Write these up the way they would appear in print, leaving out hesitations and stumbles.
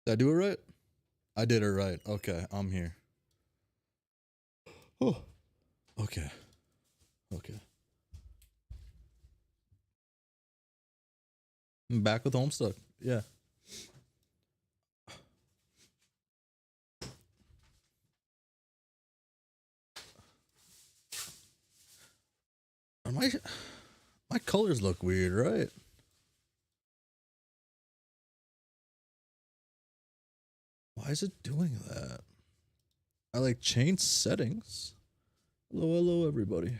Did I do it right? I did it right. Okay, I'm here. Oh, okay. Okay. I'm back with Homestuck. Yeah. My my colors look weird, right? Why is it doing that? I like change settings. Hello, hello, everybody.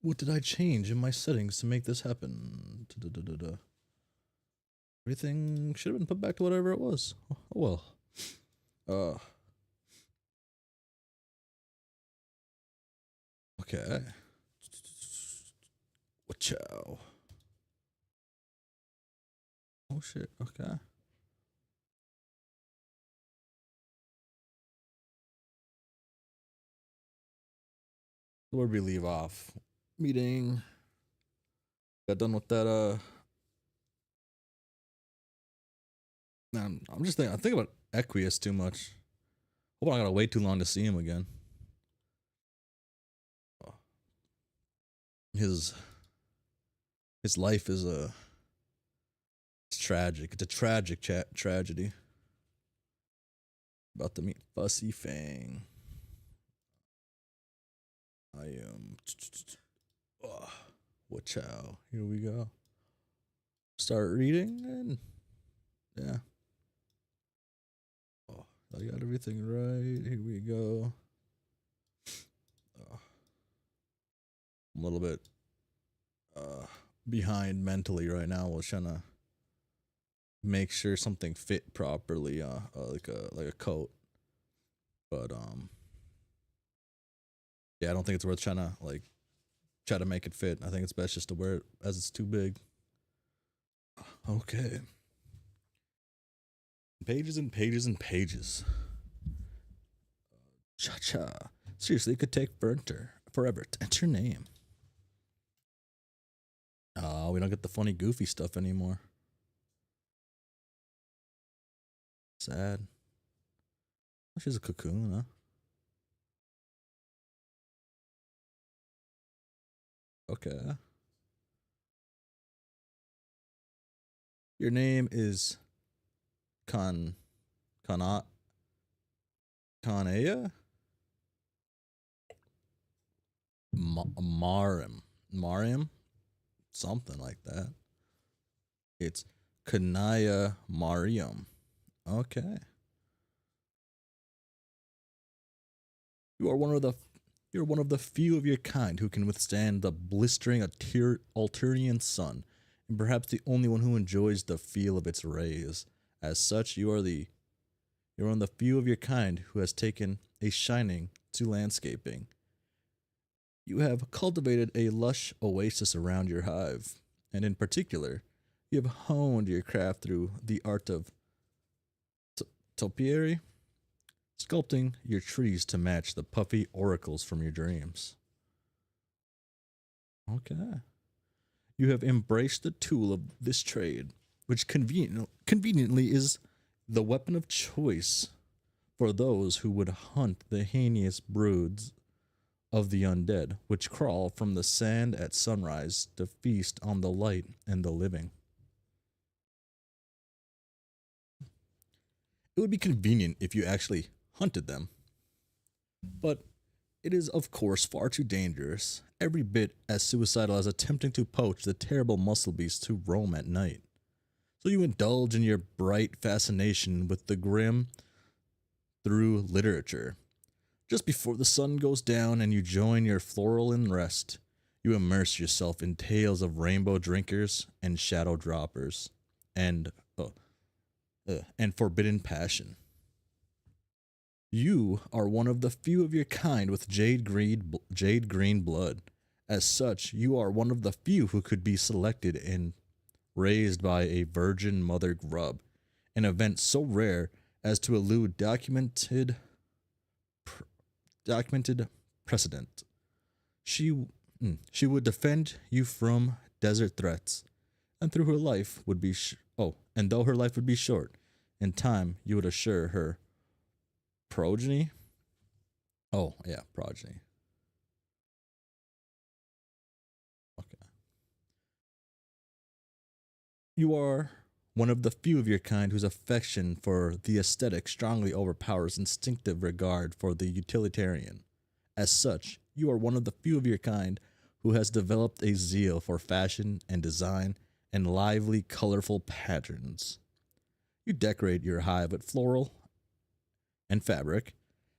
What did I change in my settings to make this happen? Da-da-da-da-da. Everything should have been put back to whatever it was. Oh well. Uh. Okay. Wachow. Oh shit. Okay. Where'd we leave off? Meeting. Got done with that. I'm just thinking. I think about Equius too much. Hope I gotta wait too long to see him again. His his life is it's tragic. It's a tragic tragedy. About to meet Fussy Fang. I am. Watch out. Here we go. Start reading and yeah. Oh, I got everything right. Here we go. I'm a little bit behind mentally right now. I was trying to make sure something fit properly, like a coat. But yeah, I don't think it's worth trying to like try to make it fit. I think it's best just to wear it as it's too big. Okay. Pages and pages and pages. Cha cha. Seriously, it could take forever to enter your name. Oh, we don't get the funny, goofy stuff anymore. Sad. Oh, she's a cocoon, huh? Okay. Your name is Kana Kanea? Marim. Mariam? Something like that. It's Kanaya Mariam. Okay. You are one of the you're one of the few of your kind who can withstand the blistering Alturian sun, and perhaps the only one who enjoys the feel of its rays. As such, you're one of the few of your kind who has taken a shining to landscaping. You have cultivated a lush oasis around your hive, and in particular, you have honed your craft through the art of topiary, sculpting your trees to match the puffy oracles from your dreams. Okay. You have embraced the tool of this trade, which conveniently is the weapon of choice for those who would hunt the heinous broods of the undead, which crawl from the sand at sunrise to feast on the light and the living. It would be convenient if you actually hunted them, but it is, of course, far too dangerous, every bit as suicidal as attempting to poach the terrible muscle beasts who roam at night. So you indulge in your bright fascination with the grim through literature. Just before the sun goes down and you join your floral in rest, you immerse yourself in tales of rainbow drinkers and shadow droppers, and and forbidden passion. You are one of the few of your kind with jade green blood. As such, you are one of the few who could be selected and raised by a virgin mother grub, an event so rare as to elude pr- documented precedent. She she would defend you from desert threats, and through her life would be and though her life would be short, In time, you would assure her progeny. Oh, yeah, progeny. Okay. You are one of the few of your kind whose affection for the aesthetic strongly overpowers instinctive regard for the utilitarian. As such, you are one of the few of your kind who has developed a zeal for fashion and design and lively, colorful patterns. You decorate your hive with floral and fabric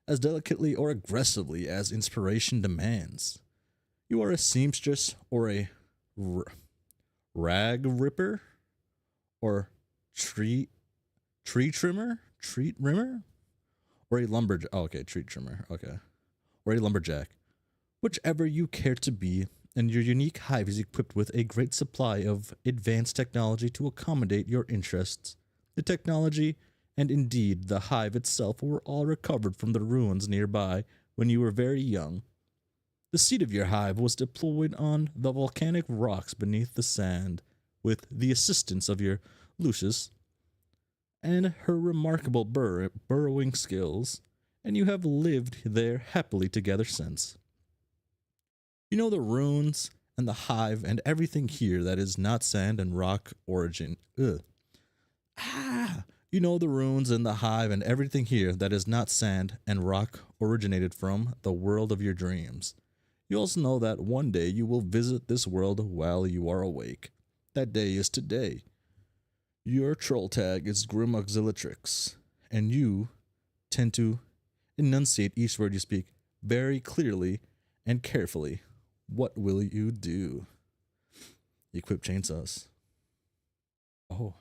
as delicately or aggressively as inspiration demands. You are a seamstress or a rag ripper or tree tree trimmer or a lumberjack. Oh, okay, tree trimmer. Okay, or a lumberjack, whichever you care to be. And your unique hive is equipped with a great supply of advanced technology to accommodate your interests. The technology, and indeed the hive itself, were all recovered from the ruins nearby when you were very young. The seat of your hive was deployed on the volcanic rocks beneath the sand, with the assistance of your Lucius and her remarkable burrowing skills, and you have lived there happily together since. You know the runes and the hive and everything here that is not sand and rock origin. Ugh. You know the runes and the hive and everything here that is not sand and rock originated from the world of your dreams. You also know that one day you will visit this world while you are awake. That day is today. Your troll tag is Grim Auxiliatrix, and you tend to enunciate each word you speak very clearly and carefully. What will you do? Equip chainsaws. Oh.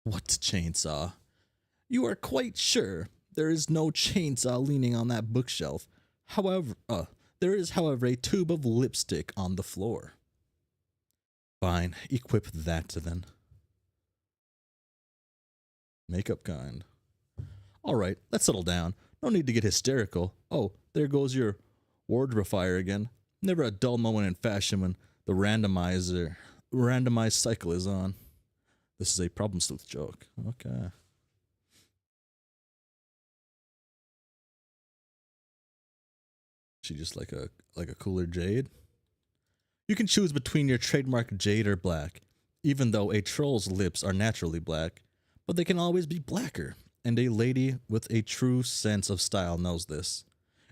What chainsaw? You are quite sure there is no chainsaw leaning on that bookshelf. However, there is, however, a tube of lipstick on the floor. Fine, equip that then. Makeup kind. Alright, let's settle down. No need to get hysterical. Oh, there goes your wardrobe fire again. Never a dull moment in fashion when the randomized cycle is on. This is a problem sleuth joke. Okay. She just like a cooler jade? You can choose between your trademark jade or black, even though a troll's lips are naturally black, but they can always be blacker, and a lady with a true sense of style knows this.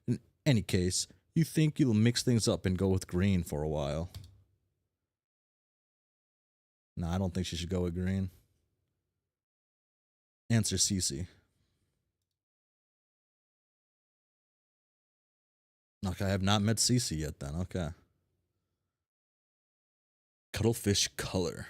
In any case, you think you'll mix things up and go with green for a while. Nah, I don't think she should go with green. Answer Cece. Okay, I have not met Cece yet then. Okay. Cuttlefish color.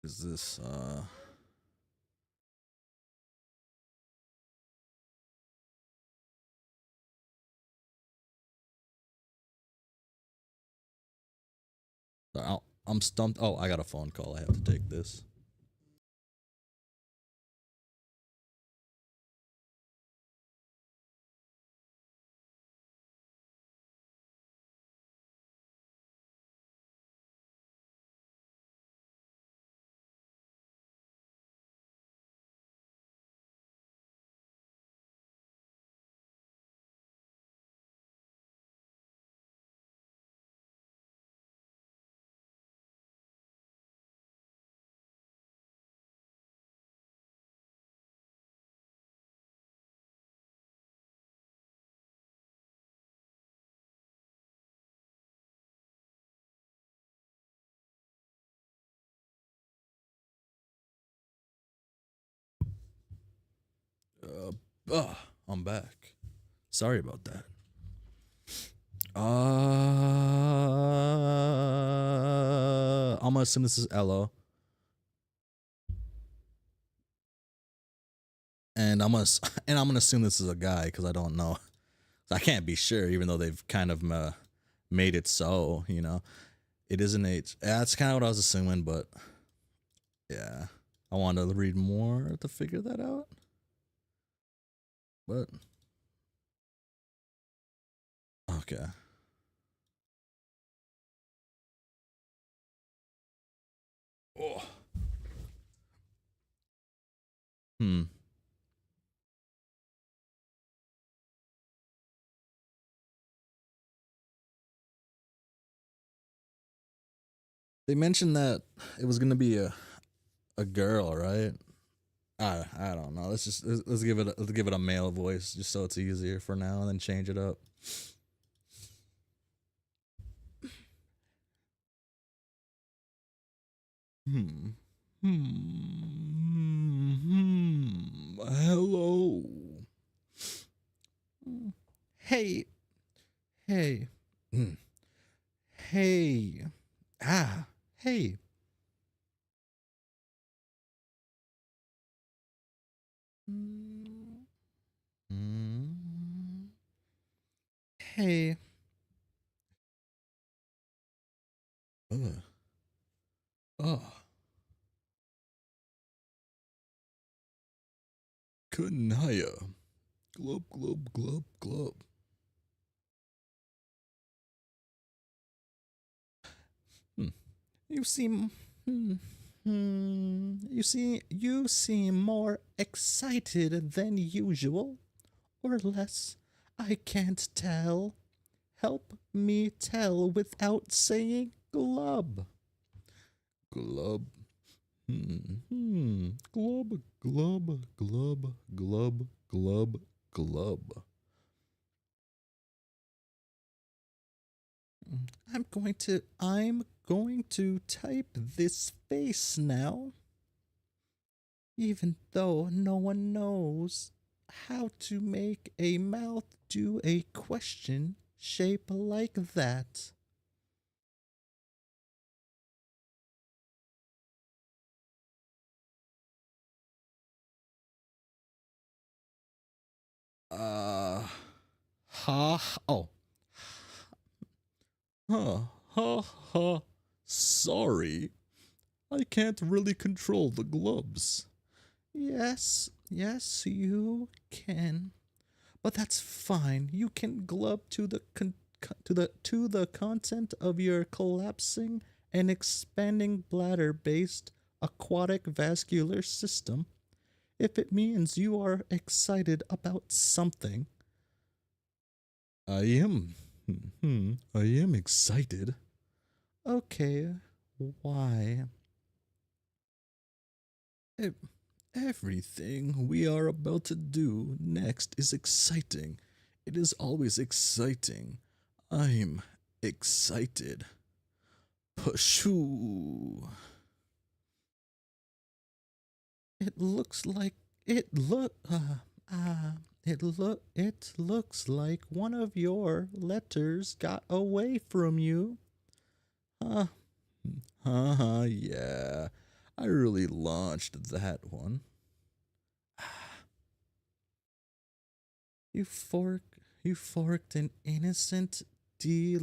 Is this I'm stumped. Oh, I got a phone call. I have to take this. I'm back. Sorry about that. I'm gonna assume this is Ella, and I'm gonna assume this is a guy because I don't know. I can't be sure, even though they've kind of made it so, It isn't H. That's kind of what I was assuming, but yeah. I wanted to read more to figure that out. But okay. Oh. Hmm. They mentioned that it was gonna be a girl, right? I don't know. Let's give it let's give it a male voice just so it's easier for now, and then change it up. Hmm. Hello. Hey. Hey. Hmm. Hey. Ah. Hey. Mm. Mm. Hey. Ugh. Oh. Kanaya. Glub glub glub glub. Hmm. You seem. You seem more excited than usual, or less. I can't tell. Help me tell without saying glub. Glub. Glub, glub, glub, glub, glub, glub. I'm going to type this face now, even though no one knows how to make a mouth do a question shape like that. Uh, oh, huh, ha, ha. Sorry, I can't really control the globs. Yes, you can. But that's fine. You can glub to the content of your collapsing and expanding bladder-based aquatic vascular system if it means you are excited about something. I am. I am excited. Okay, why? E- Everything we are about to do next is exciting. It is always exciting. I'm excited. Pashoo. It looks like it look it looks like one of your letters got away from you. Huh. Yeah. I really launched that one. You forked an innocent D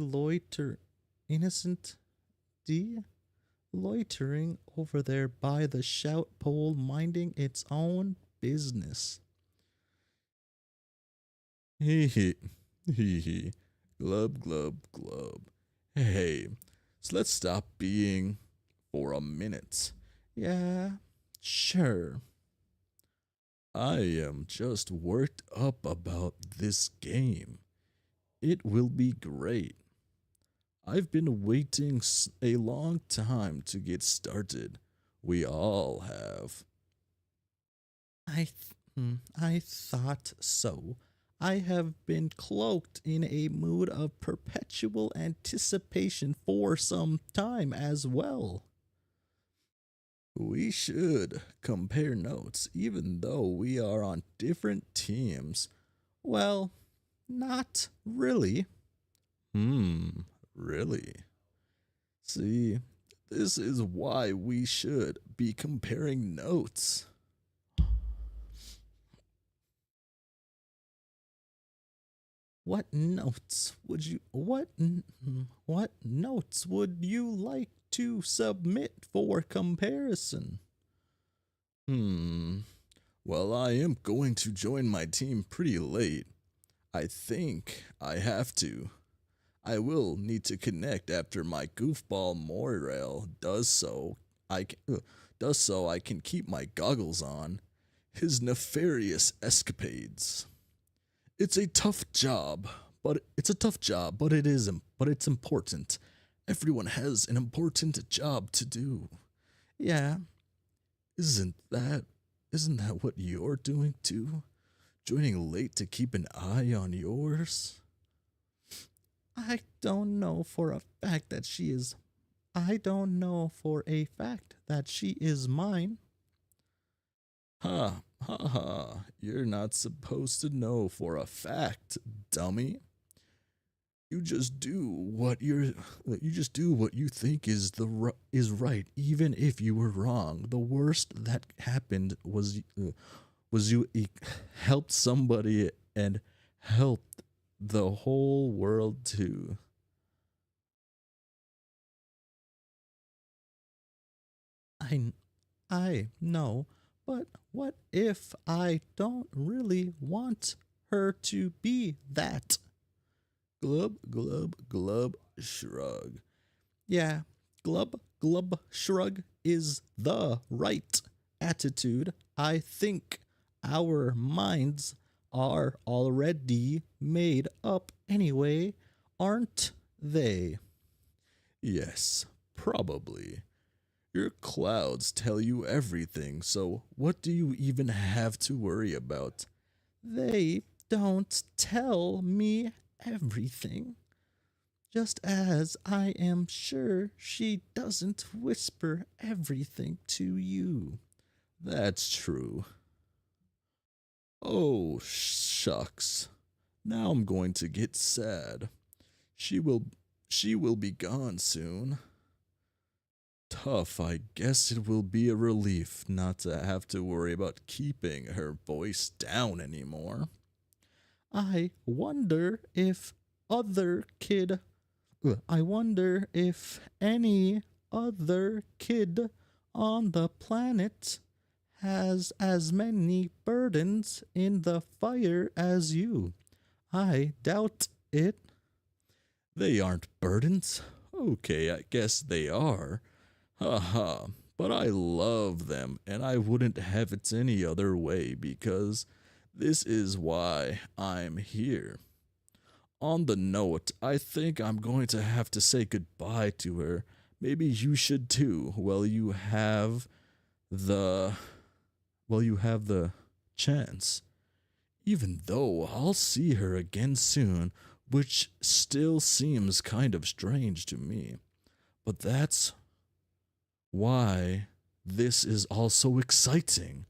loitering over there by the shout pole minding its own business. Hee hee. Hee hee. Glub glub glub. Hey, so let's stop being for a minute. Yeah, sure. I am just worked up about this game. It will be great. I've been waiting a long time to get started. We all have. I thought so. I have been cloaked in a mood of perpetual anticipation for some time as well. We should compare notes even though we are on different teams. Well, not really. Really? See, this is why we should be comparing notes. what notes would you like to submit for comparison? Hmm. Well, I am going to join my team pretty late. I think I have to. I will need to connect after my goofball Moirail does so I can keep my goggles on. His nefarious escapades. It's a tough job, but it's important. Everyone has an important job to do. Yeah, isn't that isn't that what you're doing too? Joining late to keep an eye on yours? I don't know for a fact that she is I don't know for a fact that she is mine. Ha ha ha. You're not supposed to know for a fact, dummy. You just do what you think is right, even if you were wrong. The worst that happened was you helped somebody and helped the whole world too. I I know, but what if I don't really want her to be that? Glub glub glub shrug. Yeah, glub glub shrug is the right attitude. I think our minds are already made up anyway, aren't they? Yes, probably. Your clouds tell you everything, so what do you even have to worry about? They don't tell me everything. Just as I am sure she doesn't whisper everything to you. That's true. Oh, shucks. Now I'm going to get sad. She will she will be gone soon. Tough, I guess it will be a relief not to have to worry about keeping her voice down anymore. I wonder if other kid I wonder if any other kid on the planet has as many burdens in the fire as you. I doubt it. They aren't burdens. Okay, I guess they are. Haha, but I love them and I wouldn't have it any other way because this is why I'm here. On the note, I think I'm going to have to say goodbye to her. Maybe you should too. The you have the chance. Even though I'll see her again soon, which still seems kind of strange to me. But that's why this is all so exciting.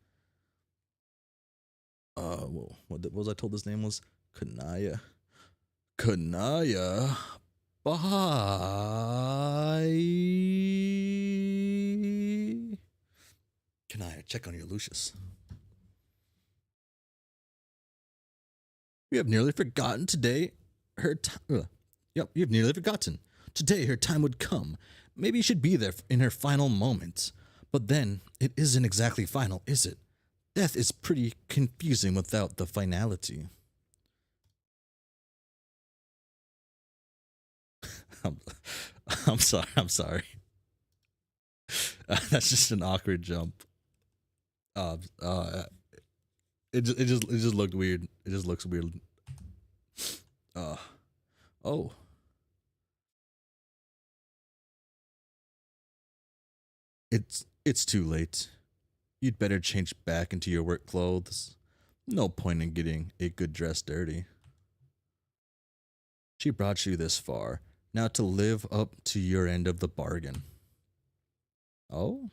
What was I told his name was? Kanaya. Kanaya? Bye. Kanaya, check on your Lucius. We have nearly forgotten today her time. Yep, you have nearly forgotten. Today her time would come. Maybe she'd be there in her final moments. But then, it isn't exactly final, is it? Death is pretty confusing without the finality. I'm, I'm sorry. I'm sorry. That's just an awkward jump. Uh, uh, it just looked weird. It just looks weird. Uh, oh, it's too late. You'd better change back into your work clothes. No point in getting a good dress dirty. She brought you this far. Now to live up to your end of the bargain. Oh?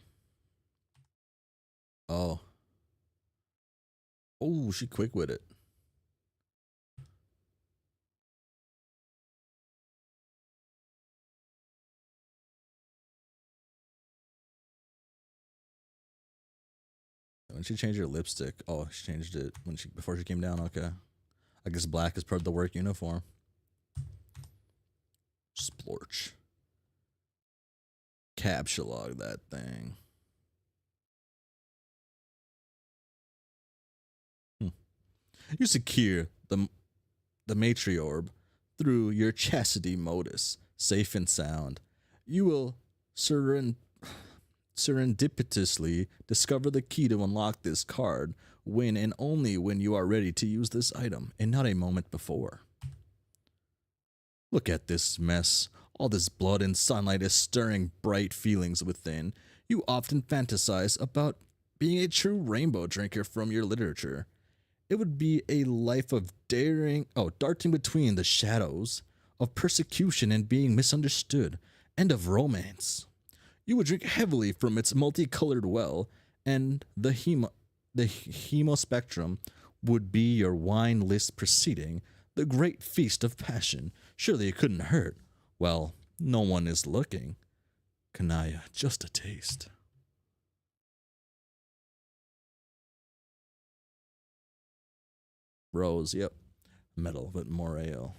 Oh. Oh, she quick with it. When she changed her lipstick. Oh, she changed it when she before she came down, okay. I guess black is part of the work uniform. Splorch. Capture log that thing. You secure the matriorb through your chastity modus, safe and sound. You will serendipitously discover the key to unlock this card when and only when you are ready to use this item, and not a moment before. Look at this mess. All this blood and sunlight is stirring bright feelings within. You often fantasize about being a true rainbow drinker from your literature. It would be a life of darting between the shadows, of persecution and being misunderstood, and of romance. You would drink heavily from its multicolored well, and the hemospectrum would be your wine list proceeding, the great feast of passion. Surely it couldn't hurt. Well, no one is looking. Kanaya, just a taste. Rose, yep. Metal, but more ale.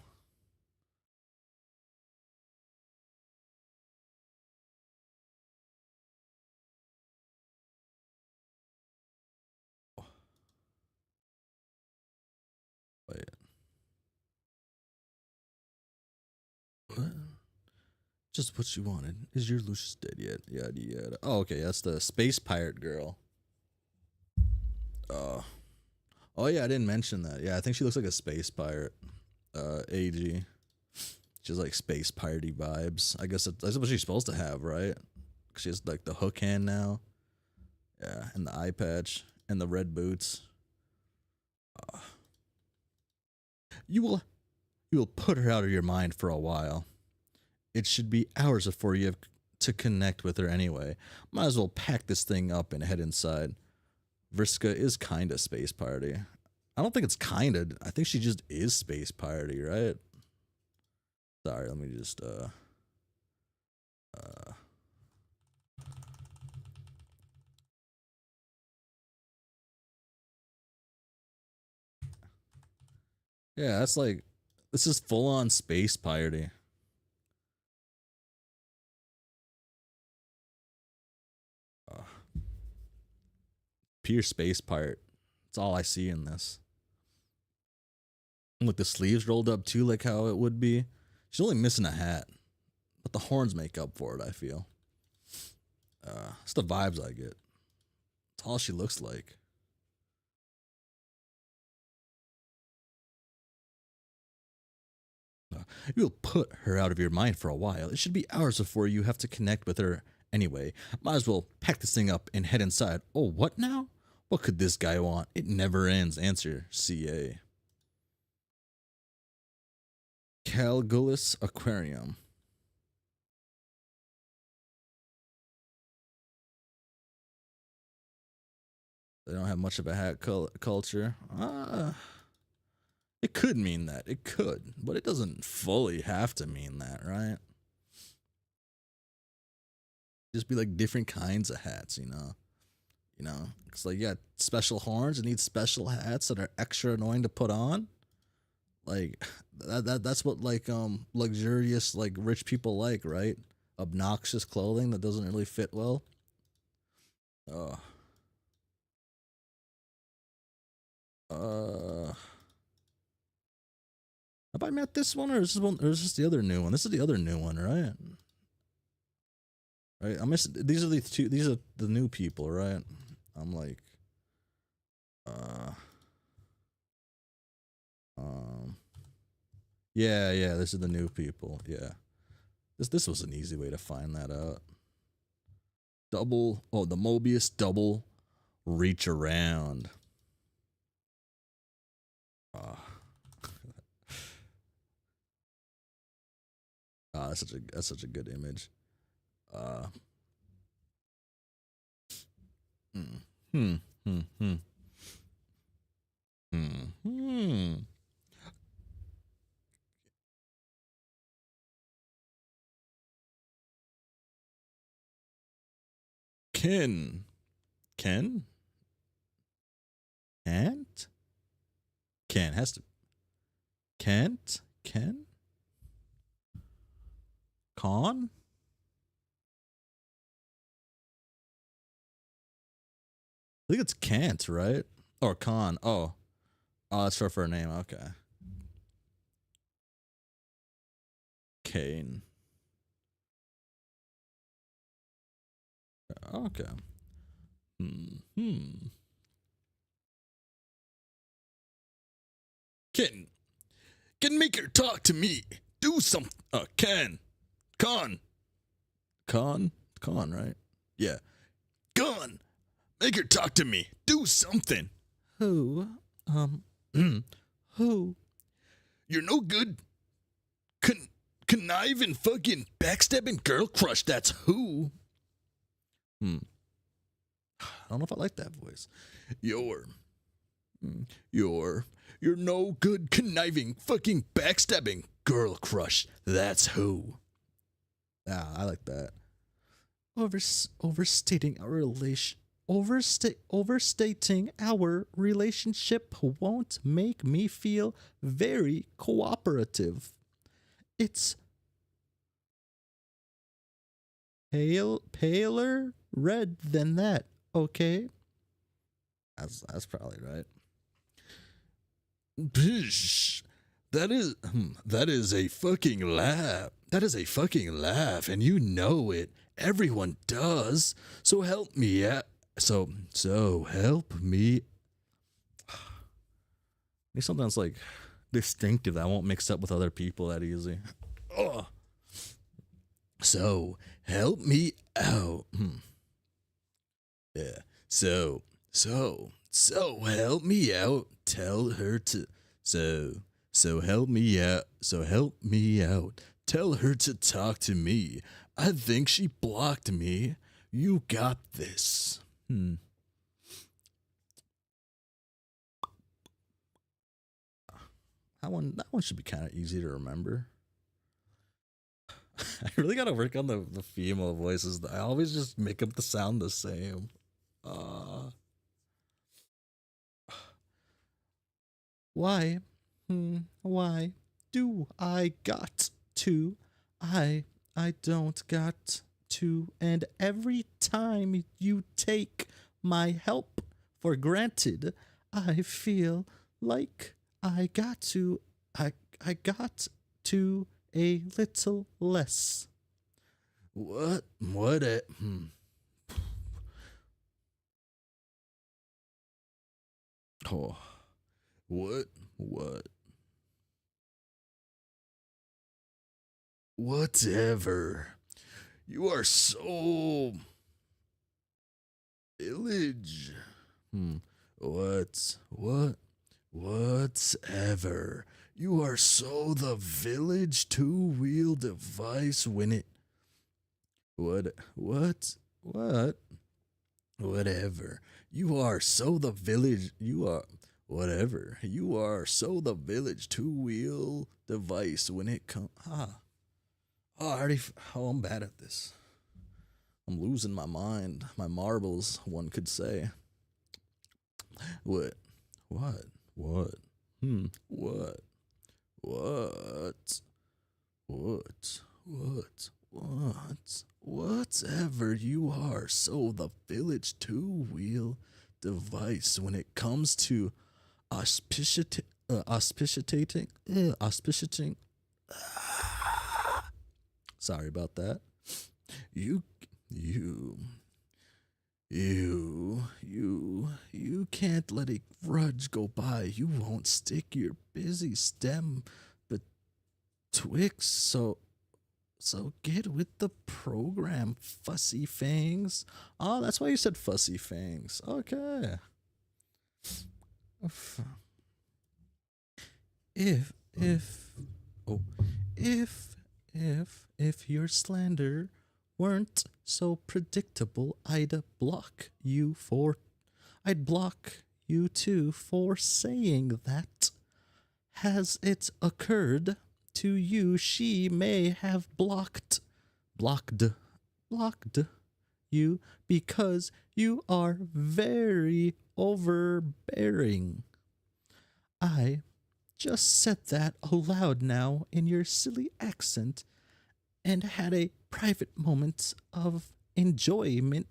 Wait. What? Just what you wanted. Is your Lucius dead yet? Yada yada. Oh, okay, that's the space pirate girl. Oh yeah, I didn't mention that. Yeah, I think she looks like a space pirate. AG. She's like space piratey vibes. I guess that's what she's supposed to have, right? She has like the hook hand now. Yeah, and the eye patch and the red boots. You will put her out of your mind for a while. It should be hours before you have to connect with her anyway. Might as well pack this thing up and head inside. Vriska is kinda space piratey. I don't think it's kinda. I think she just is space piratey, right? Sorry, let me just yeah, that's like this is full on space piratey. Uh, Pure space pirate. That's all I see in this. And with the sleeves rolled up too, like how it would be. She's only missing a hat, but the horns make up for it. I feel. It's the vibes I get. It's all she looks like. You'll put her out of your mind for a while. It should be hours before you have to connect with her anyway. Might as well pack this thing up and head inside. Oh, what now? What could this guy want? It never ends. Answer CA. Calgulus Aquarium. They don't have much of a hat culture. It could mean that. It could, but it doesn't fully have to mean that, right? Just be like different kinds of hats, you know? It's like, yeah, special horns and need special hats that are extra annoying to put on. Like that's what like luxurious like rich people like, right? Obnoxious clothing that doesn't really fit well. Uh uh have I met this one, or is this the other new one? This is the other new one, right? Right. I miss these are the two. These are the new people, right? I'm like, uh, um, yeah, yeah. This is the new people. Yeah. This was an easy way to find that out. Double. Oh, the Mobius double reach around. Ah, that's such a good image. Uh, hmm, hmm, hmm, hmm, hmm. Hmm. Ken, Ken, and Ken has to. Kent? Ken? Con? I think it's Kant, right? Or Con. Oh. Oh, that's short for a name. Okay. Kane. Okay. Hmm. Ken. Can make her talk to me. Do something. Ken. Con. Con? Con, right? Yeah. Con. Make her talk to me. Do something. Who? Who? You're no good. Conniving fucking backstabbing girl crush. That's who. I don't know if I like that voice. You're no good conniving fucking backstabbing girl crush. That's who. Ah, I like that. Overstating our relation. Overstating our relationship won't make me feel very cooperative. It's paler red than that, okay? That's probably right. Bish, that is a fucking laugh. That is a fucking laugh, and you know it. Everyone does. So help me out. So help me. Need something that's like distinctive that I won't mix up with other people that easy. Oh. So help me out. Yeah. So help me out. Tell her to. So help me out. So help me out. Tell her to talk to me. I think she blocked me. You got this. That one should be kind of easy to remember. I really gotta work on the female voices. I always just make up the sound the same. Why? Why do I got to? I don't got to. And every time you take my help for granted, I feel like I got to. I got to a little less. What? What? Oh. What? What? Whatever. You are so village. Whatever. You are so the village two-wheel device when it. What? Whatever. You are so the village. You are. Whatever. You are so the village two-wheel device when it comes. Oh, I already. Oh, I'm bad at this. I'm losing my mind. My marbles, one could say. What? What? What? What? What? Whatever you are, so the village two-wheel device when it comes to auspiciating. Sorry about that. You can't let a grudge go by. You won't stick your busy stem betwixt. So get with the program, fussy fangs. Oh, that's why you said fussy fangs. Okay. Oh, if your slander weren't so predictable, I'd block you too for saying that. Has it occurred to you she may have blocked you because you are very overbearing? I just said that aloud now in your silly accent and had a private moment of enjoyment.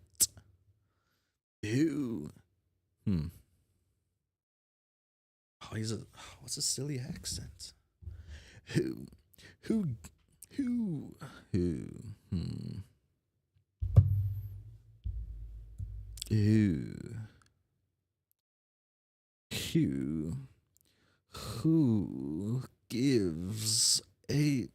Ew. Hmm. Oh, what's a silly accent? Who, who, who, hmm. Who, who gives a,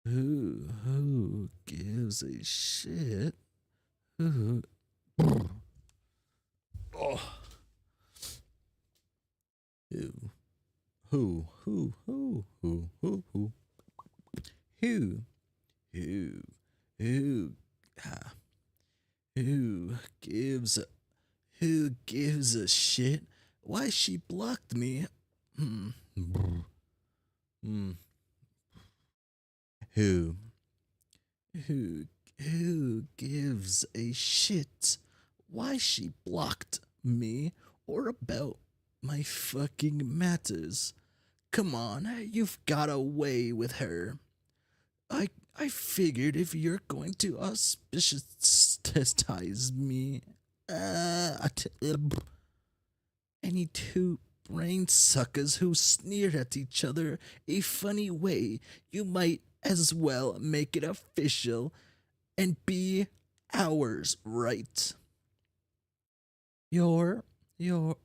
who gives a shit? Who, oh. Who, who, who, who, ah, who gives, who gives a shit? Why she blocked me? Hmm. Hmm. Who, who, who gives a shit? Why she blocked me or about my fucking matters? Come on, you've got away with her. I figured if you're going to auspiciatize me, any two brain suckers who sneered at each other a funny way, you might as well make it official and be ours, right? Your your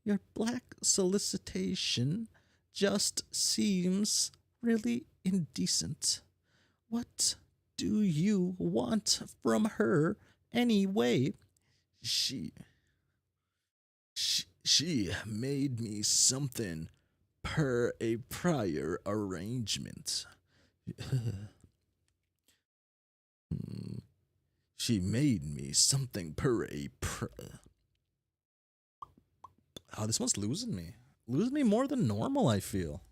your black solicitation just seems really indecent. What do you want from her anyway? She she made me something per a prior arrangement. She made me something per a Oh, this one's losing me. Losing me more than normal, I feel.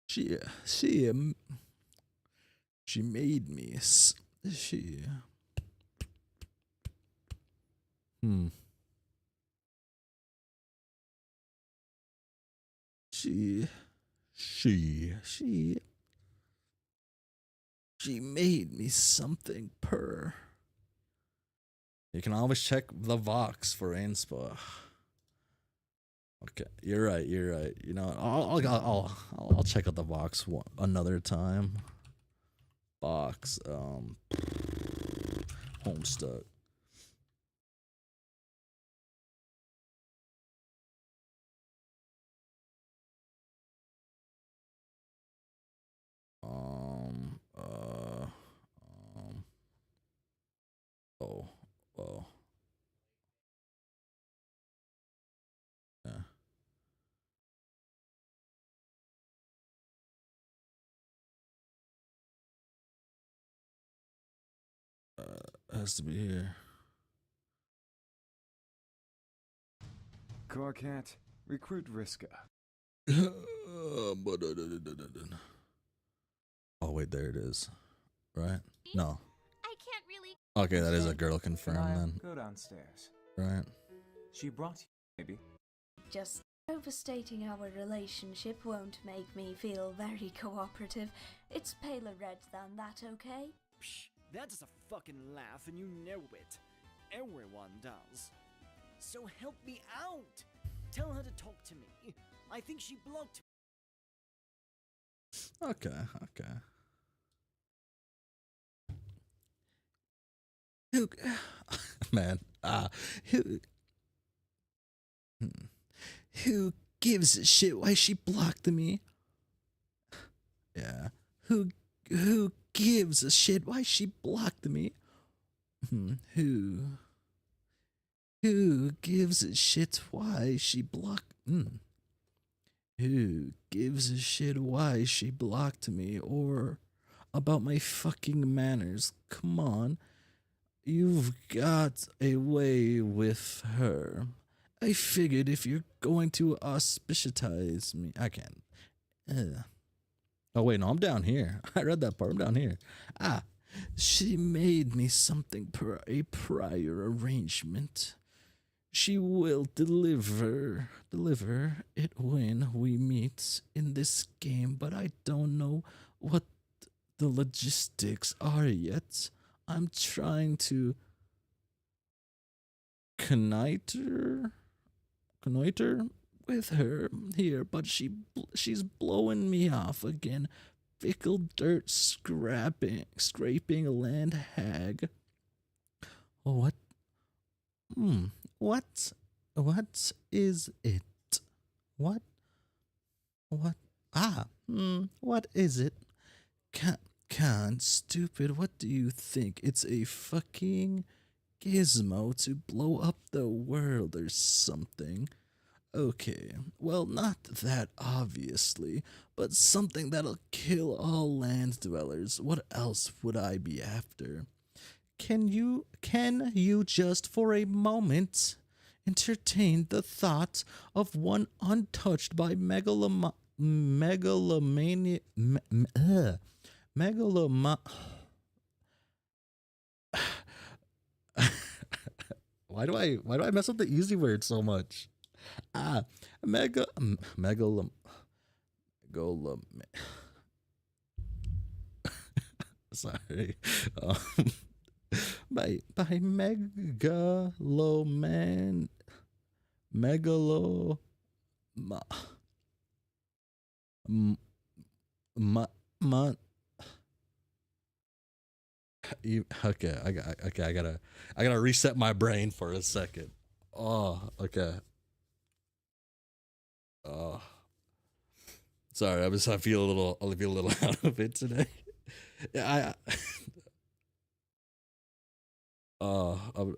She, she, um, she made me. She. Hmm. She. She. She made me something per. You can always check the Vox for inspo. Okay, you're right. You're right. You know, I'll check out the Vox another time. Vox, Homestuck. Um, uh, um, oh, well, yeah. Has to be here. Corcat, recruit Riska. Oh wait, there it is. Right? No. I can't really. Okay, that is a girl confirmed then. Go downstairs. Right? She brought you, maybe. Just overstating our relationship won't make me feel very cooperative. It's paler red than that, okay? Psh, that's a fucking laugh and you know it. Everyone does. So help me out. Tell her to talk to me. I think she blocked me. Okay. Who, man, who, who gives a shit why she blocked me? Yeah, who gives a shit why she blocked me? Who gives a shit why she blocked? Who gives a shit why she blocked me or about my fucking manners? Come on. You've got a way with her. I figured if you're going to auspiciatize me, I can't. Oh wait, no, I'm down here. I read that part. I'm down here. She made me something per a prior arrangement. She will deliver it when we meet in this game, but I don't know what the logistics are yet. I'm trying to connoiter with her here, but she's blowing me off again. Fickle dirt scraping land hag. What? What? What is it? What? What? What is it? Can't, stupid. What do you think? It's a fucking gizmo to blow up the world or something. Okay, well, not that obviously, but something that'll kill all land dwellers. What else would I be after? Can you just for a moment entertain the thought of one untouched by megalomania, megaloma. Why do I mess up the easy word so much? Mega megalom golem. Sorry. Um, by megaloman megalo ma, m, ma, ma, okay, I gotta reset my brain for a second. Oh, okay. Oh, sorry. I feel a little out of it today. Yeah, I'm,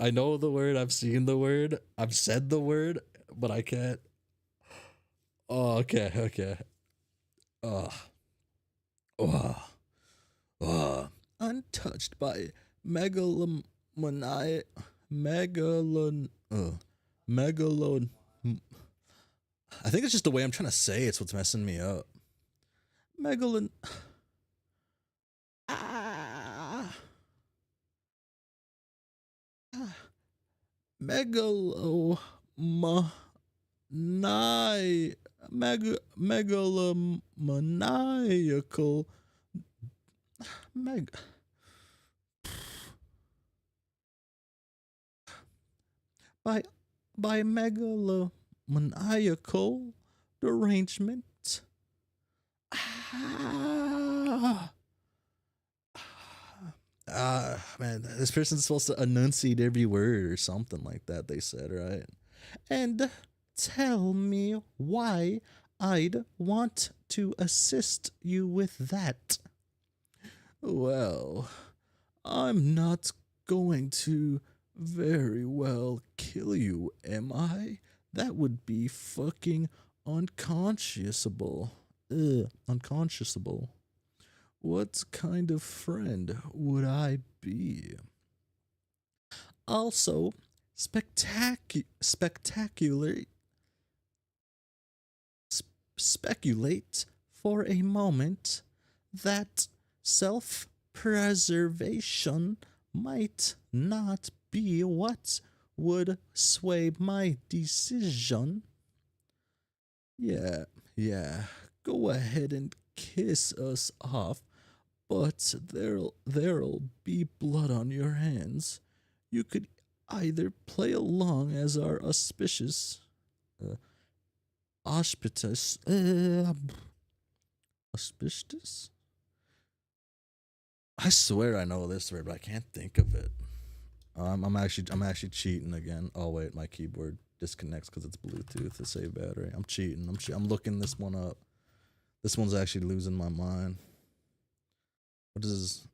I know the word. I've seen the word. I've said the word, but I can't. Oh, okay. Oh, oh, oh. Untouched by megalomani, megalon. I think it's just the way I'm trying to say it's what's messing me up. Megalon. Megalomani, megalomaniacal, meg, by megalomaniacal derangement. Man, this person's supposed to enunciate every word or something like that, they said, right? And tell me why I'd want to assist you with that. Well, I'm not going to very well kill you, am I? That would be fucking unconscionable. Unconscionable. What kind of friend would I be? Also, speculate for a moment that self-preservation might not be what would sway my decision. Yeah, go ahead and kiss us off, but there'll be blood on your hands. You could either play along as our auspicious, auspicious. I swear I know this word, but I can't think of it. I'm actually cheating again. Oh wait, my keyboard disconnects because it's Bluetooth to save battery. I'm cheating. I'm looking this one up. This one's actually losing my mind. What is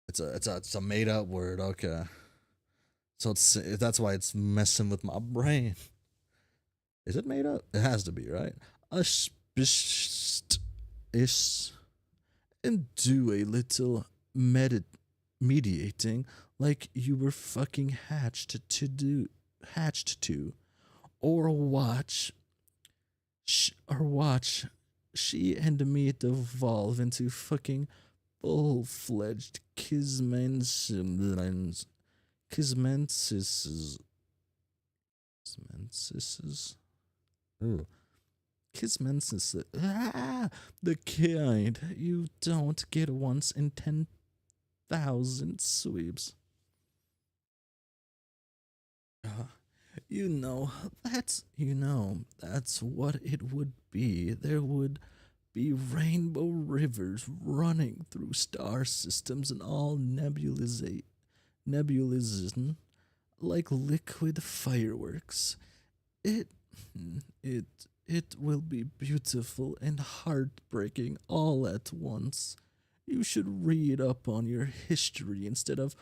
it's a made up word. Okay, so that's why it's messing with my brain. Is it made up? It has to be, right? Is and do a little mediating like you were fucking hatched to, or watch she and me devolve into fucking full-fledged kismensis. Ooh. Kismensis. The kind you don't get once in 10,000 sweeps. That's what it would be. There would be rainbow rivers running through star systems and all nebulization like liquid fireworks. It it it will be beautiful and heartbreaking all at once. You should read up on your history instead of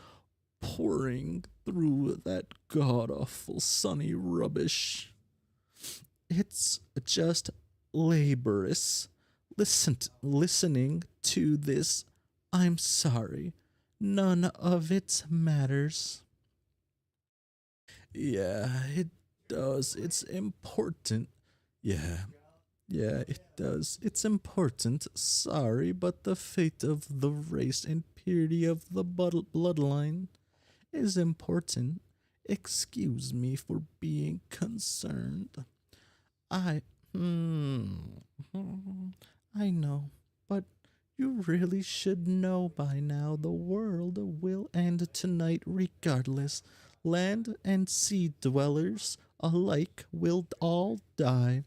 pouring through that god awful sunny rubbish. It's just laborious. Listening to this, I'm sorry. None of it matters. Yeah, it does. It's important. Yeah, it does. It's important. Sorry, but the fate of the race and purity of the bloodline is important. Excuse me for being concerned. I, hmm, I know, but you really should know by now the world will end tonight regardless. Land and sea dwellers alike will all die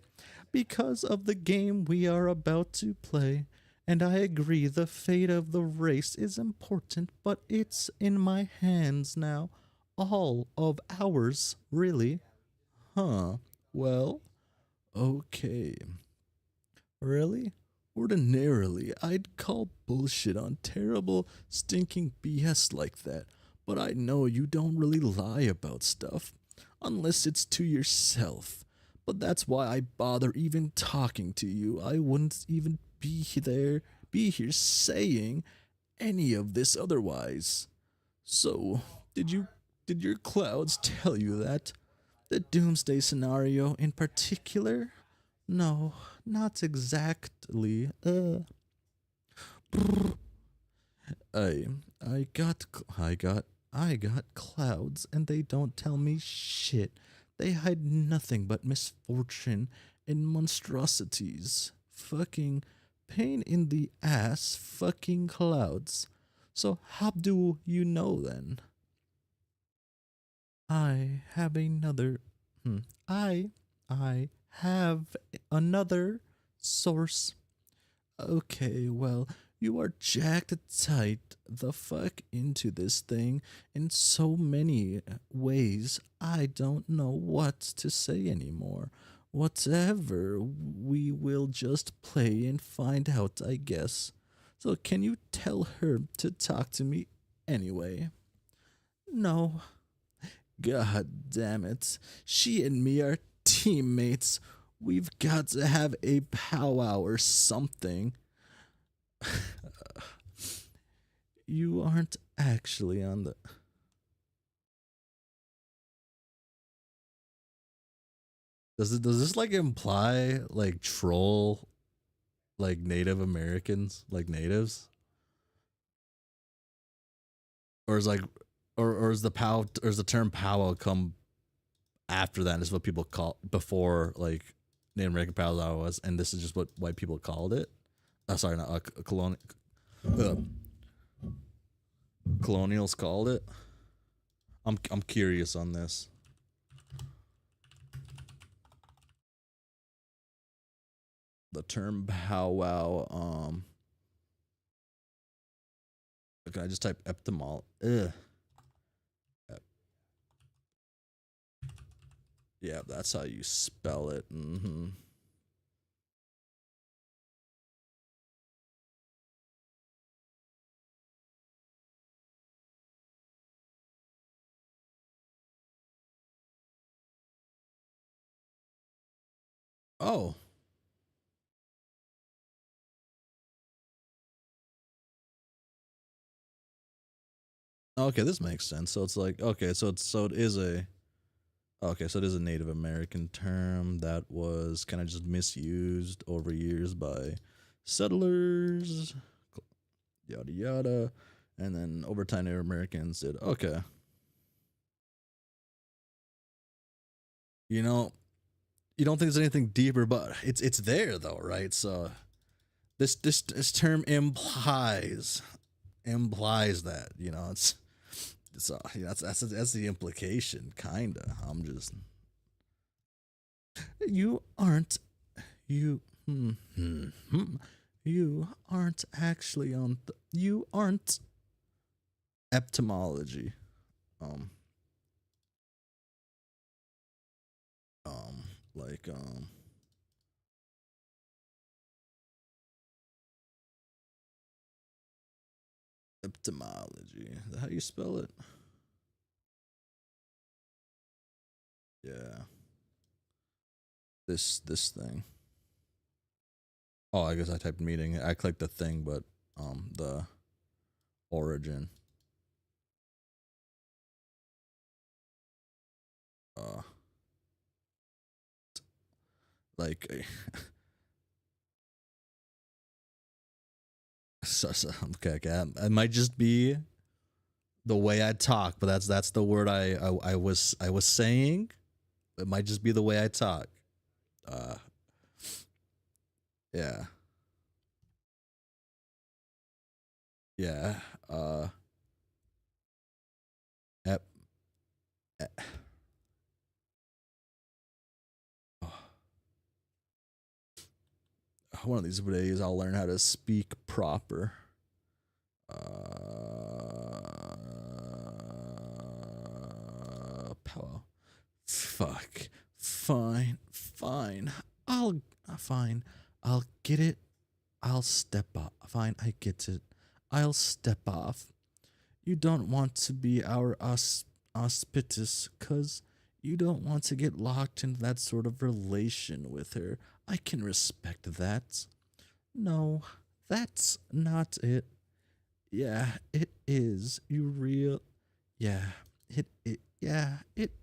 because of the game we are about to play. And I agree the fate of the race is important, but it's in my hands now. All of ours, really. Huh. Well, okay. Really? Ordinarily, I'd call bullshit on terrible, stinking BS like that, but I know you don't really lie about stuff, unless it's to yourself. But that's why I bother even talking to you. I wouldn't even be here saying any of this otherwise. So, did your clouds tell you that? The doomsday scenario in particular? No, not exactly. I I got clouds and they don't tell me shit. They hide nothing but misfortune and monstrosities. Fucking pain in the ass fucking clouds. So how do you know then? I have another hmm, I have another source. Okay, well, you are jacked tight the fuck into this thing in so many ways. I don't know what to say anymore. Whatever, we will just play and find out, I guess. So, can you tell her to talk to me anyway? No. God damn it. She and me are teammates. We've got to have a powwow or something. You aren't actually on the. Does this like imply like troll like Native Americans, like natives? Or is like or is the or is the term powwow come after that and is what people call before like Native American powwow was, and this is just what white people called it? Sorry, not uh, colonials called it. I'm curious on this. The term powwow. Can I just type etymol? Ugh. Yeah, that's how you spell it. Mm-hmm. Oh. Okay, this makes sense. So it's like okay, so it is a Okay, so it is a Native American term that was kind of just misused over years by settlers, yada yada, and then over time Native Americans did. Okay, you know, you don't think there's anything deeper, but it's there though, right? So this term implies that that's the implication, kinda. I'm just you aren't you you aren't actually on you aren't etymology um um like etymology, is that how you spell it? Yeah, this thing. Oh, I guess I typed meeting. I clicked the thing, but the origin. Uh, like, okay, okay. It might just be the way I talk, but that's the word I was saying. It might just be the way I talk. Uh, yeah, yeah. Ep, eh, oh, one of these days I'll learn how to speak proper. Powell. Fuck. Fine. Fine. Fine. I'll get it. I'll step off. Fine, I get it. I'll step off. You don't want to be our auspicious, cause you don't want to get locked into that sort of relation with her. I can respect that. No, that's not it. Yeah, it is. You real. Yeah, it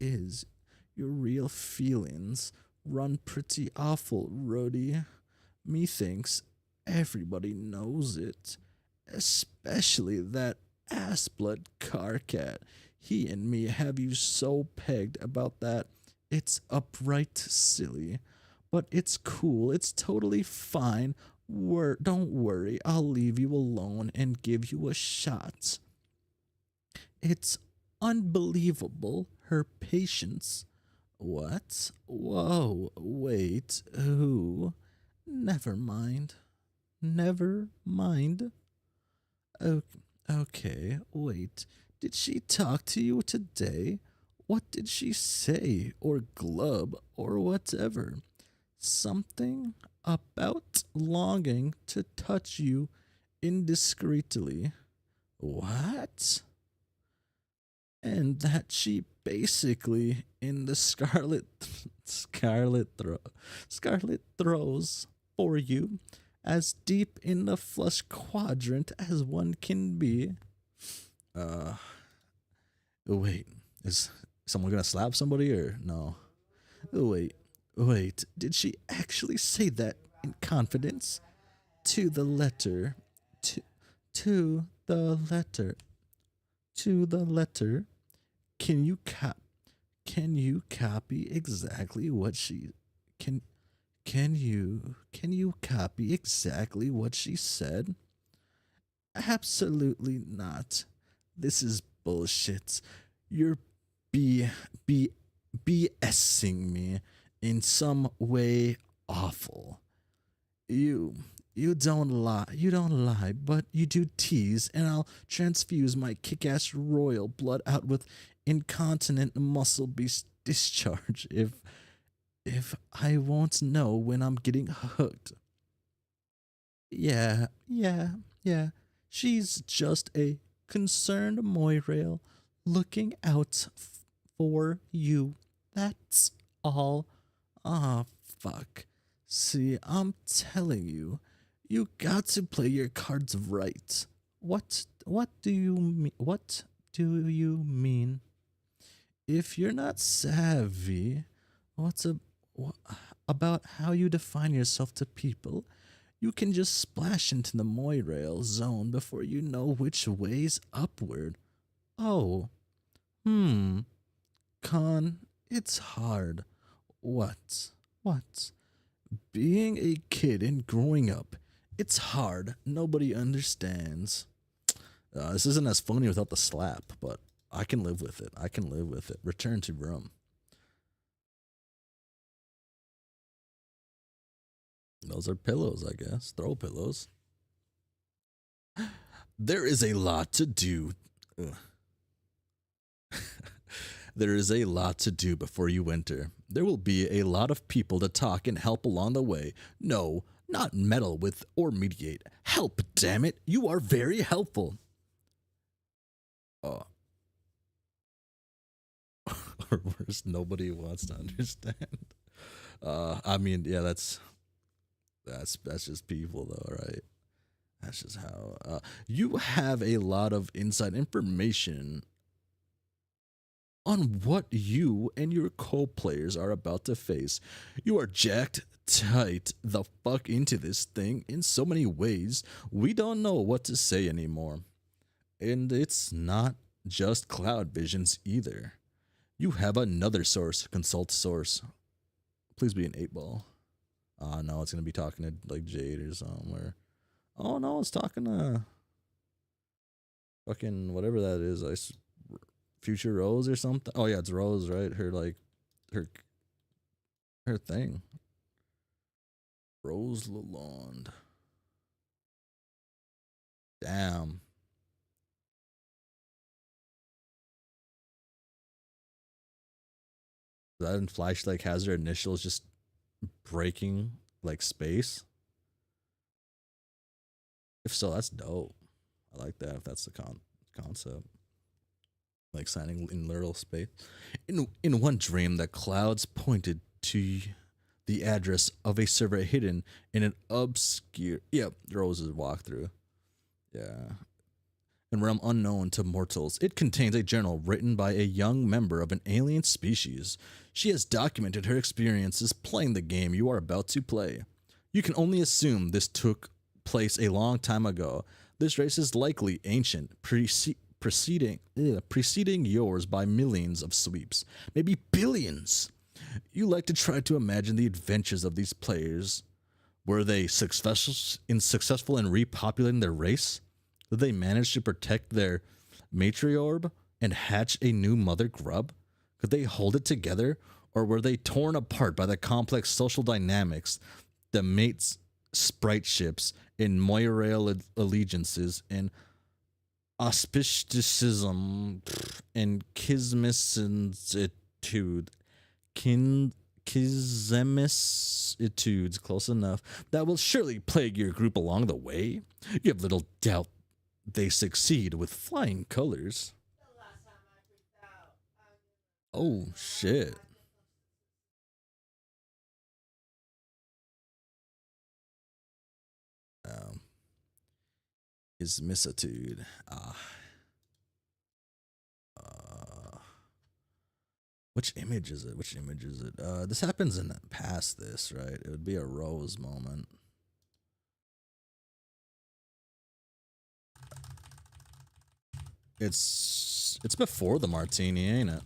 is. Your real feelings run pretty awful, Rhodey. Methinks everybody knows it. Especially that ass-blood Carcat. He and me have you so pegged about that. It's upright silly. But it's cool. It's totally fine. Don't worry. I'll leave you alone and give you a shot. It's unbelievable, her patience. What? Whoa, wait, who? Never mind. Never mind. Okay, wait. Did she talk to you today? What did she say, or glub, or whatever? Something about longing to touch you indiscreetly. What? And that she basically in the scarlet throws for you as deep in the flush quadrant as one can be. Uh wait, is someone gonna slap somebody or no? Wait, did she actually say that in confidence? To the letter. To to the letter. To the letter. Can you can you copy exactly what she can can you copy exactly what she said? Absolutely not. This is bullshit. You're b b BSing me in some way awful. You you don't lie, but you do tease, and I'll transfuse my kick-ass royal blood out with incontinent muscle beast discharge if I won't know when I'm getting hooked. Yeah. She's just a concerned Moirail looking out for you. That's all. Ah, fuck. See, I'm telling you, you got to play your cards right. What do you mean? What do you mean? If you're not savvy, what's a, wha- about how you define yourself to people, you can just splash into the Moirail zone before you know which way's upward. Oh, Con, it's hard. What? What? Being a kid and growing up, it's hard. Nobody understands. This isn't as funny without the slap, but I can live with it. I can live with it. Return to room. Those are pillows, I guess. Throw pillows. There is a lot to do. Ugh. There is a lot to do before you enter. There will be a lot of people to talk and help along the way. No, not meddle with or mediate. Help, damn it. You are very helpful. Oh. Or worse, nobody wants to understand. I mean, yeah, that's just people though, right? That's just how you have a lot of inside information on what you and your co-players are about to face. You are jacked tight the fuck into this thing in so many ways, we don't know what to say anymore. And it's not just cloud visions either. You have another source, consult source. Please be an 8-ball. No, it's gonna be talking to like Jade or somewhere. Oh no, it's talking to fucking whatever that is. Future Rose or something. Oh yeah, it's Rose, right? Her like her thing. Rose Lalonde. Damn. That in Flash like has her initials just breaking like space. If so, that's dope. I like that if that's the concept. Like signing in literal space. In one dream, the clouds pointed to the address of a server hidden in an obscure Rose's walkthrough. Yeah. In realm unknown to mortals, it contains a journal written by a young member of an alien species. She has documented her experiences playing the game you are about to play. You can only assume this took place a long time ago. This race is likely ancient, preceding yours by millions of sweeps, maybe billions. You like to try to imagine the adventures of these players. Were they successful in repopulating their race? Did they manage to protect their matriorb and hatch a new mother grub? Could they hold it together, or were they torn apart by the complex social dynamics, the mates' spriteships, and Moirail allegiances, and auspicitism, and kismisitude, kismisitudes, close enough, that will surely plague your group along the way? You have little doubt they succeed with flying colors. Oh shit. Kismisitude. Which image is it? Which image is it? This happens in past this, right? It would be a Rose moment. It's before the martini, ain't it?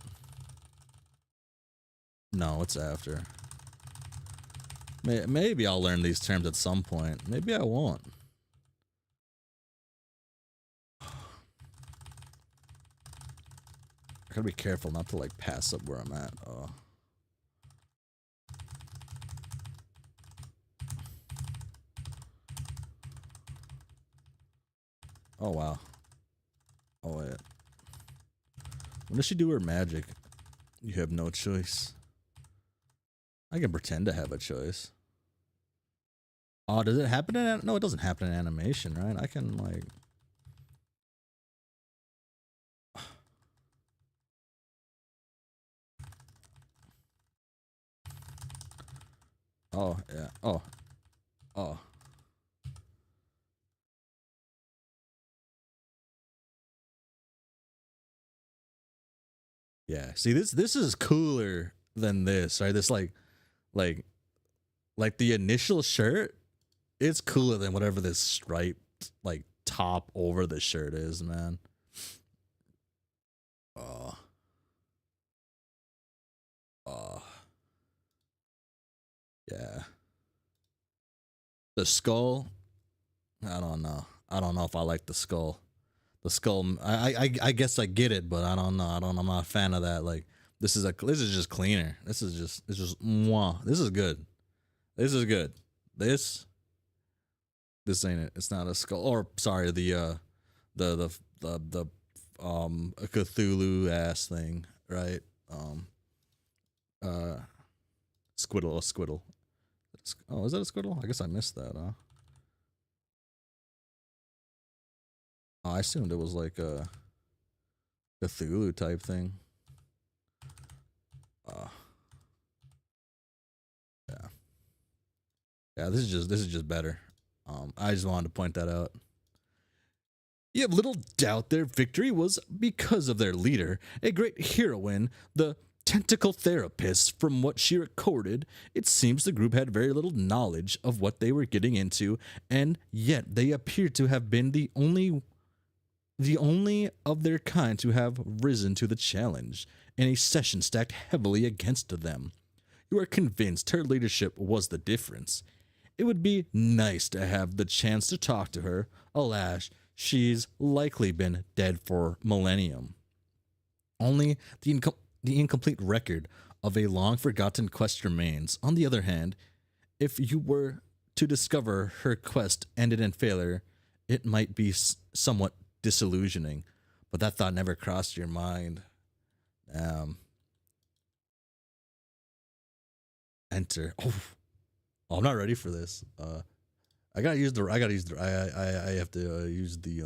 No, it's after. Maybe I'll learn these terms at some point. Maybe I won't. I gotta be careful not to like pass up where I'm at. Oh wow. Oh wait. When does she do her magic? You have no choice. I can pretend to have a choice. Oh, does it happen in... No, it doesn't happen in animation, right? I can, like... Oh, yeah. Oh. Oh. Yeah. See, this is cooler than this, right? This like like the initial shirt, it's cooler than whatever this striped like top over the shirt is, man. Oh. Oh. Yeah. The skull, I don't know. I don't know if I like the skull. The skull, I guess I get it, but I don't know. I'm not a fan of that. Like this is just cleaner. It's just mwah. This is good. This is good. This ain't it. It's not a skull. Or sorry, the a Cthulhu ass thing, right? Uh Squiddle, a squiddle. Oh, is that a squiddle? I guess I missed that, huh? Oh, I assumed it was like a Cthulhu type thing. Yeah. Yeah, this is just better. I just wanted to point that out. You have little doubt their victory was because of their leader, a great heroine, the tentacle therapist. From what she recorded, it seems the group had very little knowledge of what they were getting into, and yet they appear to have been the only of their kind to have risen to the challenge in a session stacked heavily against them. You are convinced her leadership was the difference. It would be nice to have the chance to talk to her. Alas, she's likely been dead for millennium. Only the incomplete record of a long forgotten quest remains. On the other hand, if you were to discover her quest ended in failure, it might be somewhat disillusioning. But that thought never crossed your mind. Enter. Oh, I'm not ready for this. I gotta use the. I have to use the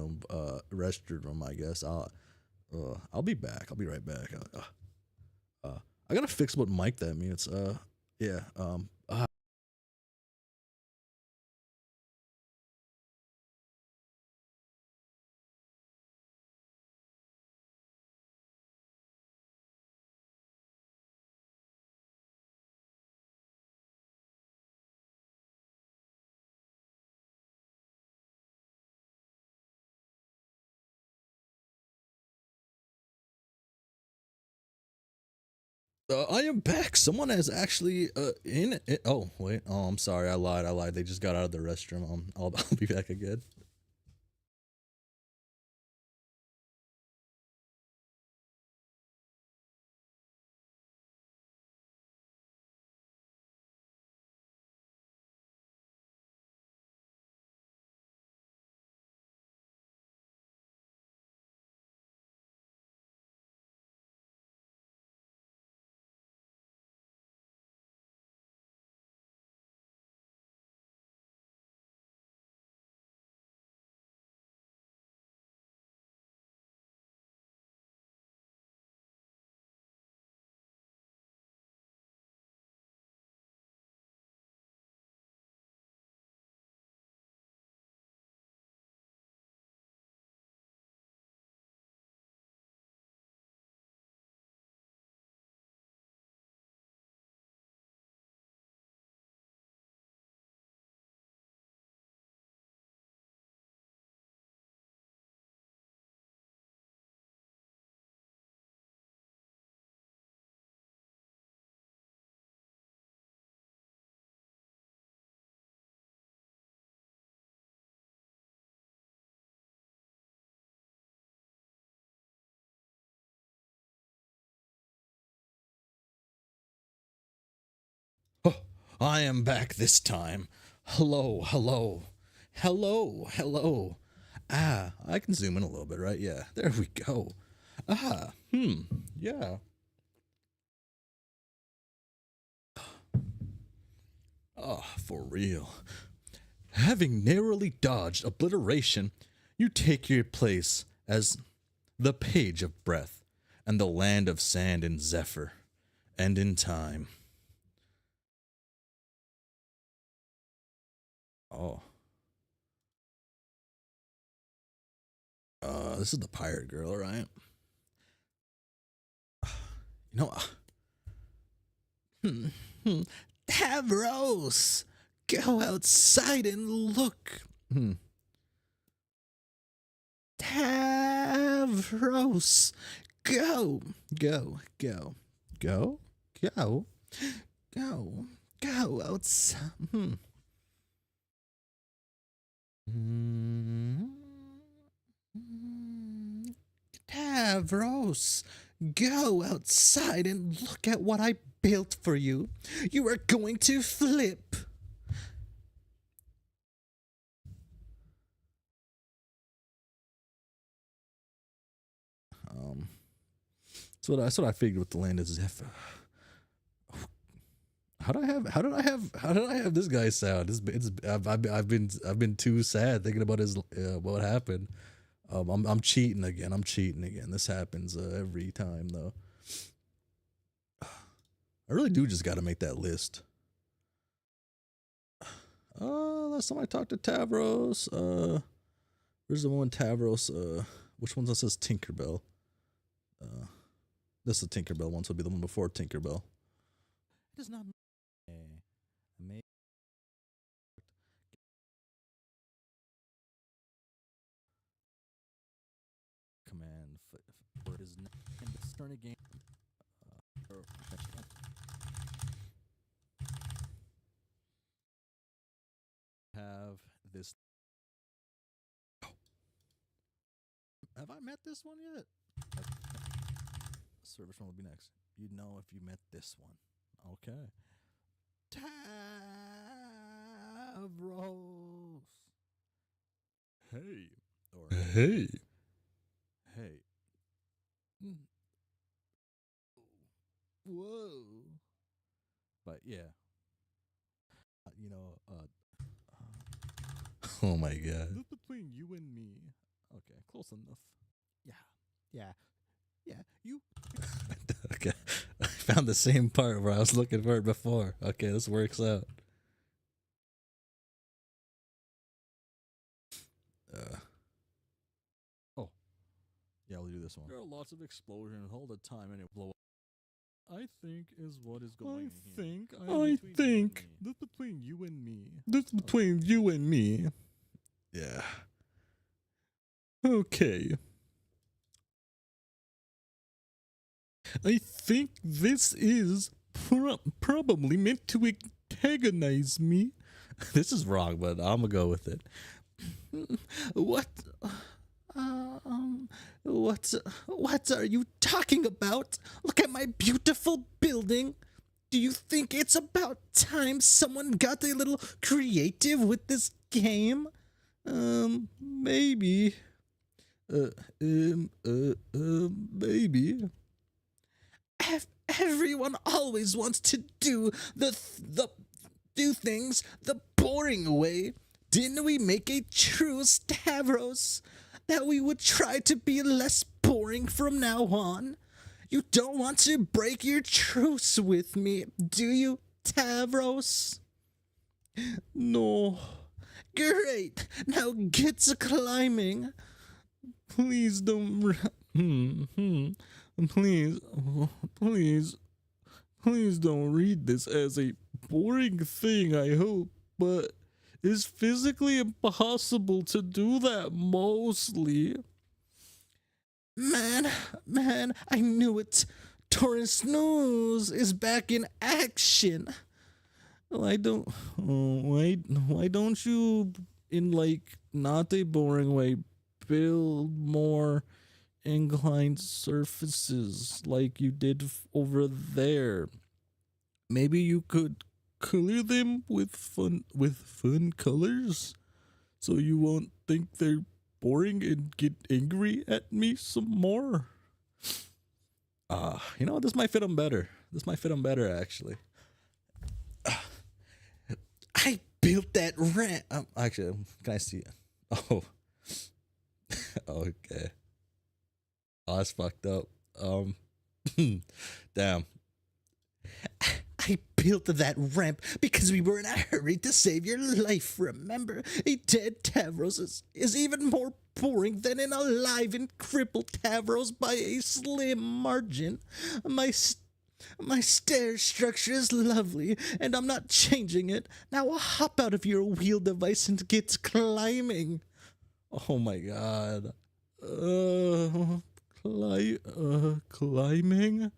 restroom. I guess. I'll be back. I'll be right back. I gotta fix what mic that mutes. Yeah. I am back. Someone has actually in it. Oh wait. Oh, I'm sorry. I lied. They just got out of the restroom. I'll be back again. Oh, I am back this time. Hello. Ah, I can zoom in a little bit, right? Yeah, there we go. Yeah. Oh, for real. Having narrowly dodged obliteration, you take your place as the page of breath and the land of sand and zephyr, and in time. Oh. This is the pirate girl, right? You know, Tavros, go outside and look. Tavros, go outside. Tavros, go outside and look at what I built for you. You are going to flip. That's what I figured with the land is. How did I have this guy sound? I've been too sad thinking about what happened. I'm cheating again. This happens every time though. I really do just got to make that list. Last time I talked to Tavros, where's the one Tavros? Which one that says Tinkerbul? This is the Tinkerbell one, so it'll be the one before Tinkerbell. It is not. Command word is start a game. Have this. Have I met this one yet? Service one will be next. You'd know if you met this one. Okay. Tavros. Hey. Or hey. Hey. Whoa. But yeah. Oh my god. This between you and me. Okay, close enough. Yeah. You. Okay. I found the same part where I was looking for it before. Okay, this works out. Oh. Yeah, we'll do this one. There are lots of explosions all the time and it blow up. I think is what is going on here. I think. This between you and me. This between you and me. Yeah. Okay. I think this is probably meant to antagonize me. This is wrong, but I'm gonna go with it. What are you talking about? Look at my beautiful building. Do you think it's about time someone got a little creative with this game? Maybe. Maybe. Everyone always wants to do do things the boring way. Didn't we make a truce, Tavros, that we would try to be less boring from now on? You don't want to break your truce with me, do you, Tavros? No. Great. Now get to climbing. Please don't. Please don't read this as a boring thing, I hope, but it's physically impossible to do that mostly. Man, I knew it. Torrance News is back in action. Why don't you, in like not a boring way, build more inclined surfaces like you did over there? Maybe you could color them with fun colors, so you won't think they're boring and get angry at me some more. This might fit them better. Actually. I built that ramp. Actually, can I see it? Oh. Okay. Oh, that's fucked up. Damn. I built that ramp because we were in a hurry to save your life, remember? A dead Tavros is even more boring than an alive and crippled Tavros by a slim margin. My My stair structure is lovely, and I'm not changing it. Now hop out of your wheel device and get climbing. Oh my god. Climbing?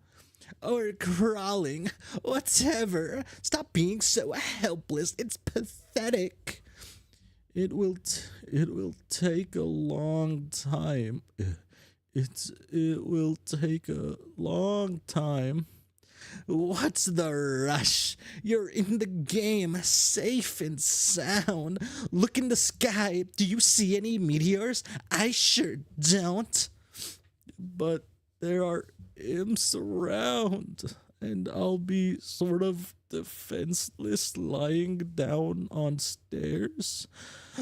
Or crawling. Whatever. Stop being so helpless. It's pathetic. It will take a long time. It will take a long time. What's the rush? You're in the game, safe and sound. Look in the sky. Do you see any meteors? I sure don't. But there are imps around, and I'll be sort of defenseless lying down on stairs.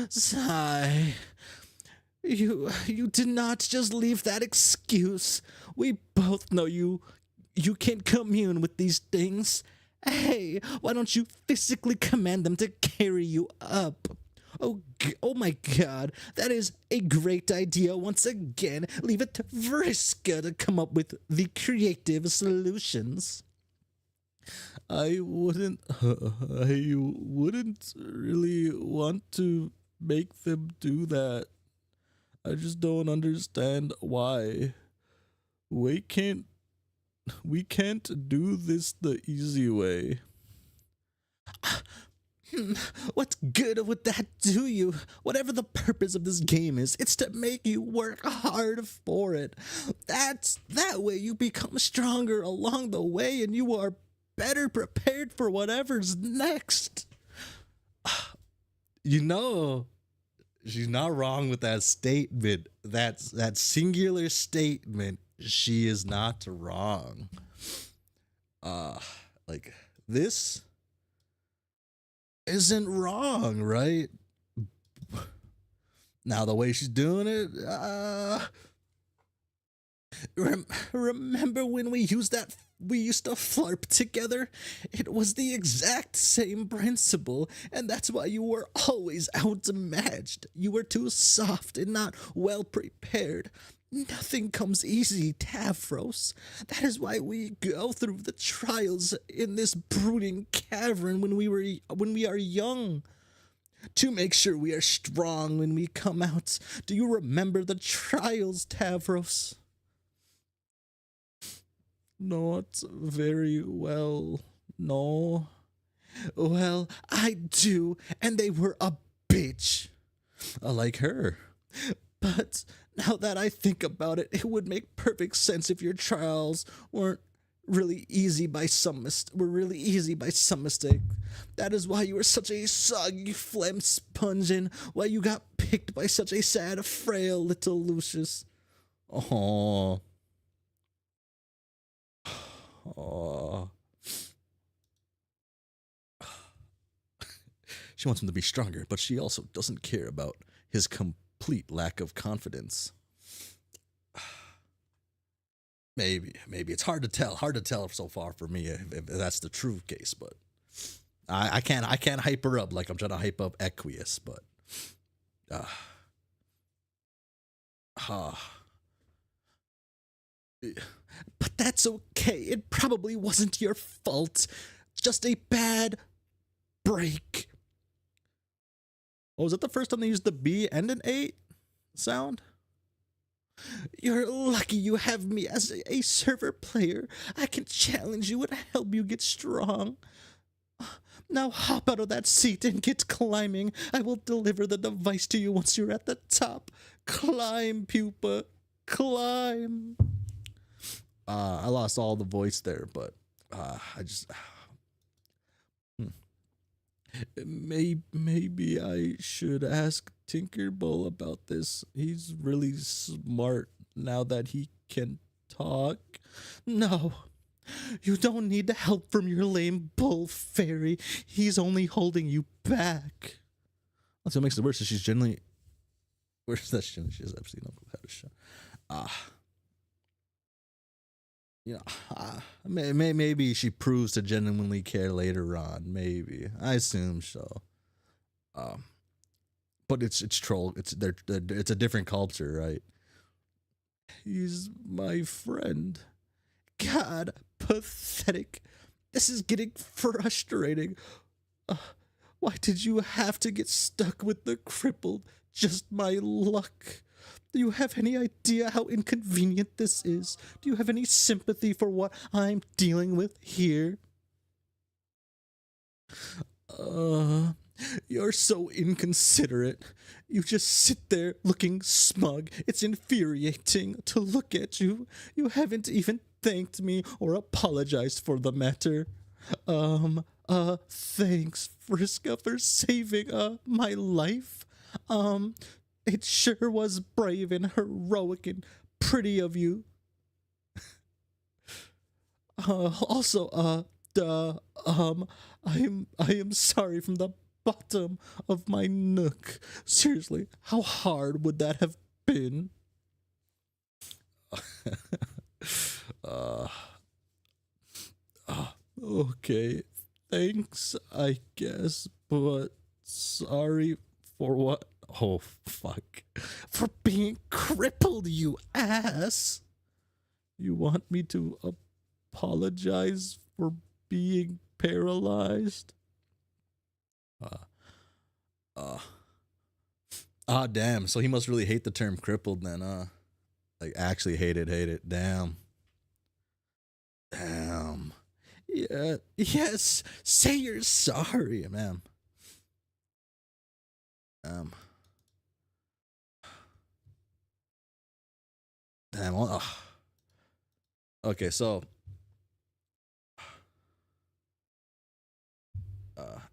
Sigh. You did not just leave that excuse. We both know you can't commune with these things. Hey, why don't you physically command them to carry you up? Oh my god, that is a great idea once again. Leave it to Vriska to come up with the creative solutions. I wouldn't really want to make them do that. I just don't understand why. We can't do this the easy way. What good would that do you? Whatever the purpose of this game is, it's to make you work hard for it. That way you become stronger along the way and you are better prepared for whatever's next. You know, she's not wrong with that statement. That singular statement, she is not wrong. Like, this isn't wrong, right? Now the way she's doing it, remember when we used to flarp together? It was the exact same principle, and that's why you were always outmatched. You were too soft and not well prepared. Nothing comes easy, Tavros. That is why we go through the trials in this brooding cavern when we are young. To make sure we are strong when we come out. Do you remember the trials, Tavros? Not very well, no. Well, I do, and they were a bitch. Like her. But now that I think about it, it would make perfect sense if your trials weren't really easy by some mistake. That is why you were such a soggy phlegm sponge and why you got picked by such a sad, frail little Lucius. Oh. Oh. She wants him to be stronger, but she also doesn't care about his complete lack of confidence. Maybe it's hard to tell so far for me if that's the true case, but I can't hype her up like I'm trying to hype up Equius, but but that's okay. It probably wasn't your fault. Just a bad break. Oh, was that the first time they used the B and an 8 sound? You're lucky you have me as a server player. I can challenge you and help you get strong. Now hop out of that seat and get climbing. I will deliver the device to you once you're at the top. Climb, pupa. Climb. I lost all the voice there, but I just... Maybe I should ask Tinkerbul about this. He's really smart now that he can talk. No, you don't need the help from your lame bull fairy. He's only holding you back. That's what makes it worse. Is she's generally... Where's that? She has absolutely no clue how to show. Maybe she proves to genuinely care later on. Maybe I assume so. But it's troll. It's a different culture, right? He's my friend. God, pathetic. This is getting frustrating. Why did you have to get stuck with the crippled? Just my luck. Do you have any idea how inconvenient this is? Do you have any sympathy for what I'm dealing with here? You're so inconsiderate. You just sit there looking smug. It's infuriating to look at you. You haven't even thanked me or apologized for the matter. Thanks, Friska, for saving, my life. It sure was brave and heroic and pretty of you. Also, I am sorry from the bottom of my nook. Seriously, how hard would that have been? Okay, thanks, I guess, but sorry for what? Oh, fuck. For being crippled, you ass! You want me to apologize for being paralyzed? Damn. So he must really hate the term crippled then, like actually hate it. Damn. Yeah. Yes. Say you're sorry, ma'am. Damn. Okay, so.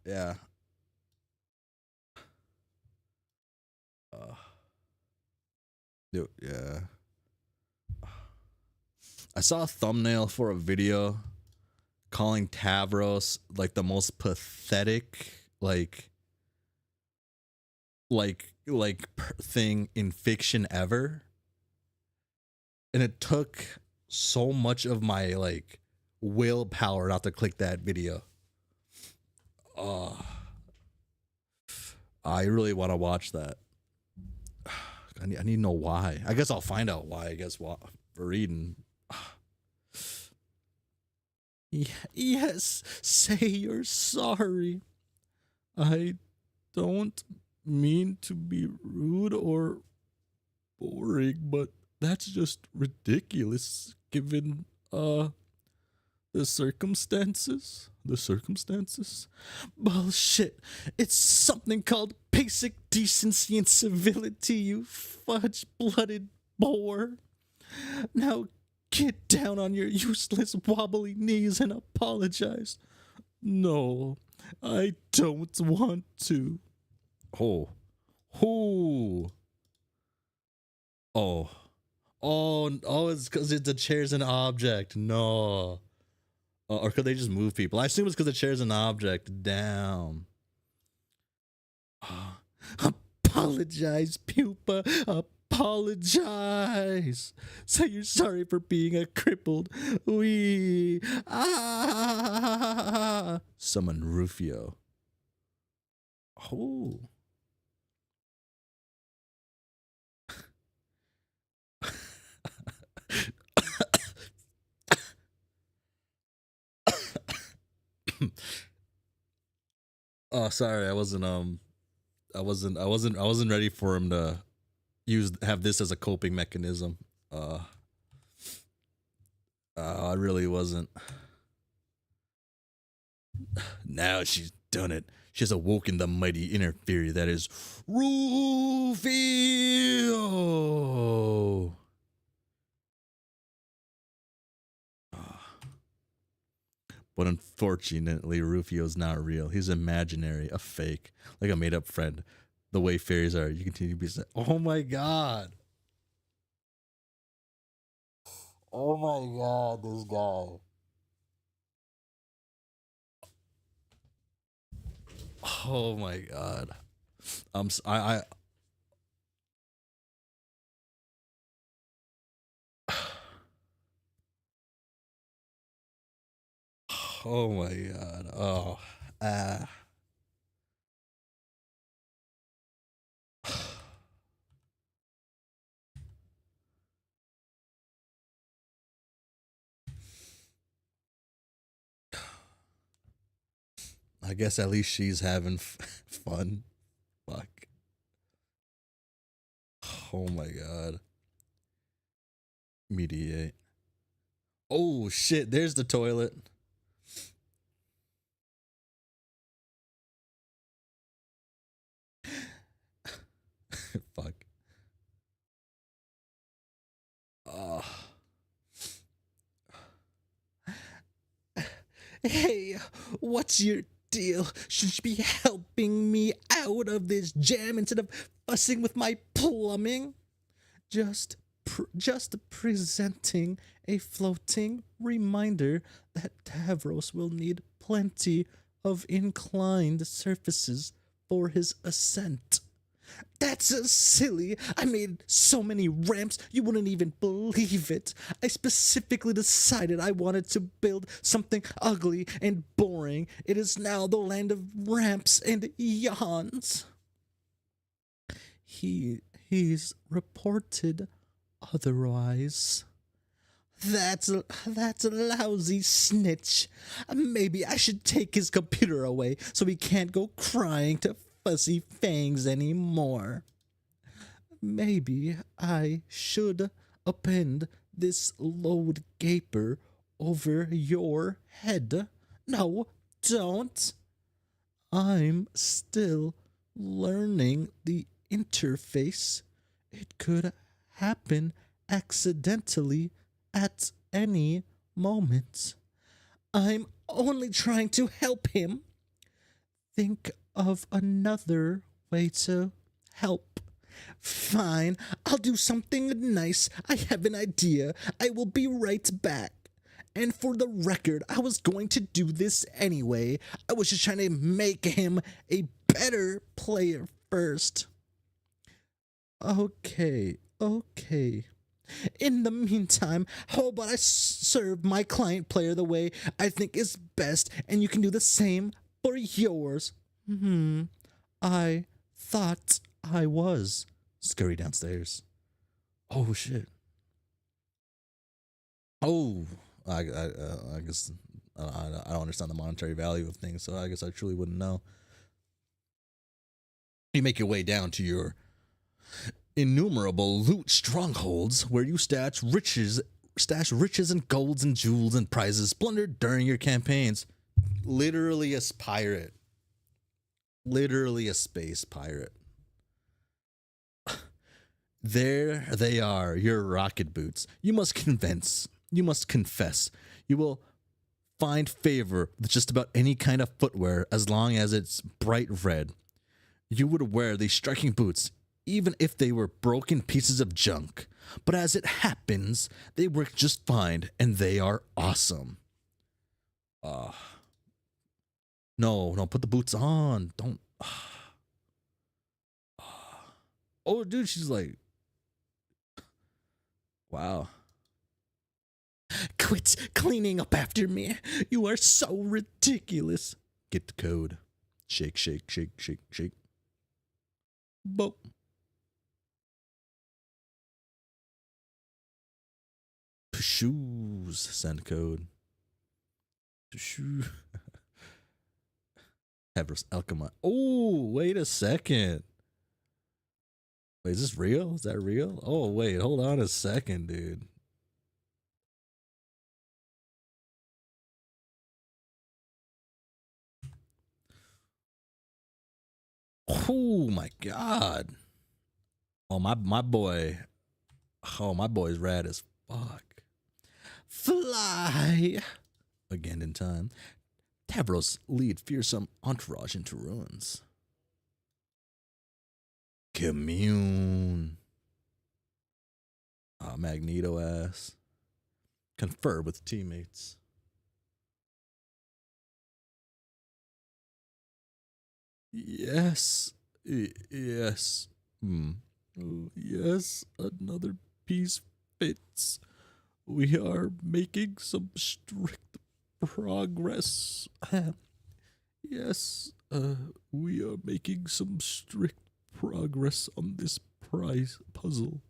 Yeah. Dude, yeah. I saw a thumbnail for a video calling Tavros like the most pathetic thing in fiction ever, and it took so much of my like willpower not to click that video. I really want to watch that. I need to know why. I guess I'll find out why. I guess what for reading. Yes, say you're sorry. I don't mean to be rude or boring, but that's just ridiculous given the circumstances. Bullshit. It's something called basic decency and civility, you fudge-blooded bore. Now get down on your useless wobbly knees and apologize. No, I don't want to. Oh. It's because the chair's an object. No. Or could they just move people? I assume it's because the chair's an object. Damn. Apologize, pupa. Apologize. Say you're sorry for being a crippled. Summon Rufio. Oh. Oh, sorry, I wasn't ready for him to have this as a coping mechanism. I really wasn't. Now she's done it. She has awoken the mighty interferer that is Rufio. But unfortunately, Rufio's not real. He's imaginary, a fake, like a made-up friend. The way fairies are, you continue to be sad. Oh my god. Oh my god, this guy. Oh my god. I Oh my god. Oh. I guess at least she's having fun. Fuck. Oh my god. Mediate. Oh shit, there's the toilet. Fuck. Oh. Hey, what's your deal? Should you be helping me out of this jam instead of fussing with my plumbing? Just presenting a floating reminder that Tavros will need plenty of inclined surfaces for his ascent. That's so silly. I made so many ramps you wouldn't even believe it. I specifically decided I wanted to build something ugly and boring. It is now the land of ramps and yawns. He's reported otherwise. That's a lousy snitch. Maybe I should take his computer away so he can't go crying to Fuzzy Fangs anymore. Maybe I should append this load gaper over your head. No, don't. I'm still learning the interface. It could happen accidentally at any moment. I'm only trying to help him. Think of another way to help. Fine, I'll do something nice. I have an idea. I will be right back. And for the record, I was going to do this anyway. I was just trying to make him a better player first. Okay. In the meantime, how about I serve my client player the way I think is best, and you can do the same for yours. I thought I was. Scurry downstairs. Oh, shit. Oh, I guess I don't understand the monetary value of things, so I guess I truly wouldn't know. You make your way down to your innumerable loot strongholds where you stash riches and golds and jewels and prizes plundered during your campaigns. Literally a pirate. Literally a space pirate. There they are, your rocket boots. You must confess. You will find favor with just about any kind of footwear as long as it's bright red. You would wear these striking boots even if they were broken pieces of junk. But as it happens, they work just fine and they are awesome. No, put the boots on. Don't. Oh, dude, she's like, wow. Quit cleaning up after me. You are so ridiculous. Get the code. Shake. Boop. Shoes. Send code. Shoe. Havers Alchema. Oh, wait a second. Wait, is this real? Is that real? Oh, wait, hold on a second, dude. Oh my god. Oh my boy. Oh, my boy's rad as fuck. Fly again in time. Tavros lead fearsome entourage into ruins. Commune. Magneto ass. Confer with teammates. Yes. Yes. Yes, another piece fits. We are making some strict progress. Yes, we are making some strict progress on this puzzle.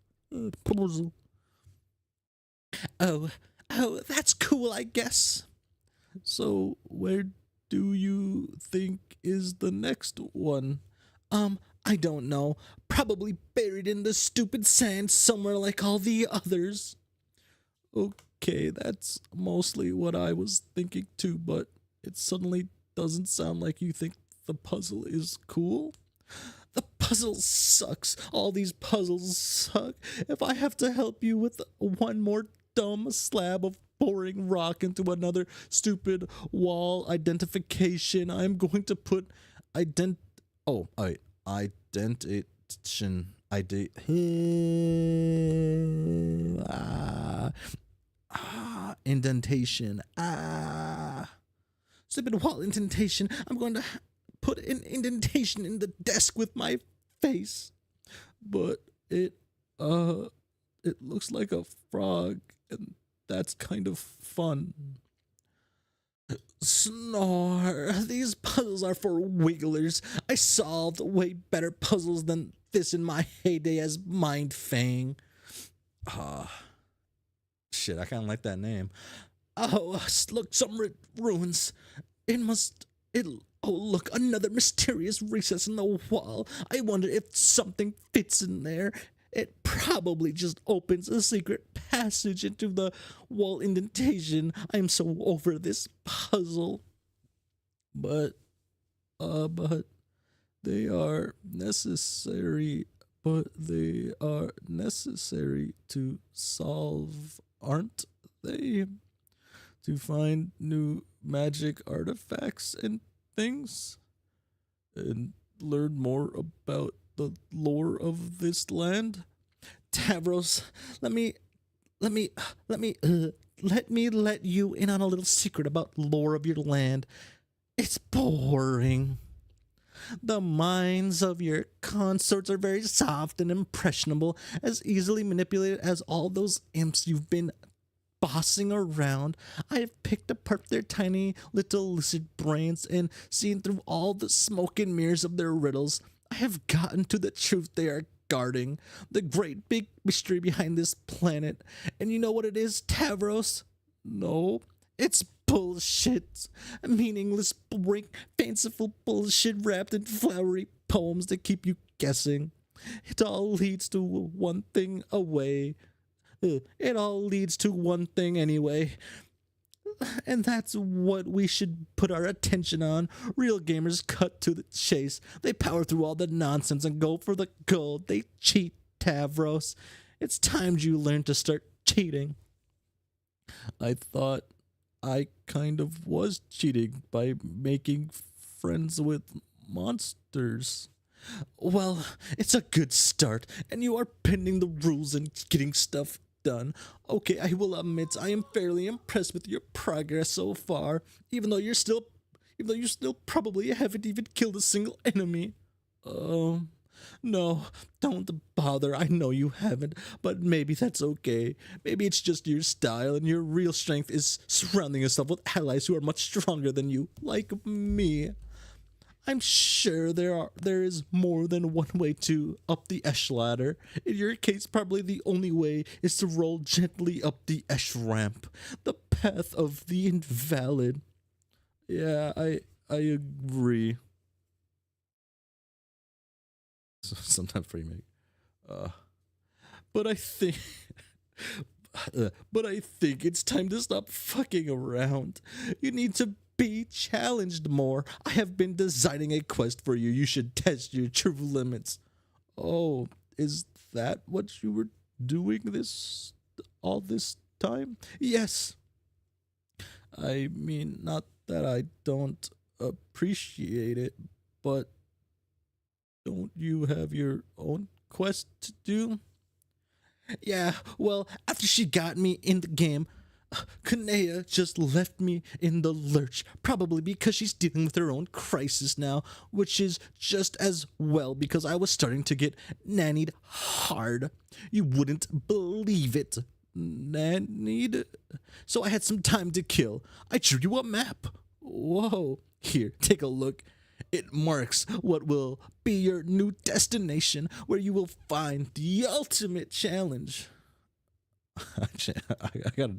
Oh, that's cool, I guess. So, where do you think is the next one? I don't know. Probably buried in the stupid sand somewhere like all the others. Okay, that's mostly what I was thinking too, but it suddenly doesn't sound like you think the puzzle is cool. The puzzle sucks. All these puzzles suck. If I have to help you with one more dumb slab of boring rock into another stupid wall identification, I'm going to put indentation. Stupid wall indentation. I'm going to put an indentation in the desk with my face. But it looks like a frog, and that's kind of fun. Snore. These puzzles are for wigglers. I solved way better puzzles than this in my heyday as Mind Fang. Shit, I kind of like that name. Oh, look, some ruins. Oh, look, another mysterious recess in the wall. I wonder if something fits in there. It probably just opens a secret passage into the wall indentation. I'm so over this puzzle. But they are necessary. But they are necessary to solve, aren't they? To find new magic artifacts and things, and learn more about the lore of this land. Tavros, let me let you in on a little secret about lore of your land. It's boring. The minds of your consorts are very soft and impressionable, as easily manipulated as all those imps you've been bossing around. I have picked apart their tiny little lizard brains and seen through all the smoke and mirrors of their riddles. I have gotten to the truth they are guarding, the great big mystery behind this planet. And you know what it is, Tavros? No, it's bullshit. Meaningless, boring, fanciful bullshit wrapped in flowery poems that keep you guessing. It all leads to one thing away. It all leads to one thing anyway. And that's what we should put our attention on. Real gamers cut to the chase. They power through all the nonsense and go for the gold. They cheat, Tavros. It's time you learn to start cheating. I thought I kind of was cheating by making friends with monsters. Well, it's a good start, and you are bending the rules and getting stuff done. Okay, I will admit I am fairly impressed with your progress so far, even though you still probably haven't even killed a single enemy. No, don't bother. I know you haven't, but maybe that's okay. Maybe it's just your style, and your real strength is surrounding yourself with allies who are much stronger than you, like me. I'm sure there is more than one way to up the Esh ladder. In your case, probably the only way is to roll gently up the Esh ramp, the path of the invalid. Yeah, I agree. Sometimes pretty make. But I think it's time to stop fucking around. You need to be challenged more. I have been designing a quest for you. You should test your true limits. Oh, is that what you were doing all this time? Yes. I mean, not that I don't appreciate it, but don't you have your own quest to do? Yeah, well, after she got me in the game, Kanea just left me in the lurch, probably because she's dealing with her own crisis now, which is just as well because I was starting to get nannied hard. You wouldn't believe it. Nannied? So I had some time to kill. I drew you a map. Whoa. Here, take a look. It marks what will be your new destination, where you will find the ultimate challenge. I got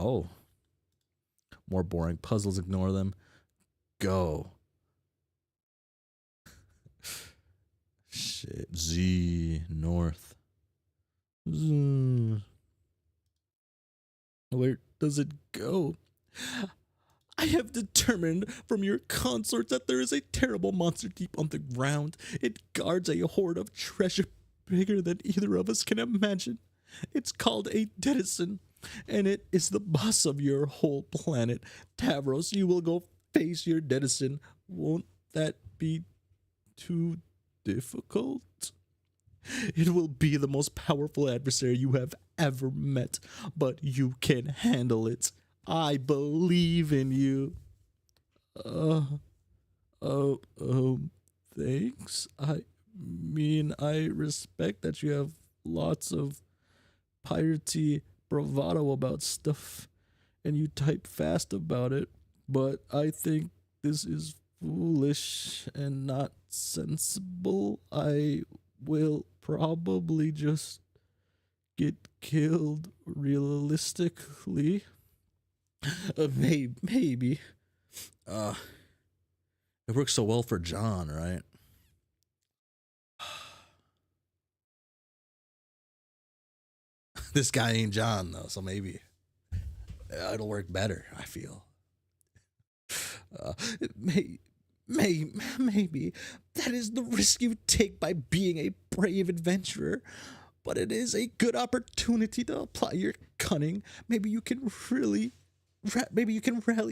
oh. More boring puzzles, ignore them. Go. Shit. Z, north. Z. Where does it go? I have determined from your consorts that there is a terrible monster deep on the ground. It guards a hoard of treasure bigger than either of us can imagine. It's called a Dedison, and it is the boss of your whole planet. Tavros, you will go face your Dedison. Won't that be too difficult? It will be the most powerful adversary you have ever met, but you can handle it. I believe in you. Thanks. I mean, I respect that you have lots of piratey bravado about stuff, and you type fast about it, but I think this is foolish and not sensible. I will probably just get killed realistically. Maybe. It works so well for John, right? This guy ain't John, though, so maybe it'll work better, I feel. Maybe. That is the risk you take by being a brave adventurer. But it is a good opportunity to apply your cunning. Maybe you can rally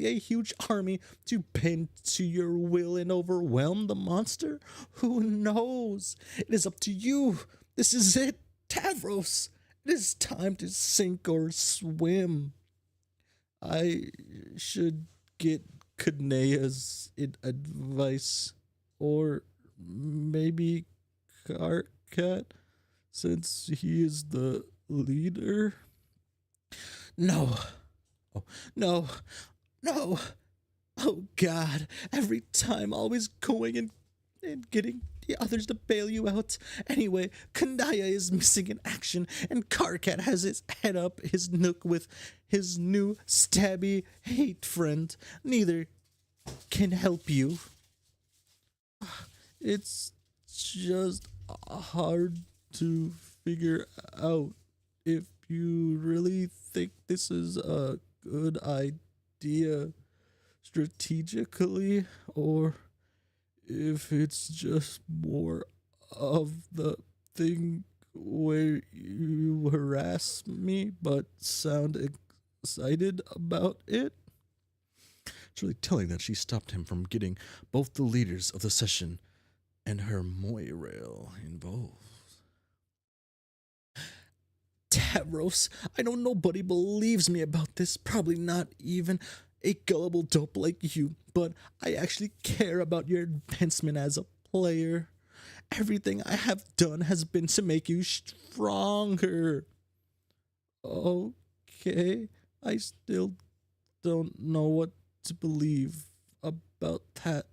a huge army to bend to your will and overwhelm the monster. Who knows? It is up to you. This is it, Tavros. It is time to sink or swim. I should get Kanea's advice, or maybe Karkat, since he is the leader. No. Oh, no. Oh, God. Every time, always going and getting the others to bail you out. Anyway, Kandaya is missing in action, and Karkat has his head up his nook with his new stabby hate friend. Neither can help you. It's just hard to figure out if you really think this is a good idea strategically, or if it's just more of the thing where you harass me but sound excited about it. It's really telling that she stopped him from getting both the leaders of the session and her Moirail involved. Tavros, I know nobody believes me about this, probably not even a gullible dope like you, but I actually care about your advancement as a player. Everything I have done has been to make you stronger. Okay, I still don't know what to believe about that.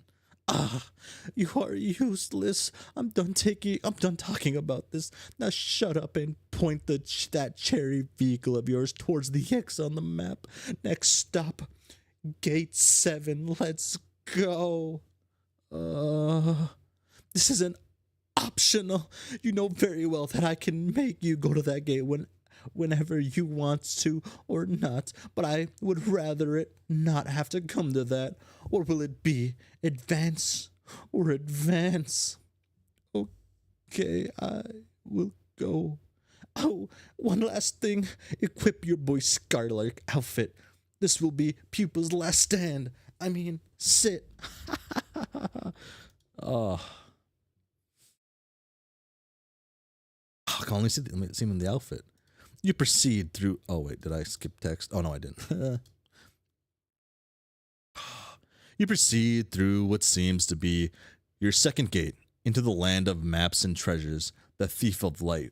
You are useless. I'm done talking about this. Now shut up and point that cherry vehicle of yours towards the X on the map. Next stop, Gate 7. Let's go. This isn't optional. You know very well that I can make you go to that gate whenever you want to or not, but I would rather it not have to come to that. Or will it be advance or advance? Okay, I will go. Oh, one last thing. Equip your boy Scarlark outfit. This will be Pupa's last stand. I mean, sit. Oh. I can only see him in the outfit. You proceed through... Oh, wait, did I skip text? Oh, no, I didn't. You proceed through what seems to be your second gate into the land of maps and treasures. The thief of light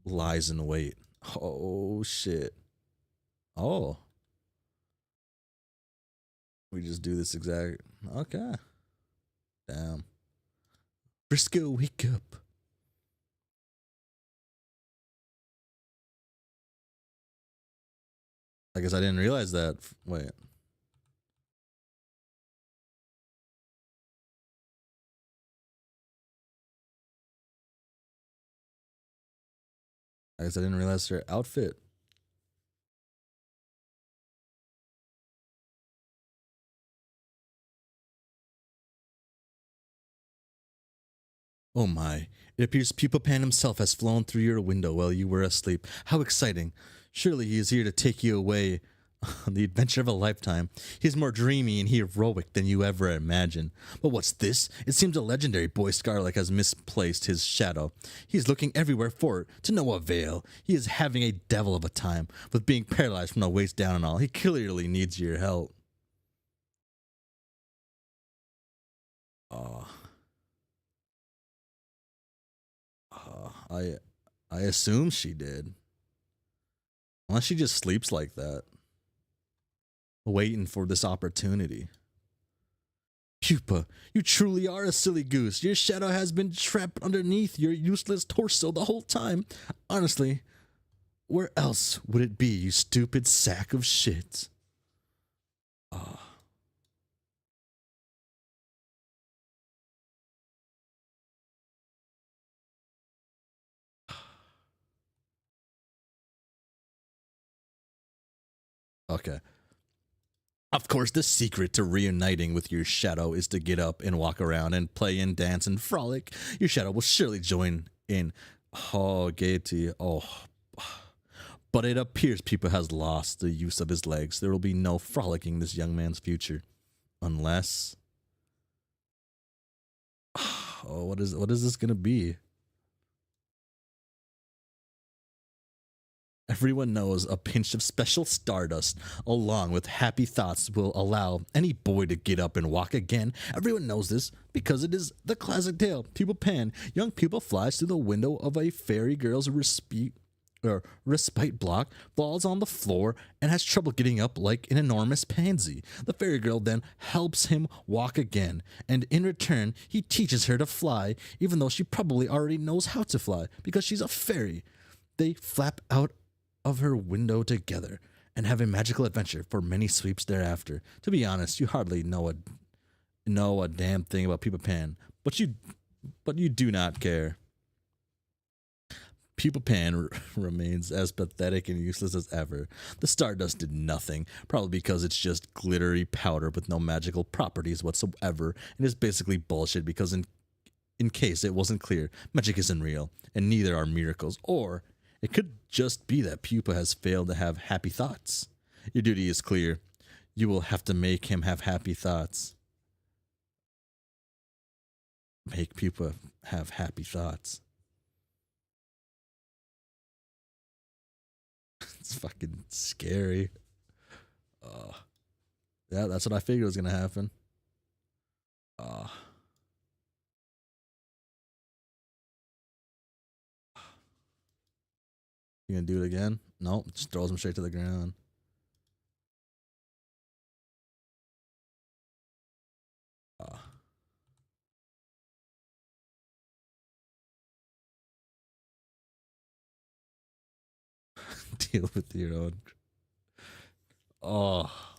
lies in wait. Oh, shit. Oh. We just do this exact... Okay. Damn. Briscoe, wake up. I guess I didn't realize that. Wait. I guess I didn't realize her outfit. Oh my, it appears Pupa Pan himself has flown through your window while you were asleep. How exciting. Surely he is here to take you away on the adventure of a lifetime. He's more dreamy and heroic than you ever imagined. But what's this? It seems a legendary boy Scarlet has misplaced his shadow. He's looking everywhere for it, to no avail. He is having a devil of a time, with being paralyzed from the waist down and all. He clearly needs your help. Uh, I assume she did. Unless she just sleeps like that, waiting for this opportunity. Pupa, you truly are a silly goose. Your shadow has been trapped underneath your useless torso the whole time. Honestly, where else would it be, you stupid sack of shit? Ah. Okay. Of course, the secret to reuniting with your shadow is to get up and walk around and play and dance and frolic. Your shadow will surely join in. Oh, gaiety. Oh. But it appears Pupa has lost the use of his legs. There will be no frolicking this young man's future. Unless. Oh, what is this gonna be? Everyone knows a pinch of special stardust, along with happy thoughts, will allow any boy to get up and walk again. Everyone knows this because it is the classic tale. Pupa Pan, young Pupa flies through the window of a fairy girl's respite block, falls on the floor, and has trouble getting up like an enormous pansy. The fairy girl then helps him walk again, and in return, he teaches her to fly, even though she probably already knows how to fly because she's a fairy. They flap out of her window together and have a magical adventure for many sweeps thereafter. To be honest, you hardly know a damn thing about Pupa Pan, but you do not care. Pupa Pan remains as pathetic and useless as ever. The stardust did nothing, probably because it's just glittery powder with no magical properties whatsoever, and is basically bullshit because in case it wasn't clear, magic isn't real, and neither are miracles, or it could just be that Pupa has failed to have happy thoughts. Your duty is clear. You will have to make him have happy thoughts. Make Pupa have happy thoughts. It's fucking scary. Yeah, that's what I figured was gonna happen. You gonna do it again? Nope, just throws him straight to the ground. Deal with your own. Oh.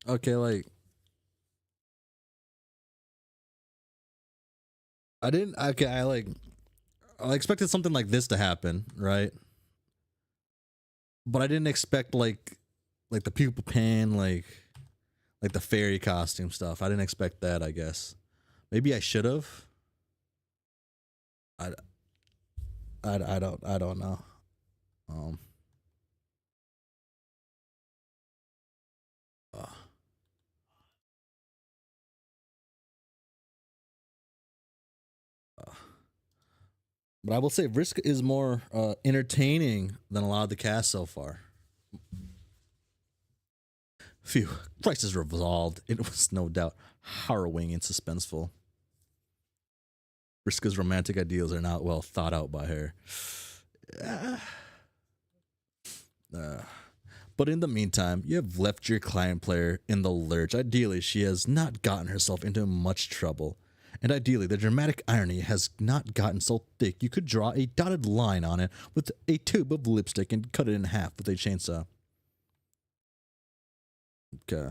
Okay, like I didn't. Okay, I expected something like this to happen, right? But I didn't expect like the Pupa Pan, like the fairy costume stuff. I didn't expect that. I guess maybe I should have. I, I don't know. Um. Uh, But I will say Risk is more entertaining than a lot of the cast so far. Phew, crisis resolved. It was no doubt harrowing and suspenseful. Riska's romantic ideals are not well thought out by her. But in the meantime, you have left your client player in the lurch. Ideally, she has not gotten herself into much trouble. And ideally, the dramatic irony has not gotten so thick you could draw a dotted line on it with a tube of lipstick and cut it in half with a chainsaw. Okay.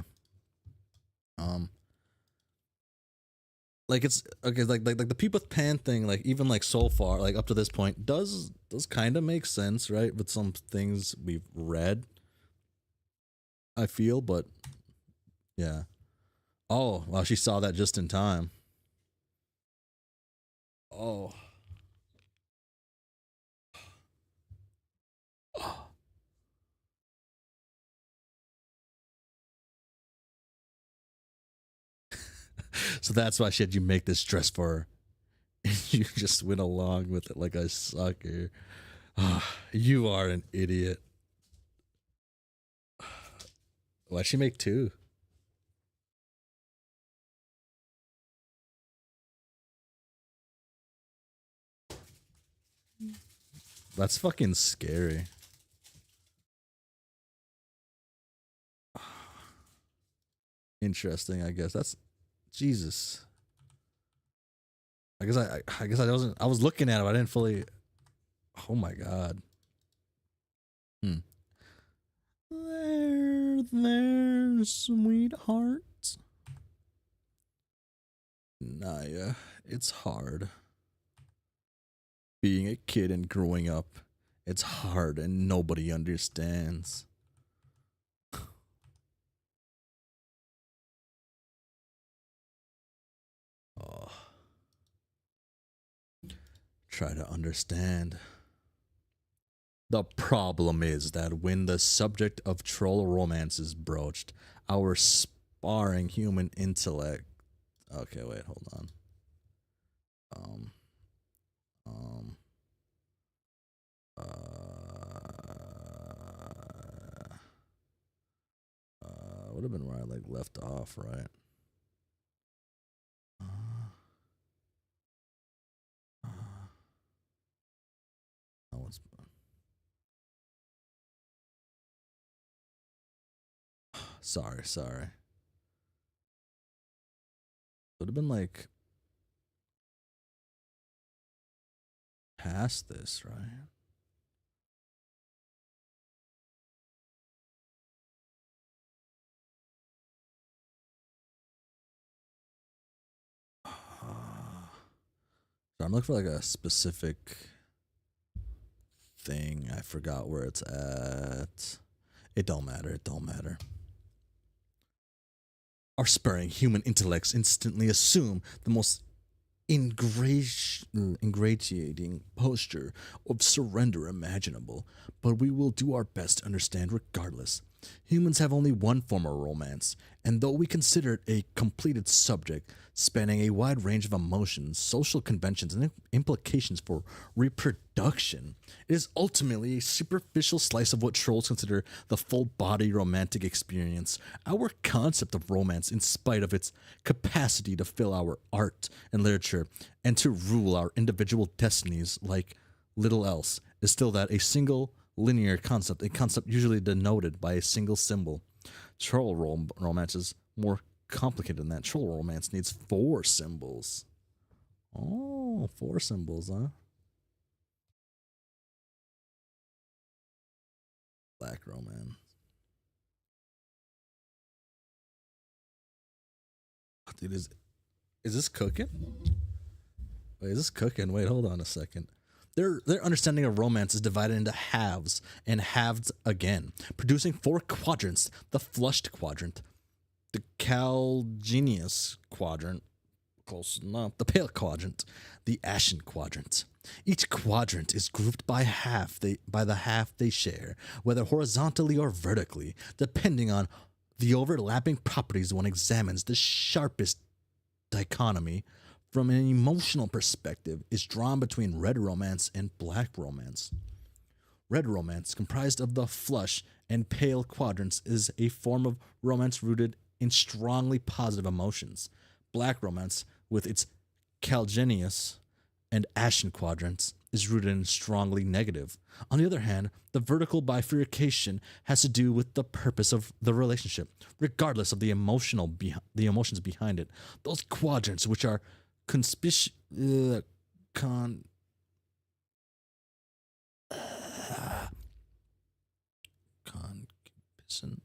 Like it's okay, like the Peep with Pan thing, like even like so far, like up to this point, does kind of make sense, right? With some things we've read, I feel, but yeah. Oh, wow, she saw that just in time. Oh. So that's why she had you make this dress for her. And you just went along with it like a sucker. You are an idiot. Why'd she make two? That's fucking scary. Interesting, I guess. That's Jesus. I guess I was looking at it, but I didn't fully. Oh my god. There, sweetheart. Naya, it's hard. Being a kid and growing up, it's hard and nobody understands. Oh. Try to understand. The problem is that when the subject of troll romance is broached, our sparring human intellect. Okay, wait, hold on. Would have been where I like left off, right? That one's. Sorry. Would have been like past this, right? So I'm looking for like a specific thing. I forgot where it's at. It don't matter. Our sparing human intellects instantly assume the most ingratiating posture of surrender imaginable, but we will do our best to understand regardless. Humans have only one form of romance, and though we consider it a completed subject spanning a wide range of emotions, social conventions, and implications for reproduction, it is ultimately a superficial slice of what trolls consider the full body romantic experience. Our concept of romance, in spite of its capacity to fill our art and literature and to rule our individual destinies like little else, is still that a single linear concept, a concept usually denoted by a single symbol. Troll romance is more complicated than that. Troll romance needs 4 symbols. Oh, 4 symbols, huh? Black romance. Dude, is this cooking? Wait, is this cooking? Wait, hold on a second. Their understanding of romance is divided into halves and halved again, producing 4 quadrants: the flushed quadrant, the calgeneous quadrant, close enough, the pale quadrant, the ashen quadrant. Each quadrant is grouped by the half they share, whether horizontally or vertically, depending on the overlapping properties one examines. The sharpest dichotomy from an emotional perspective, is drawn between red romance and black romance. Red romance, comprised of the flush and pale quadrants, is a form of romance rooted in strongly positive emotions. Black romance, with its calcaneus and ashen quadrants, is rooted in strongly negative. On the other hand, the vertical bifurcation has to do with the purpose of the relationship, regardless of the emotions behind it. Those quadrants, which are conspicuous, concupiscent,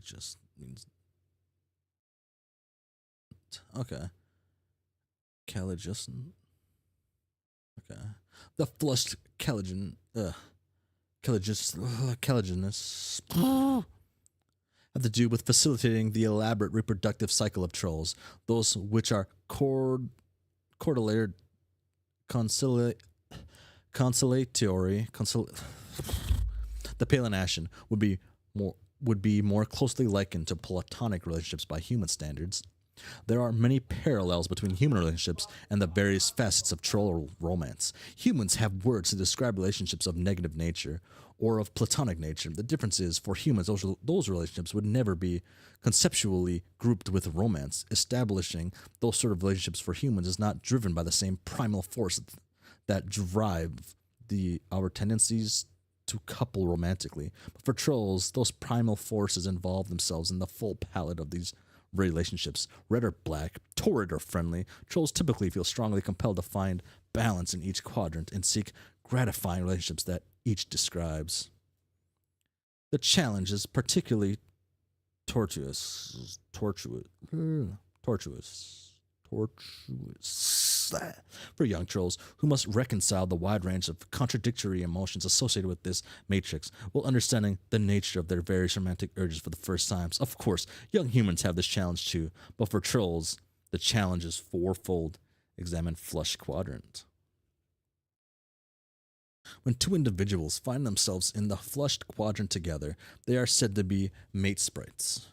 just means okay. Caligin. Okay. The flushed caliginous have to do with facilitating the elaborate reproductive cycle of trolls, those which are cordillary conciliatory. The pale and ashen would be more closely likened to platonic relationships by human standards. There are many parallels between human relationships and the various facets of troll romance. Humans have words to describe relationships of negative nature or of platonic nature. The difference is, for humans, those relationships would never be conceptually grouped with romance. Establishing those sort of relationships for humans is not driven by the same primal force that drive our tendencies to couple romantically. But for trolls, those primal forces involve themselves in the full palette of these relationships. Red or black, torrid or friendly, trolls typically feel strongly compelled to find balance in each quadrant and seek gratifying relationships that each describes. The challenge is particularly tortuous for young trolls who must reconcile the wide range of contradictory emotions associated with this matrix while understanding the nature of their various romantic urges for the first times. Of course, young humans have this challenge too, but for trolls, the challenge is fourfold. Examine flush quadrant. When two individuals find themselves in the flushed quadrant together, they are said to be mate sprites.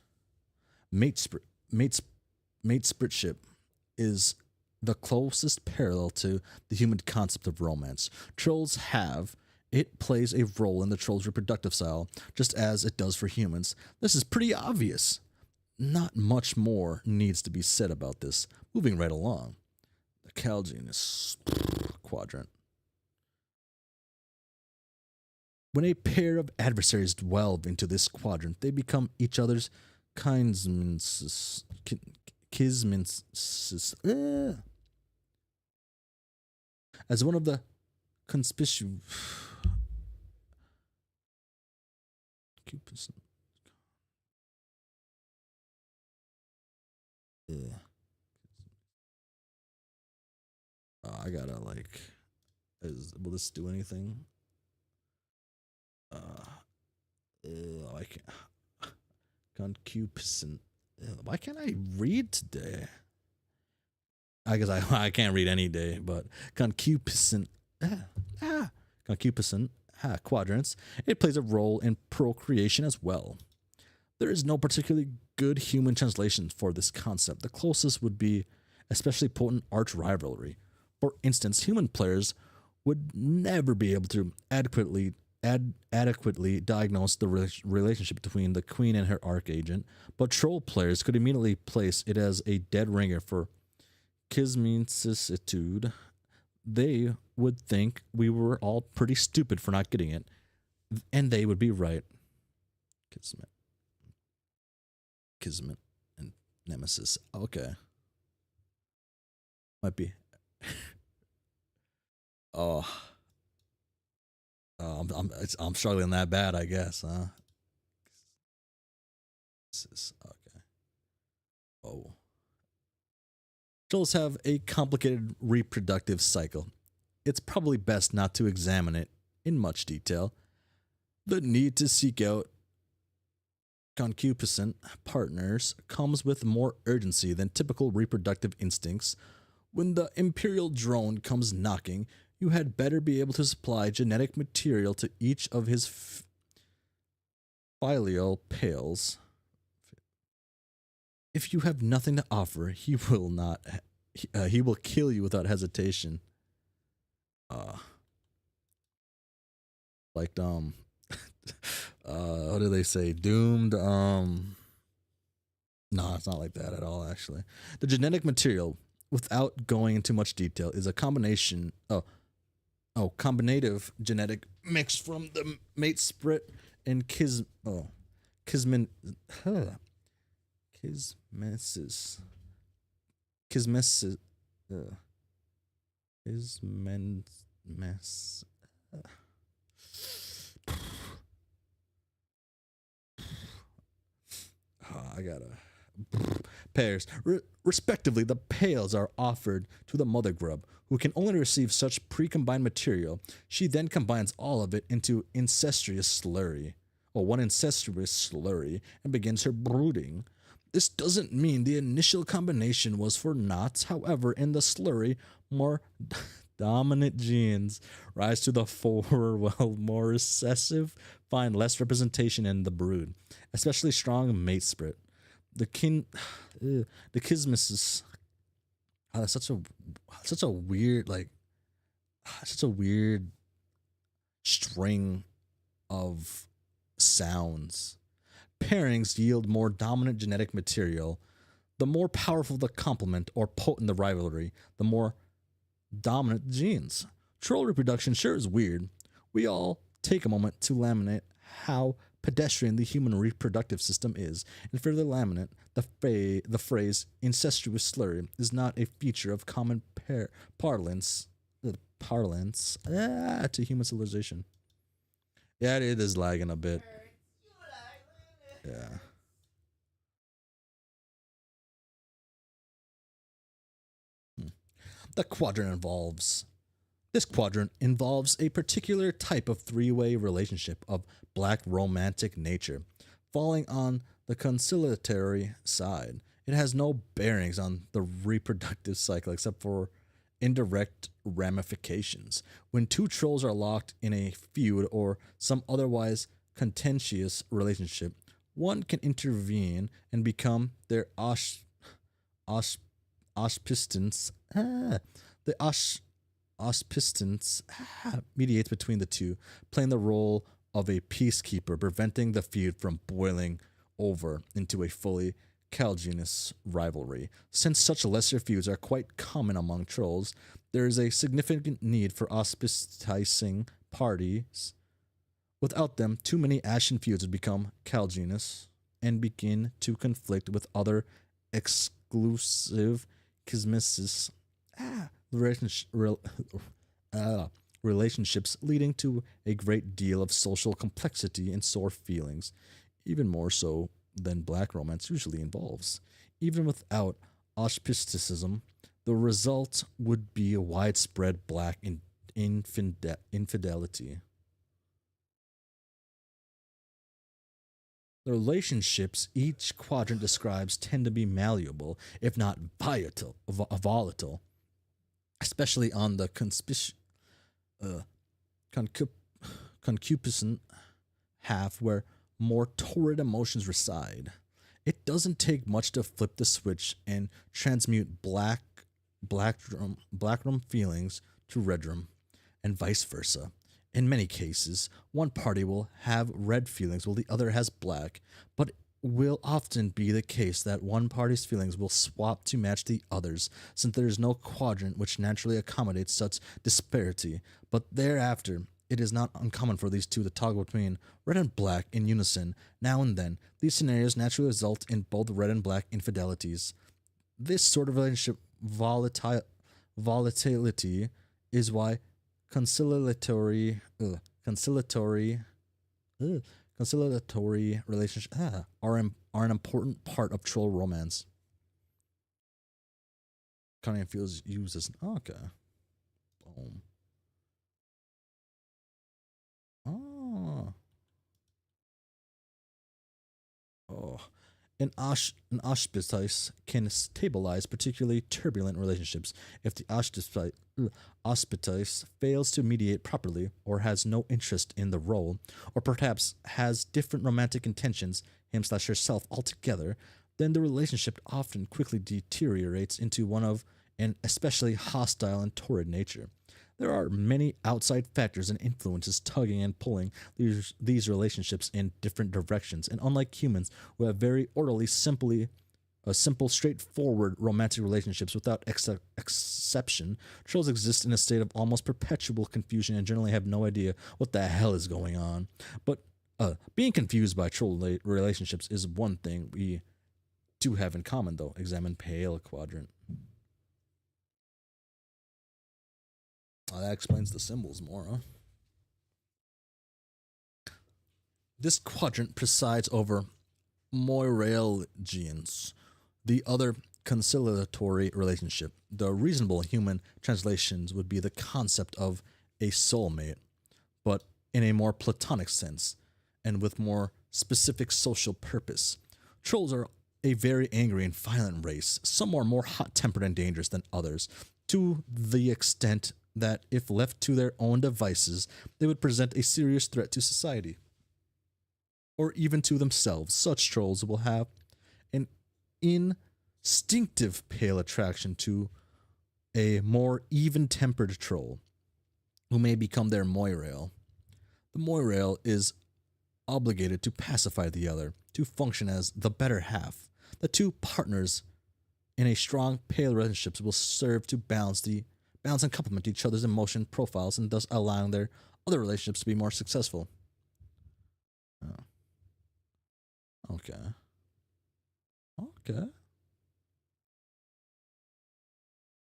Matespriteship is the closest parallel to the human concept of romance. It plays a role in the troll's reproductive cycle, just as it does for humans. This is pretty obvious. Not much more needs to be said about this. Moving right along. The calcaneus quadrant. When a pair of adversaries delve into this quadrant, they become each other's kisminsis. As one of the conspicuous I gotta will this do anything? I can't. Concupiscent. Why can't I read today? I guess I can't read any day, but concupiscent quadrants, it plays a role in procreation as well. There is no particularly good human translation for this concept. The closest would be especially potent arch rivalry. For instance, human players would never be able to adequately diagnose the relationship between the queen and her archagent, but troll players could immediately place it as a dead ringer for kismicitude. They would think we were all pretty stupid for not getting it, and they would be right. Kismet and nemesis. Okay, might be. I'm struggling that bad, I guess, huh? Okay. Oh. Trolls have a complicated reproductive cycle. It's probably best not to examine it in much detail. The need to seek out concupiscent partners comes with more urgency than typical reproductive instincts. When the Imperial drone comes knocking, you had better be able to supply genetic material to each of his filial pales. If you have nothing to offer, he will not. He will kill you without hesitation. Like what do they say? Doomed. No, it's not like that at all. Actually, the genetic material, without going into much detail, is a combination. Combinative genetic mix from the mate split and kismesis. Kismesis. Kismesis. I gotta. Pairs. Respectively, the pales are offered to the mother grub, who can only receive such pre-combined material. She then combines all of it into incestuous slurry, one incestuous slurry, and begins her brooding. This doesn't mean the initial combination was for naught. However, in the slurry, more dominant genes rise to the fore, while more recessive find less representation in the brood, especially strong mate split. The kismesis. Such a weird such a weird string of sounds. Pairings yield more dominant genetic material. The more powerful the complement or potent the rivalry, the more dominant genes. Troll reproduction sure is weird. We all take a moment to laminate how pedestrian the human reproductive system is, and further laminate the phrase incestuous slurry is not a feature of common parlance to human civilization. Yeah, it is lagging a bit. Yeah. This quadrant involves a particular type of three-way relationship of black romantic nature, falling on the conciliatory side. It has no bearings on the reproductive cycle except for indirect ramifications. When two trolls are locked in a feud or some otherwise contentious relationship, one can intervene and become their auspistance. Auspistance mediates between the two, playing the role of a peacekeeper, preventing the feud from boiling over into a fully calagenous rivalry. Since such lesser feuds are quite common among trolls, there is a significant need for auspicing parties. Without them, too many ashen feuds would become calagenous and begin to conflict with other exclusive kismesis relationships, leading to a great deal of social complexity and sore feelings, even more so than black romance usually involves. Even without auspicism, the result would be a widespread black infidelity. The relationships each quadrant describes tend to be malleable, if not volatile, especially on the concupiscent half where more torrid emotions reside. It doesn't take much to flip the switch and transmute blackrum feelings to redrum, and vice versa. In many cases, one party will have red feelings while the other has black, but it will often be the case that one party's feelings will swap to match the other's, since there is no quadrant which naturally accommodates such disparity. But thereafter, it is not uncommon for these two to toggle between red and black in unison. Now and then, these scenarios naturally result in both red and black infidelities. This sort of relationship volatility is why conciliatory relationships are an important part of troll romance. Kind of feels used as okay. Boom. Oh. An auspice can stabilize particularly turbulent relationships if the auspice fails to mediate properly, or has no interest in the role, or perhaps has different romantic intentions, him/herself altogether. then the relationship often quickly deteriorates into one of an especially hostile and torrid nature. There are many outside factors and influences tugging and pulling these relationships in different directions, and unlike humans who have very orderly, simple, straightforward romantic relationships without exception, trolls exist in a state of almost perpetual confusion and generally have no idea what the hell is going on. But being confused by troll relationships is one thing we do have in common, though. Examine Pale Quadrant. Oh, that explains the symbols more, huh? This quadrant presides over Moirelgians, the other conciliatory relationship. The reasonable human translations would be the concept of a soulmate, but in a more platonic sense and with more specific social purpose. Trolls are a very angry and violent race. Some are more hot-tempered and dangerous than others, to the extent that if left to their own devices, they would present a serious threat to society, or even to themselves. Such trolls will have an instinctive pale attraction to a more even-tempered troll, who may become their moirail. The moirail is obligated to pacify the other, to function as the better half. The two partners in a strong pale relationship will serve to balance and complement each other's emotion profiles, and thus allowing their other relationships to be more successful. Oh. Okay.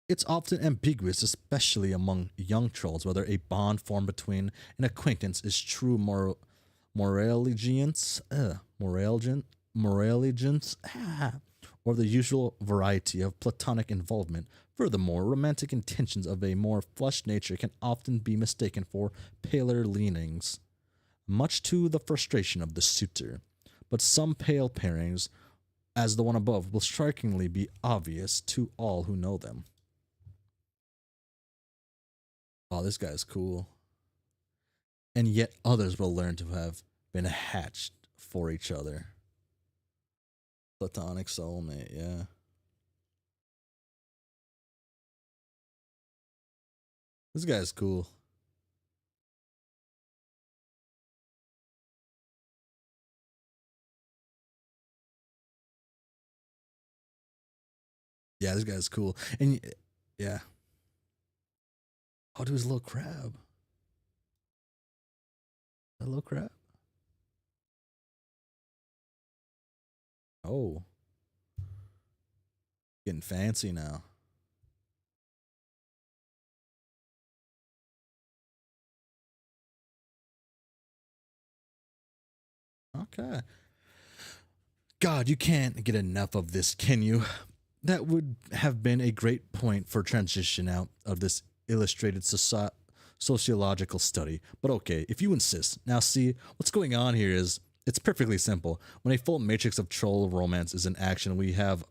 It's often ambiguous, especially among young trolls, whether a bond formed between an acquaintance is true moraligians, or the usual variety of platonic involvement. Furthermore, romantic intentions of a more flushed nature can often be mistaken for paler leanings, much to the frustration of the suitor. But some pale pairings, as the one above, will strikingly be obvious to all who know them. Oh, this guy's cool. And yet others will learn to have been hatched for each other. Platonic soulmate, yeah. This guy's cool. Yeah, this guy's cool. And yeah. Oh, dude, his little crab. That little crab? Oh. Getting fancy now. Okay. God, you can't get enough of this, can you? That would have been a great point for transition out of this illustrated sociological study. But okay, if you insist. Now see, what's going on here is, it's perfectly simple. When a full matrix of troll romance is in action, we have,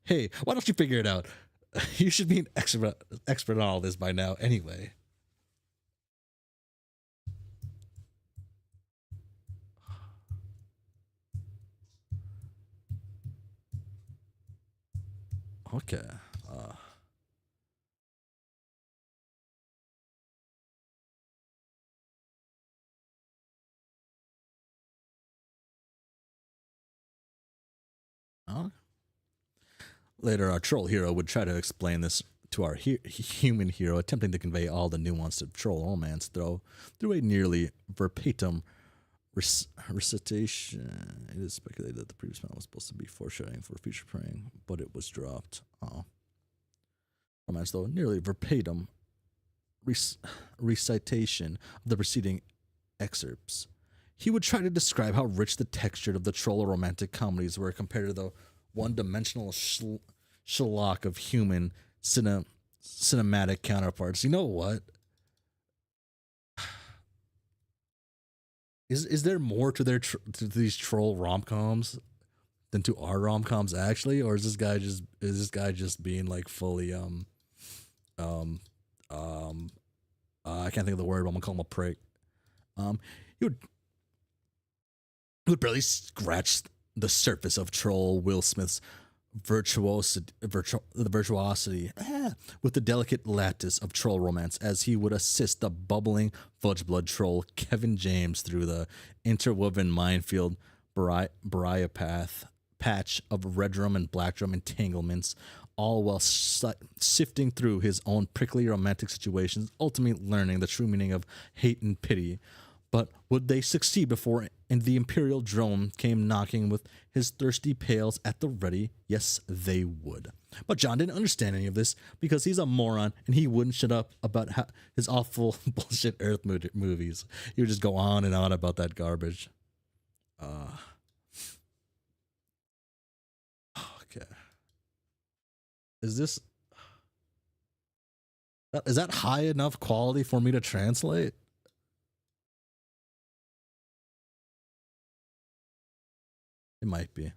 hey, why don't you figure it out? You should be an expert on all this by now anyway. Okay. Later, our troll hero would try to explain this to our human hero, attempting to convey all the nuance of troll romance through a nearly verbatim recitation. It is speculated that the previous panel was supposed to be foreshadowing for future praying, but it was dropped. Romance, though, nearly verbatim recitation of the preceding excerpts. He would try to describe how rich the texture of the troll romantic comedies were compared to the one-dimensional schlock of human cinematic counterparts. You know what? Is there more to to these troll rom-coms than to our rom-coms actually, or is this guy just being like fully I can't think of the word, but I'm gonna call him a prick. He would barely scratch the surface of troll Will Smith's virtuosity with the delicate lattice of troll romance as he would assist the bubbling fudge blood troll Kevin James through the interwoven minefield path patch of red drum and black drum entanglements, all while sifting through his own prickly romantic situations, ultimately learning the true meaning of hate and pity. But would they succeed before the Imperial drone came knocking with his thirsty pails at the ready? Yes, they would. But John didn't understand any of this because he's a moron and he wouldn't shut up about his awful bullshit Earth movies. He would just go on and on about that garbage. Okay. Is that high enough quality for me to translate? It might be.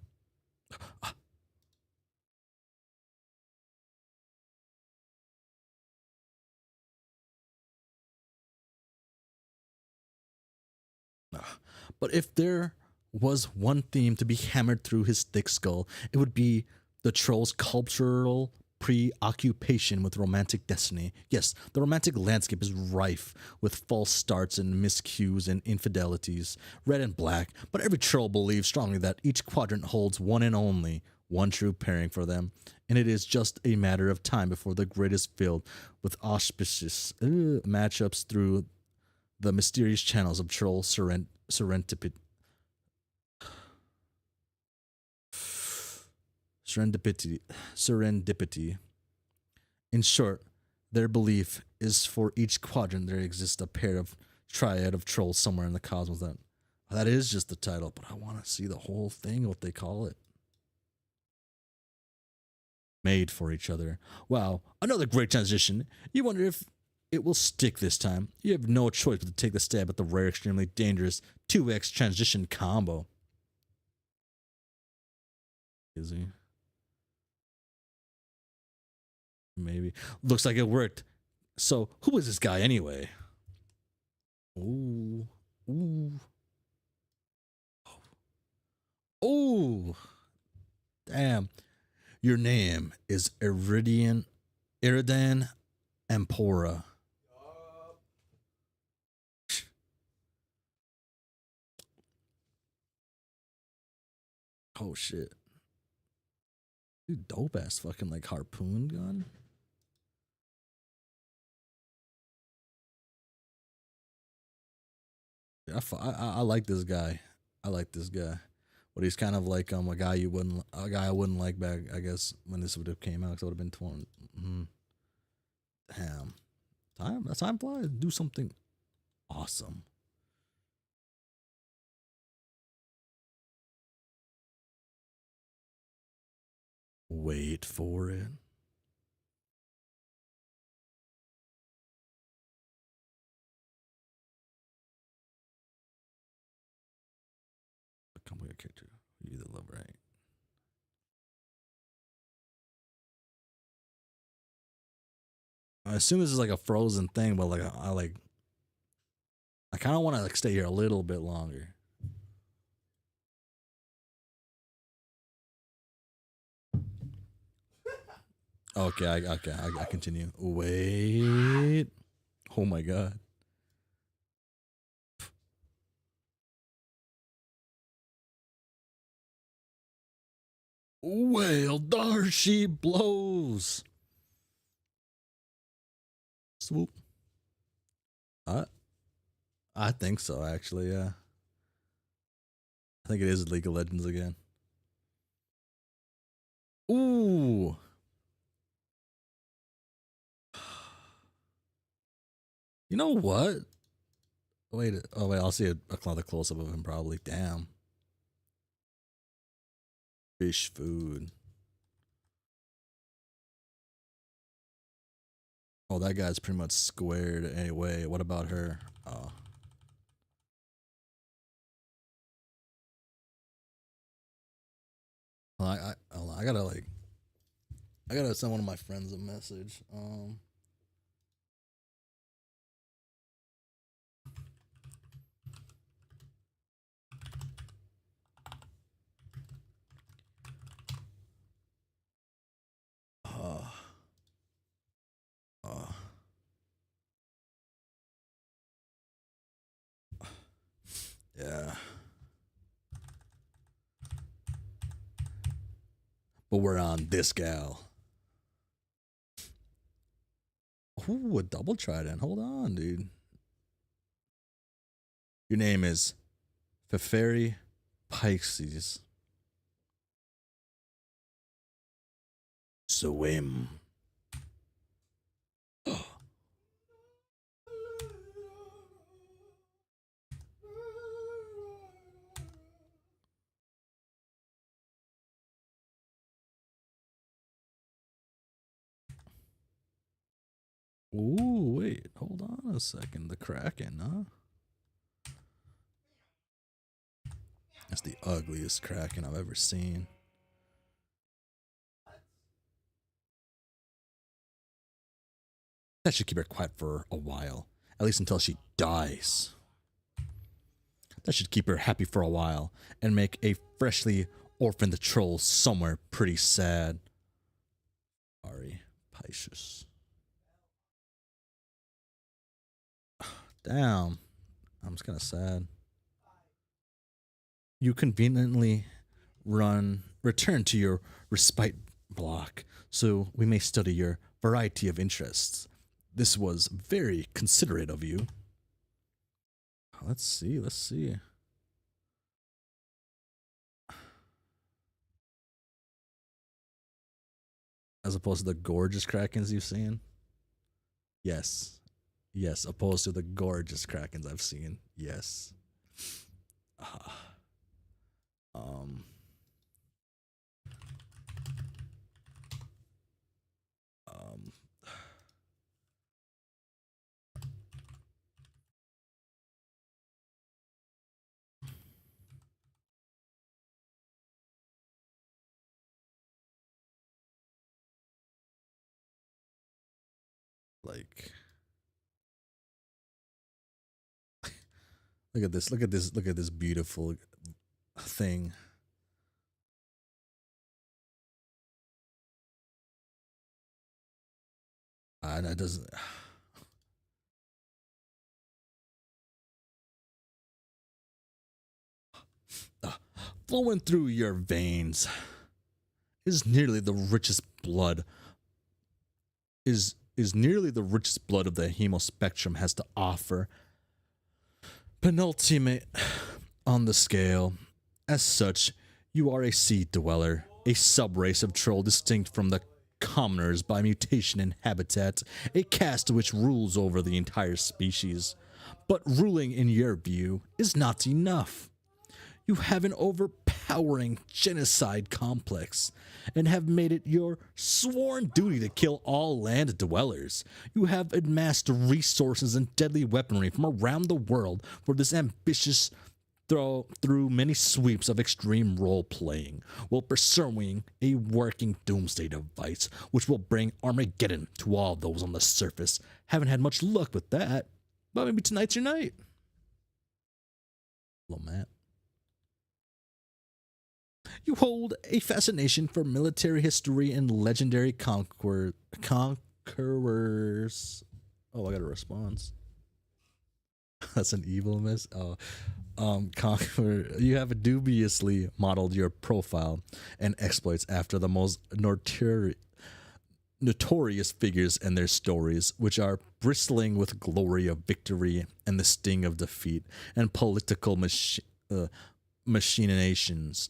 But if there was one theme to be hammered through his thick skull, it would be the troll's cultural preoccupation with romantic destiny. Yes, the romantic landscape is rife with false starts and miscues and infidelities, red and black, but every troll believes strongly that each quadrant holds one and only one true pairing for them, and it is just a matter of time before the greatest filled with auspicious matchups through the mysterious channels of troll serendipity. In short, their belief is for each quadrant there exists a pair of triad of trolls somewhere in the cosmos. That is just the title, but I want to see the whole thing, what they call it. Made for each other. Wow, another great transition. You wonder if it will stick this time. You have no choice but to take the stab at the rare, extremely dangerous 2x transition combo. Is he? Maybe. Looks like it worked. So, who is this guy anyway? Ooh. Ooh. Oh. Damn. Your name is Iridan Ampora. Oh shit. Dude, dope ass fucking like harpoon gun. Yeah, I like this guy. I like this guy. But he's kind of like a guy I wouldn't like back, I guess, when this would have came out, because it would have been 20. Damn. Time flies. Do something awesome. Wait for it. Come with your character. You the love, right? I assume this is like a frozen thing, but like I kind of want to like stay here a little bit longer. Okay, I continue. Wait. Oh my god. Well, there she blows. Swoop. I think so, actually, yeah. I think it is League of Legends again. Ooh. You know what? Wait, oh wait, I'll see another close up of him probably. Damn. Fish food. Oh, that guy's pretty much squared anyway. What about her? Oh. Well, I gotta send one of my friends a message. But we're on this gal. Ooh, a double trident. Hold on, dude. Your name is Feferi Pisces. Swim. Ooh, wait, hold on a second. The Kraken, huh? That's the ugliest Kraken I've ever seen. That should keep her quiet for a while, at least until she dies. That should keep her happy for a while and make a freshly orphaned troll somewhere pretty sad. Sorry, Pisces. Damn, I'm just kind of sad. You conveniently return to your respite block so we may study your variety of interests. This was very considerate of you. Let's see. As opposed to the gorgeous Krakens you've seen? Yes. Yes, opposed to the gorgeous Krakens I've seen. Yes. Um, um, like, look at this beautiful thing. That doesn't. Flowing through your veins is nearly the richest blood. Is nearly the richest blood of the hemospectrum has to offer. Penultimate on the scale. As such, you are a sea dweller, a subrace of troll distinct from the commoners by mutation and habitat, a caste which rules over the entire species. But ruling, in your view, is not enough. You have an overpowering genocide complex and have made it your sworn duty to kill all land dwellers. You have amassed resources and deadly weaponry from around the world for this ambitious through many sweeps of extreme role-playing, while pursuing a working doomsday device which will bring Armageddon to all those on the surface. Haven't had much luck with that, but maybe tonight's your night. Hello, Matt. You hold a fascination for military history and legendary conquerors. Oh, I got a response. That's an evil miss. Oh, conqueror. You have dubiously modeled your profile and exploits after the most notorious figures and their stories, which are bristling with glory of victory and the sting of defeat and political machinations,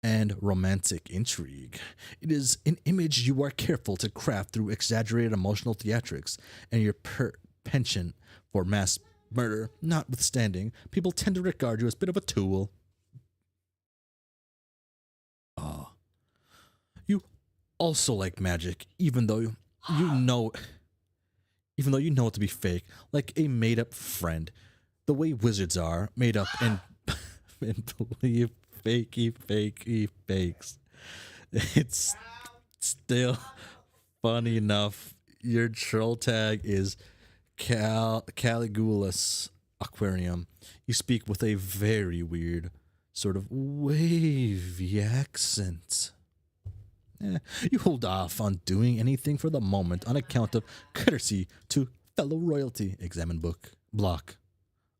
and romantic intrigue. It is an image you are careful to craft through exaggerated emotional theatrics, and your penchant for mass murder notwithstanding, people tend to regard you as a bit of a tool. You also like magic, even though you know it to be fake, like a made-up friend. The way wizards are, made up and believe fakey fakes. It's still funny enough. Your troll tag is Caligula's Aquarium. You speak with a very weird, sort of wavy accent. You hold off on doing anything for the moment on account of courtesy to fellow royalty. Examine block.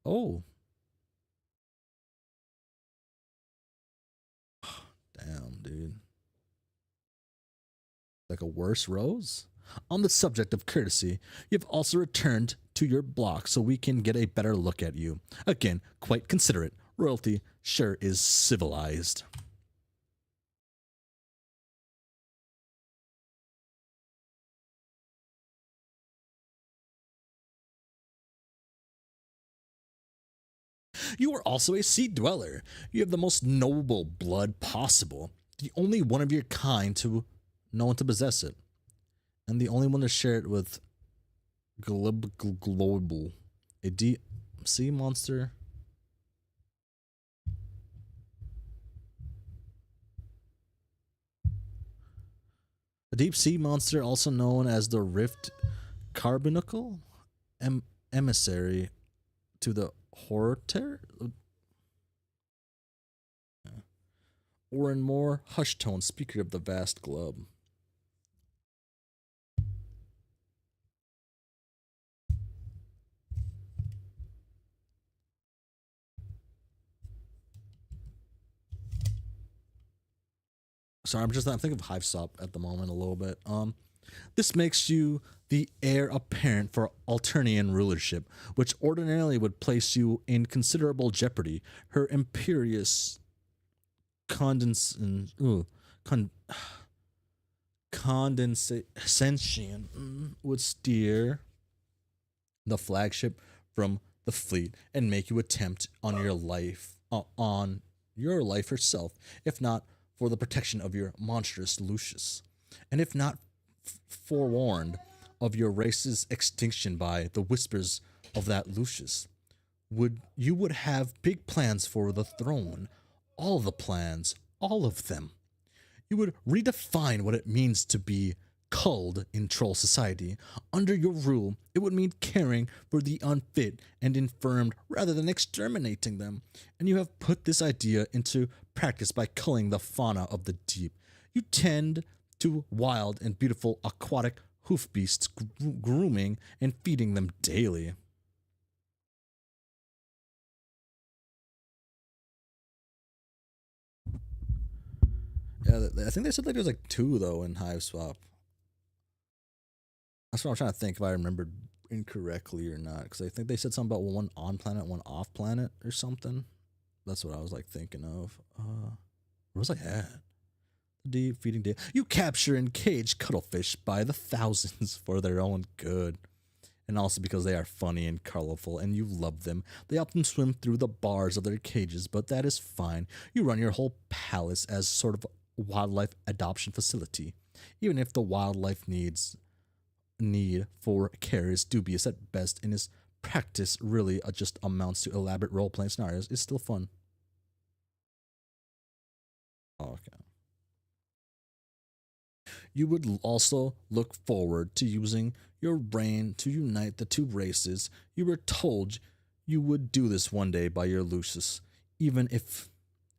Oh. dude. Like a worse rose? On the subject of courtesy, you've also returned to your block so we can get a better look at you. Again, quite considerate. Royalty sure is civilized. You are also a sea dweller. You have the most noble blood possible. The only one of your kind to no one to possess it. And the only one to share it with Global. A deep sea monster. A deep sea monster, also known as the Rift Carbuncle, emissary to the Horter, or in more hushed tone, speaker of the vast globe. Sorry, I'm thinking of Hivesop at the moment a little bit. This makes you the heir apparent for Alternian rulership, which ordinarily would place you in considerable jeopardy. Her imperious condescension would steer the flagship from the fleet and make you attempt on your life herself, if not for the protection of your monstrous Lucius, and if not forewarned of your race's extinction by the whispers of that Lucius, would have big plans for the throne, all the plans, all of them. You would redefine what it means to be culled in troll society. Under your rule, it would mean caring for the unfit and infirmed rather than exterminating them. And you have put this idea into practice by culling the fauna of the deep. You tend to wild and beautiful aquatic hoof beasts, grooming and feeding them daily. Yeah, I think they said like there was like 2 though in Hiveswap. That's what I'm trying to think if I remembered incorrectly or not, because I think they said something about one on planet, one off planet, or something. That's what I was like thinking of. Where was I at? Deep feeding day. You capture and cage cuttlefish by the thousands for their own good, and also because they are funny and colorful, and you love them. They often swim through the bars of their cages, but that is fine. You run your whole palace as sort of a wildlife adoption facility, even if the wildlife need for care is dubious at best, and its practice really just amounts to elaborate role-playing scenarios. It's still fun. Okay. You would also look forward to using your brain to unite the 2 races. You were told you would do this one day by your Lucius, even if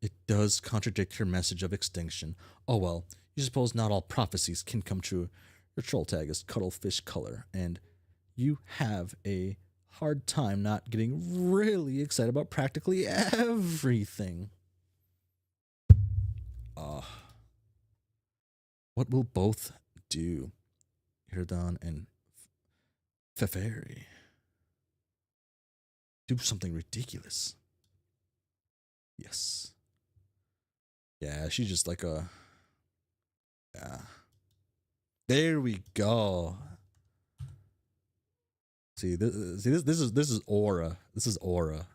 it does contradict your message of extinction. Oh well, you suppose not all prophecies can come true. Your troll tag is Cuttlefish Color, and you have a hard time not getting really excited about practically everything. What will both do? Iridon and Feferi. Do something ridiculous. Yes. Yeah, she's just like a... Yeah. There we go. See, this is aura. This is aura.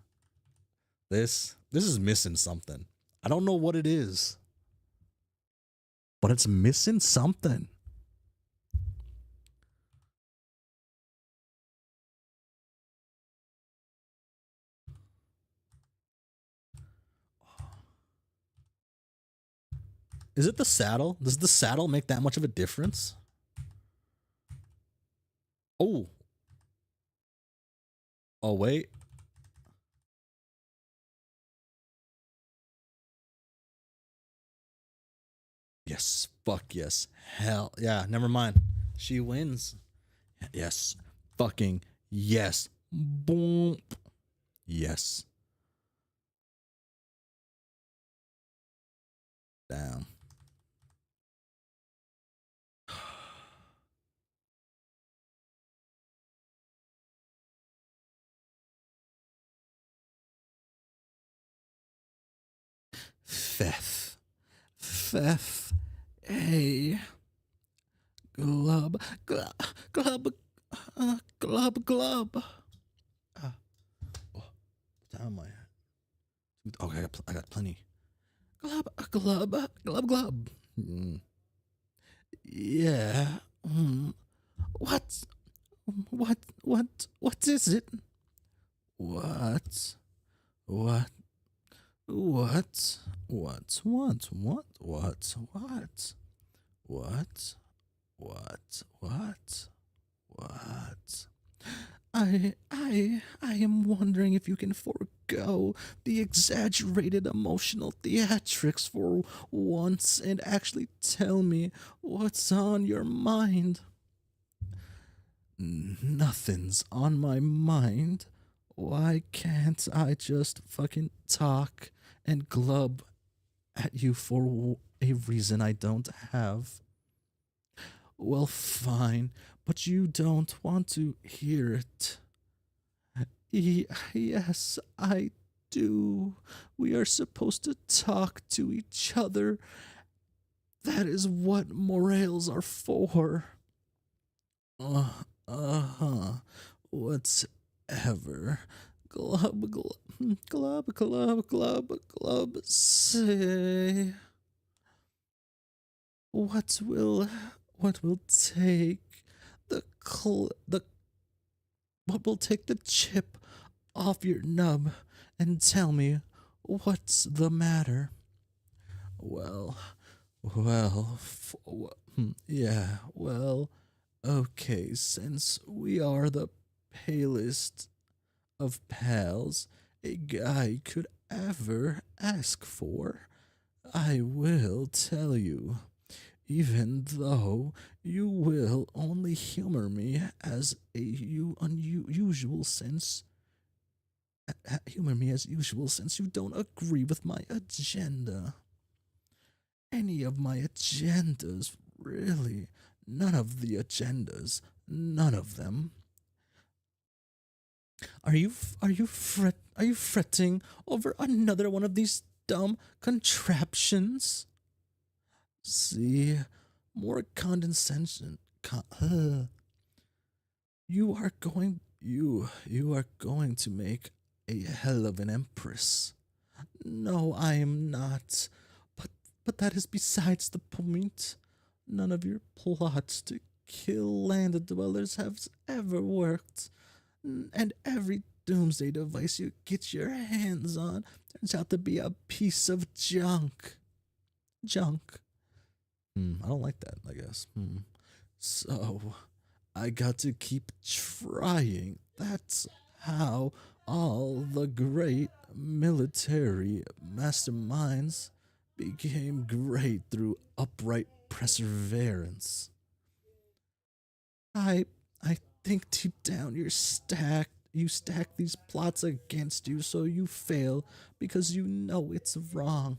This is missing something. I don't know what it is, but it's missing something. Is it the saddle? Does the saddle make that much of a difference? Oh. Oh, wait. Yes. Fuck yes. Hell yeah. Never mind. She wins. Yes. Fucking yes. Boom. Yes. Damn. Feth. Feth. Hey. Glub. Glub. Glub. Glub. Glub. What time am I at? Okay, I got plenty. Glub. Glub. Glub. Glub. Yeah. What? What is it? What? What? What? What? What? What? What? What? What? What? What? I am wondering if you can forego the exaggerated emotional theatrics for once and actually tell me what's on your mind. Nothing's on my mind. Why can't I just fucking talk and glub at you for a reason I don't have? Well, fine, but you don't want to hear it. Yes, I do. We are supposed to talk to each other. That is what morals are for. Uh-huh. Whatever. Glub, glub, glub, glub, glub, glub, say. What will take what will take the chip off your nub and tell me what's the matter? Well, yeah, well, okay, since we are the palest of pals a guy could ever ask for, I will tell you, even though you will only humor me as unusual since you don't agree with my agenda. Any of my agendas, really. None of the agendas. None of them. Are you fretting over another one of these dumb contraptions? See, more condescension. You are going to make a hell of an empress. No, I am not. But that is besides the point. None of your plots to kill land dwellers have ever worked. And every doomsday device you get your hands on turns out to be a piece of junk. Junk. I don't like that, I guess. So, I got to keep trying. That's how all the great military masterminds became great through upright perseverance. I think deep down you stack these plots against you so you fail because you know it's wrong.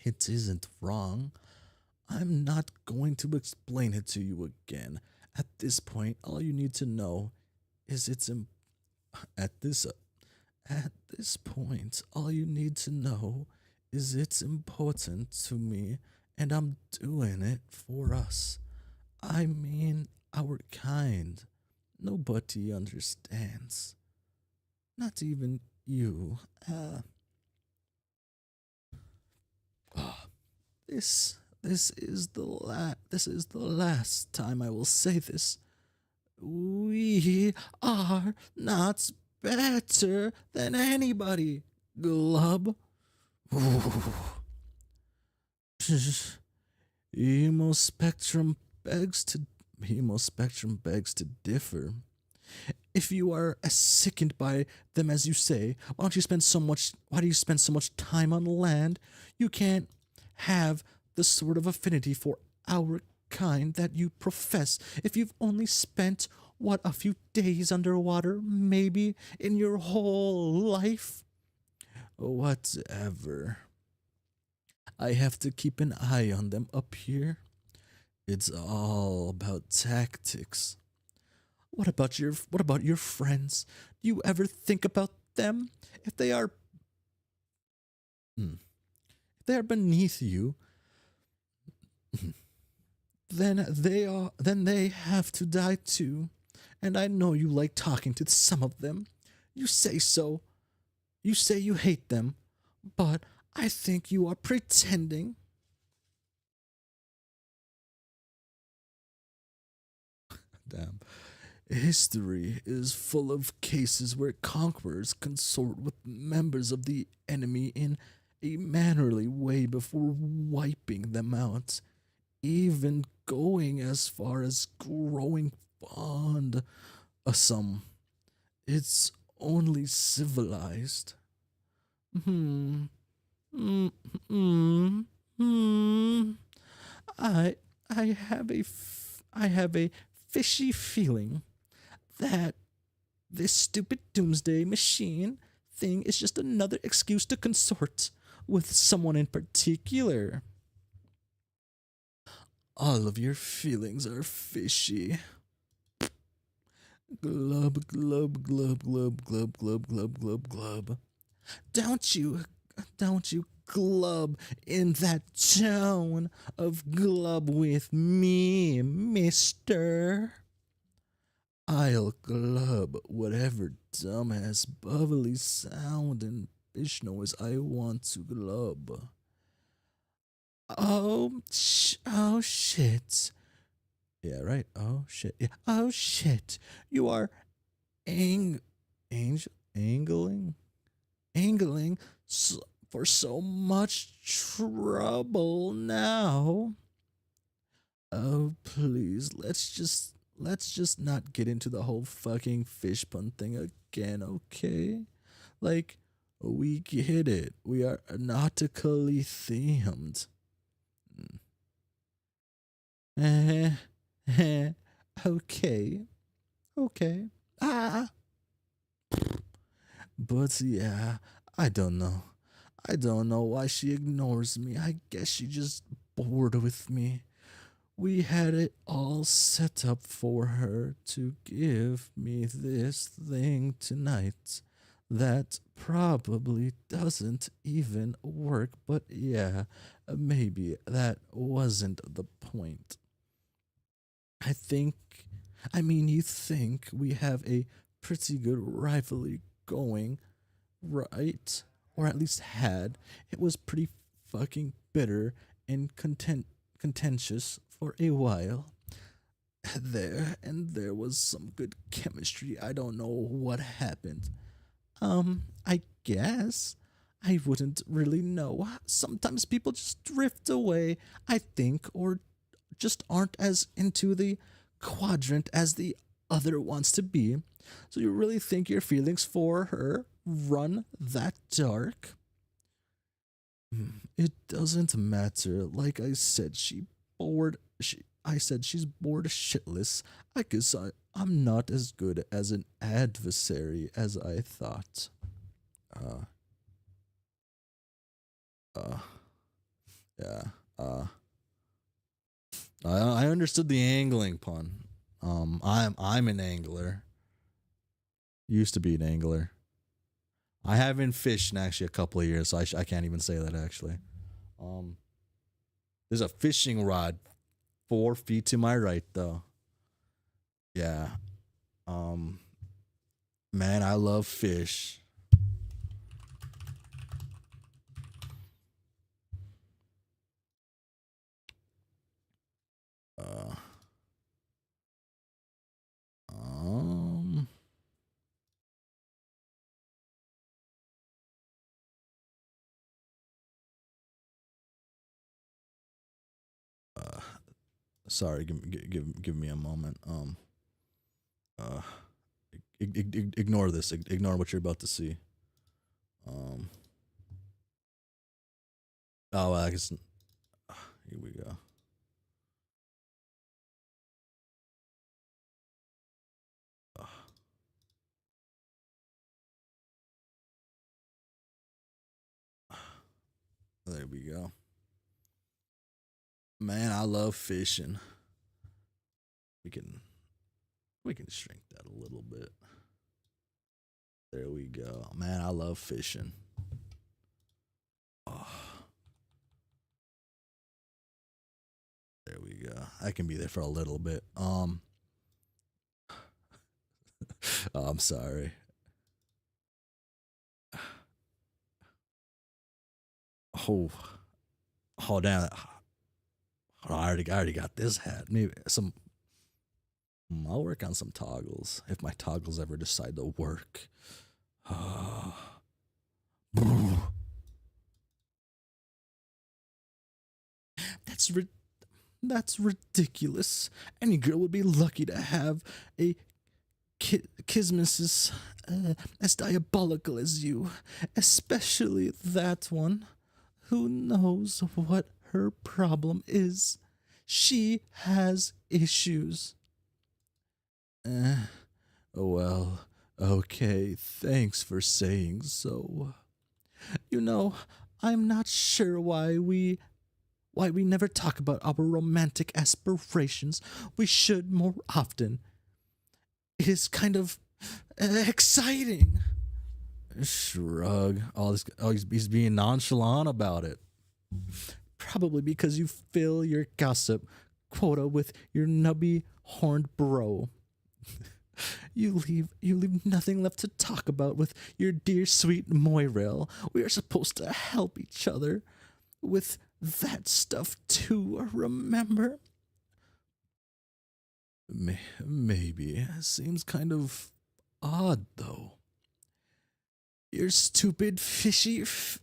It isn't wrong. I'm not going to explain it to you again. At this point, all you need to know is at this point, all you need to know is it's important to me and I'm doing it for us. I mean, our kind. Nobody understands. Not even you. This is the last time I will say this. We are not better than anybody, Glub. Hemospectrum begs to differ. If you are as sickened by them as you say, why do you spend so much time on land? You can't have the sort of affinity for our kind that you profess if you've only spent a few days underwater, maybe, in your whole life? Whatever. I have to keep an eye on them up here. It's all about tactics. What about your friends? Do you ever think about them? If they are they are beneath you, then they have to die too. And I know you like talking to some of them. You say so. You say you hate them, but I think you are pretending. Damn. History is full of cases where conquerors consort with members of the enemy in a mannerly way before wiping them out, even going as far as growing fond of some. It's only civilized. Hmm. Hmm. Hmm. Hmm. I I have a fishy feeling that this stupid doomsday machine thing is just another excuse to consort with someone in particular. All of your feelings are fishy. Glub, glub, glub, glub, glub, glub, glub, glub, glub. Don't you, don't you glub in that tone of glub with me, mister. I'll glub whatever dumbass bubbly sound and fish noise I want to glub. Oh shit. Yeah, right. Oh shit. Yeah. Oh shit. You are ang angel angling for so much trouble now. Oh please, let's just not get into the whole fucking fish pun thing again, okay? Like, we get it. We are nautically themed. Eh, eh, okay, okay. Ah, but yeah, I don't know. I don't know why she ignores me. I guess she just bored with me. We had it all set up for her to give me this thing tonight that probably doesn't even work, but yeah, maybe that wasn't the point. I think, I mean, you think we have a pretty good rivalry going, right? Or at least had. It was pretty fucking bitter and contentious for a while. There was some good chemistry. I don't know what happened. I guess. I wouldn't really know. Sometimes people just drift away, I think, or just aren't as into the quadrant as the other wants to be. So you really think your feelings for her run that dark? It doesn't matter. Like I said, I said she's bored shitless. I guess I'm not as good as an adversary as I thought. Uh, uh, yeah. I understood the angling pun. I'm an angler. Used to be an angler. I haven't fished in actually a couple of years, so I can't even say that actually. Um, there's a fishing rod 4 feet to my right though. Yeah. Um, man, I love fish. Uh, um, uh, sorry, give me a moment. Uh, ignore this. Ignore what you're about to see. Um, oh, I guess. Here we go. Uh, there we go. Man, I love fishing. We can we can shrink that a little bit. There we go. Man, I love fishing. Oh. There we go. I can be there for a little bit. Oh, I'm sorry. Oh, oh, damn. Oh, I already got this hat. Maybe some. I'll work on some toggles if my toggles ever decide to work. That's that's ridiculous. Any girl would be lucky to have a Kismus as diabolical as you, especially that one. Who knows what her problem is? She has issues. Well, okay, thanks for saying so. You know, I'm not sure why we never talk about our romantic aspirations. We should more often. It is kind of exciting. Shrug. He's being nonchalant about it. Probably because you fill your gossip quota with your nubby horned bro. You leave nothing left to talk about with your dear sweet Moirail. We are supposed to help each other with that stuff too, remember? Maybe. Seems kind of odd though. Your stupid fishy face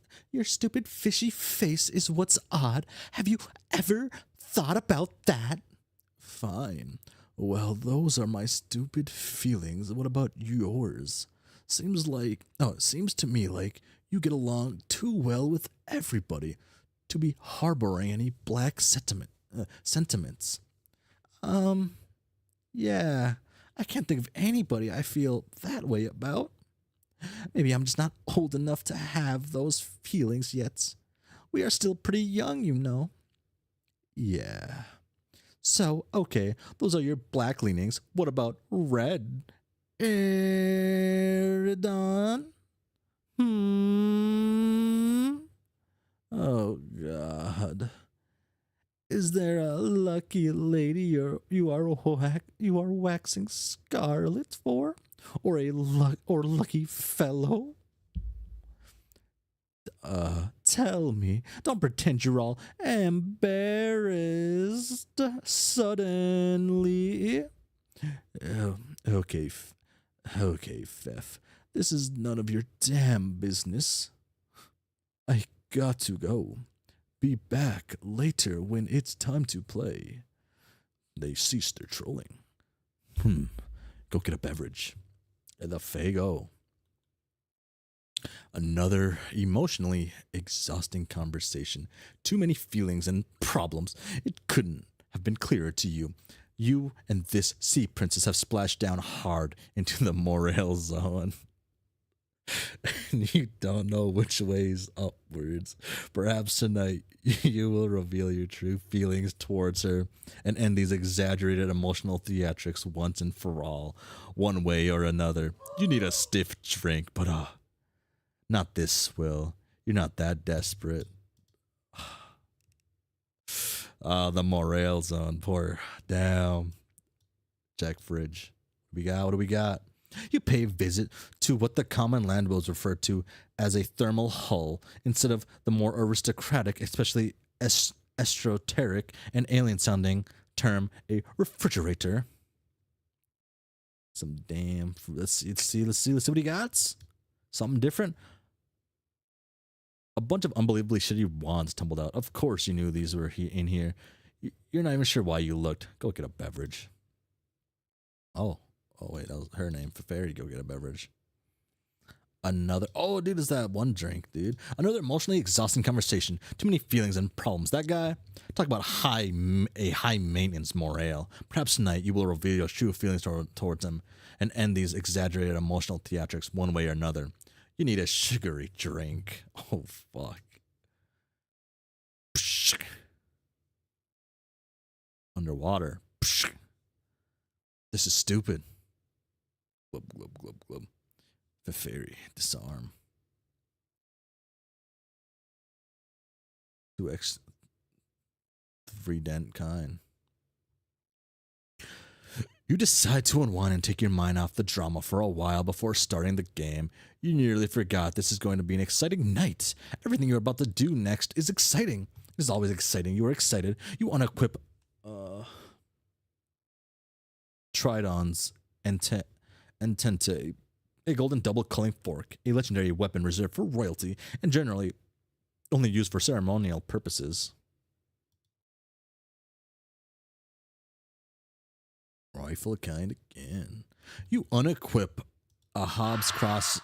is what's odd. Have you ever thought about that? Fine. Well, those are my stupid feelings. What about yours? Seems to me like you get along too well with everybody to be harboring any black sentiments. Yeah, I can't think of anybody I feel that way about. Maybe I'm just not old enough to have those feelings yet. We are still pretty young, you know. Yeah. So, okay, those are your black leanings. What about red? Eridan? Oh, God. Is there a lucky lady you are waxing scarlet for? Or lucky fellow? Tell me. Don't pretend you're all embarrassed suddenly. Okay, Fef. This is none of your damn business. I got to go. Be back later when it's time to play. They ceased their trolling. Go get a beverage. And the Fago. Another emotionally exhausting conversation. Too many feelings and problems. It couldn't have been clearer to you. You and this sea princess have splashed down hard into the Morail zone. And you don't know which way's upwards. Perhaps tonight you will reveal your true feelings towards her and end these exaggerated emotional theatrics once and for all, one way or another. You need a stiff drink, but not this, Will. You're not that desperate. The Morail zone. Poor damn. Check fridge. What do we got? You pay a visit to what the common landlords refer to as a thermal hull instead of the more aristocratic, especially esoteric and alien-sounding term, a refrigerator. Some damn. Let's see what he got. Something different. A bunch of unbelievably shitty wands tumbled out. Of course you knew these were in here. You're not even sure why you looked. Go get a beverage. Oh wait, that was her name. For Fairy, go get a beverage. Dude, it's that one drink, dude. Another emotionally exhausting conversation. Too many feelings and problems. That guy, talk about a high maintenance morale. Perhaps tonight you will reveal your true feelings towards him and end these exaggerated emotional theatrics one way or another. You need a sugary drink. Oh, fuck. Psh. Underwater. Psh. This is stupid. Glub, glub, glub, glub. The fairy, disarm. 2x. three dent kind. You decide to unwind and take your mind off the drama for a while before starting the game. You nearly forgot this is going to be an exciting night. Everything you're about to do next is exciting. It is always exciting. You are excited. You unequip Tridons and Tente, a golden double culling fork, a legendary weapon reserved for royalty and generally only used for ceremonial purposes. Rifle kind again. You unequip a Hobbs cross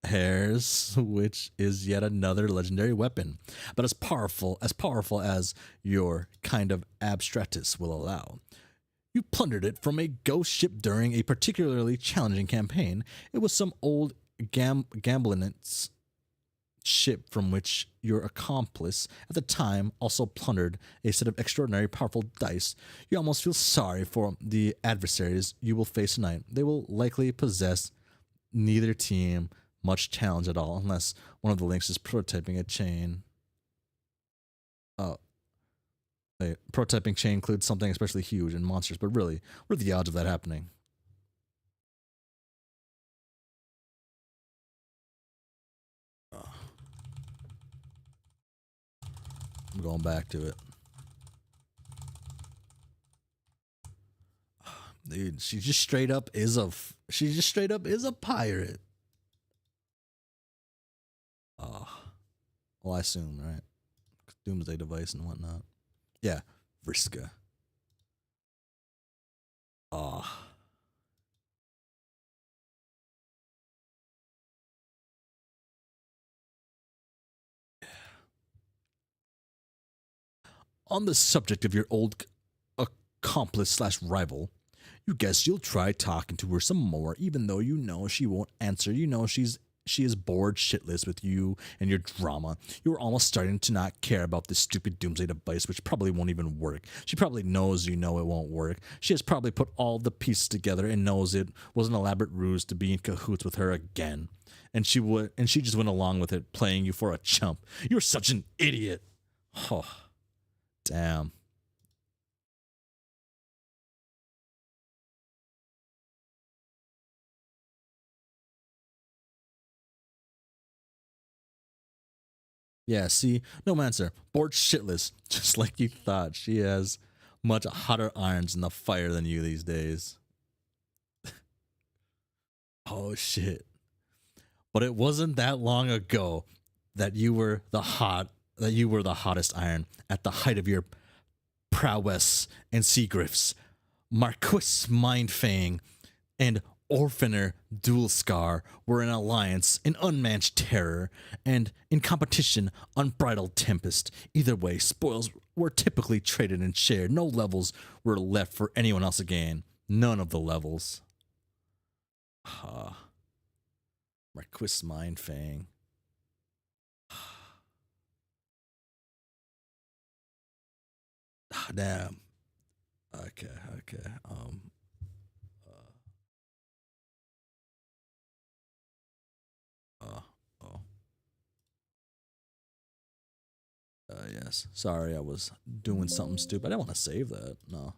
hairs, which is yet another legendary weapon, but as powerful as your kind of abstractus will allow. You plundered it from a ghost ship during a particularly challenging campaign. It was some old gamblinance ship from which your accomplice at the time also plundered a set of extraordinary powerful dice. You almost feel sorry for the adversaries you will face tonight. They will likely possess neither team much challenge at all, unless one of the links is prototyping a chain. Prototyping chain includes something especially huge and monsters, but really, what are the odds of that happening? I'm going back to it. Dude, she just straight up is a pirate. Well, I assume, right? Doomsday device and whatnot. Yeah, Vriska. On the subject of your old accomplice slash rival, you guess you'll try talking to her some more, even though you know she won't answer. You know she is bored shitless with you and your drama. You're almost starting to not care about this stupid doomsday device, which probably won't even work. She probably knows you know it won't work. She has probably put all the pieces together and knows it was an elaborate ruse to be in cahoots with her again. And she just went along with it, playing you for a chump. You're such an idiot. Oh, damn. Yeah, see? No answer. Bored shitless. Just like you thought. She has much hotter irons in the fire than you these days. Oh, shit. But it wasn't that long ago that you were the hottest iron at the height of your prowess and sea grifts. Marquis Mindfang and Orphaner Dualscar were in alliance, in unmatched terror, and in competition, unbridled tempest. Either way, spoils were typically traded and shared. No levels were left for anyone else again. None of the levels. Marquis Mindfang. Damn. Okay. Yes. Sorry, I was doing something stupid. I didn't want to save that. No.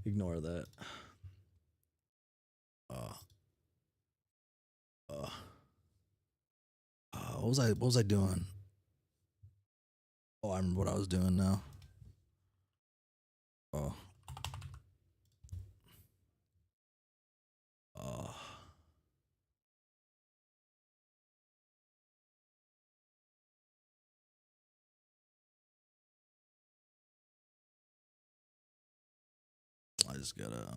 Ignore that. What was I doing? Oh, I remember what I was doing now. Oh. I just gotta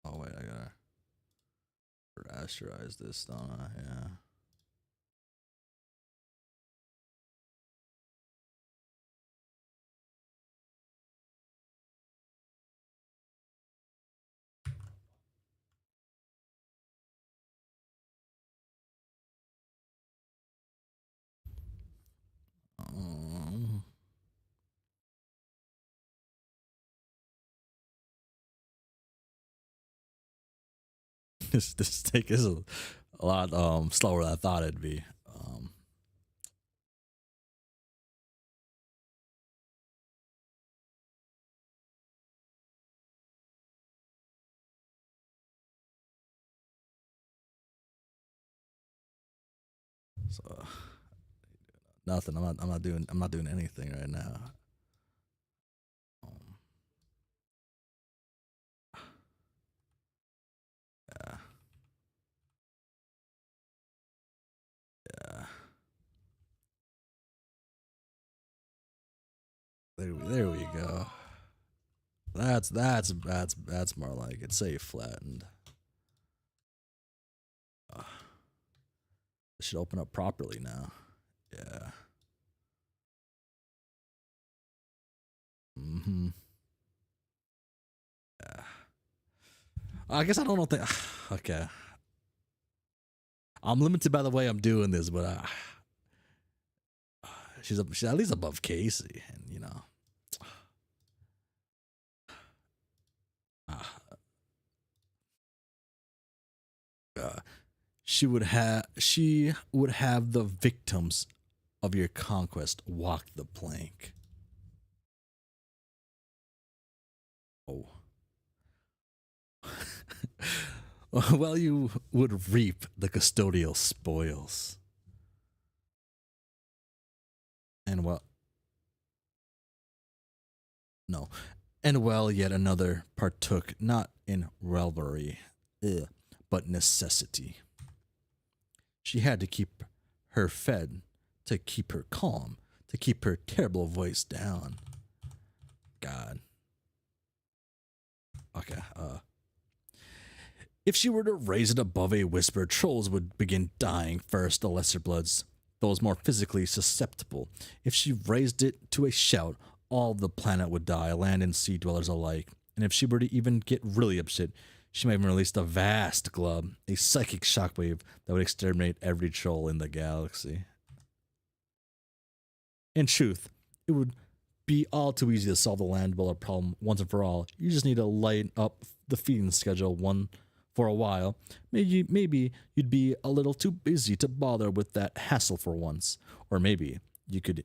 oh wait, I gotta rasterize this, don't I? Yeah. this take is a lot slower than I thought it'd be. So nothing. I'm not doing anything right now. Um, yeah. Yeah. There we go. That's more like it. Say flattened. It should open up properly now. Yeah. Mm-hmm. Yeah. I guess I don't know. Okay. I'm limited by the way I'm doing this, but she's at least above Casey, and you know. Uh, she would have the victims of your conquest walk the plank. Oh. Well, you would reap the custodial spoils. And well, no. And well, yet another partook not in revelry, but necessity. She had to keep her fed, to keep her calm, to keep her terrible voice down. God. Okay, if she were to raise it above a whisper, trolls would begin dying first, the lesser bloods, those more physically susceptible. If she raised it to a shout, all the planet would die, land and sea dwellers alike. And if she were to even get really upset, she might even release a vast glub, a psychic shockwave that would exterminate every troll in the galaxy. In truth, it would be all too easy to solve the land dweller problem once and for all. You just need to lighten up the feeding schedule one for a while. Maybe you'd be a little too busy to bother with that hassle for once. Or maybe you could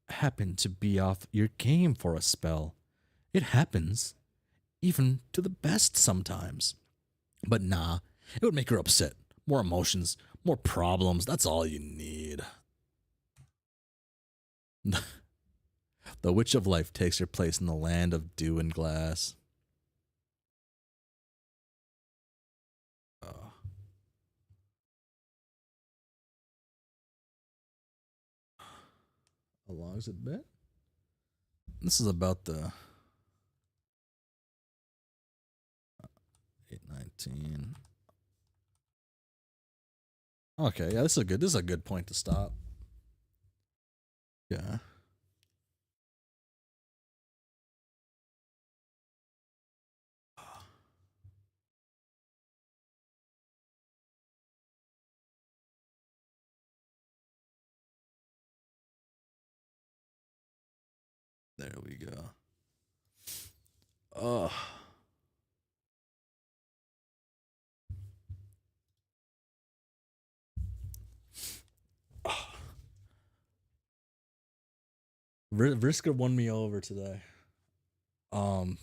happen to be off your game for a spell. It happens, even to the best sometimes. But nah, it would make her upset. More emotions, more problems, that's all you need. The Witch of Life takes her place in the land of dew and glass. Oh. How long has it been? This is about the 8:19. Okay, yeah, this is a good point to stop. Yeah. There we go. Oh. Vriska won me over today. Um,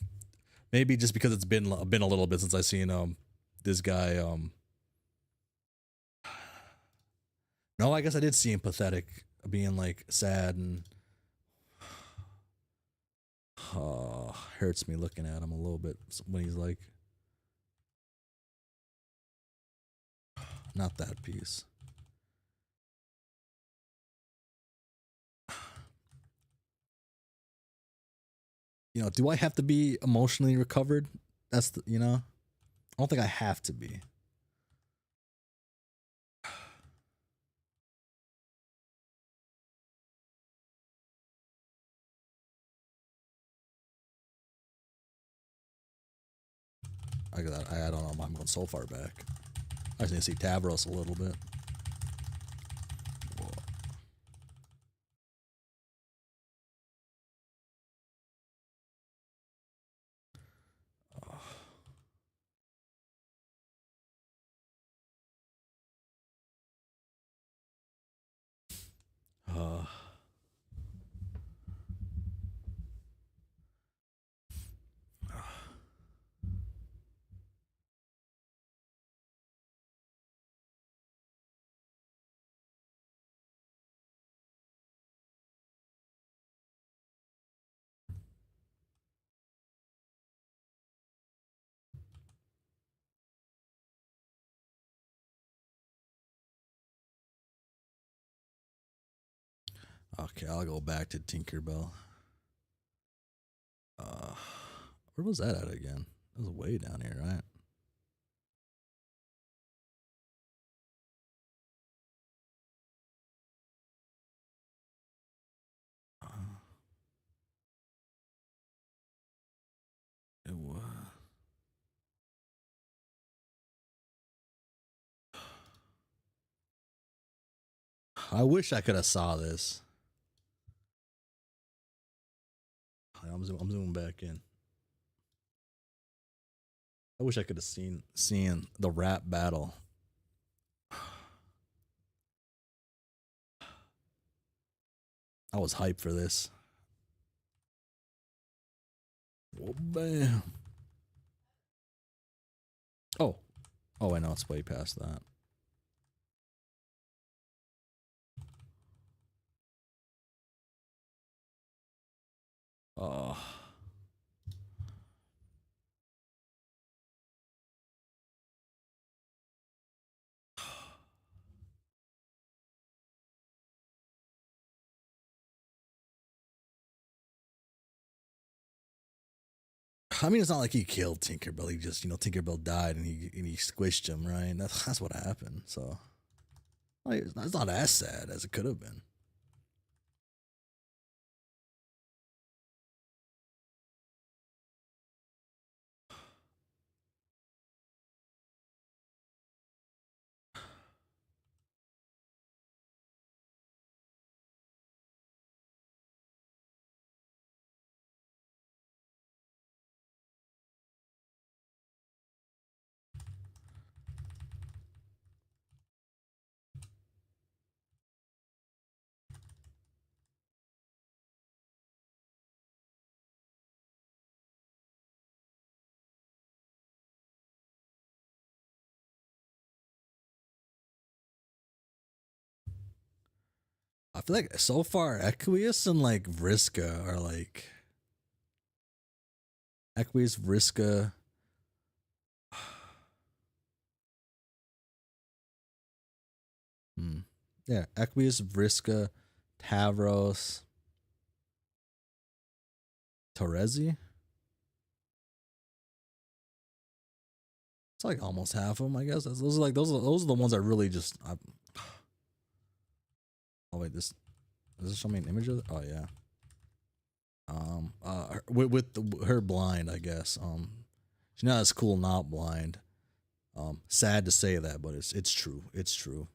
maybe just because it's been a little bit since I seen this guy. No, I guess I did see him pathetic, being like sad and hurts me looking at him a little bit when he's like, not that piece. You know, do I have to be emotionally recovered? That's the, you know, I don't think I have to be. I don't know why I'm going so far back. I just need to see Tavros a little bit. Okay, I'll go back to Tinkerbell. Where was that at again? That was way down here, right? It was. I wish I could have saw this. I'm zooming back in. I wish I could have seen the rap battle. I was hyped for this. Oh, bam. Oh, I know it's way past that. Oh. I mean, it's not like he killed Tinkerbell. He just, Tinkerbell died and he squished him, right? That's what happened. So, like, it's not as sad as it could have been. I feel like so far Equius and like Vriska are like Equius, Vriska. Yeah, Equius, Vriska, Tavros, Terezi. It's like almost half of them, I guess. Those are the ones that really just. Oh wait, does this show me an image of it? Oh yeah. Her blind, I guess. She's not as cool not blind. Sad to say that, but it's true. It's true.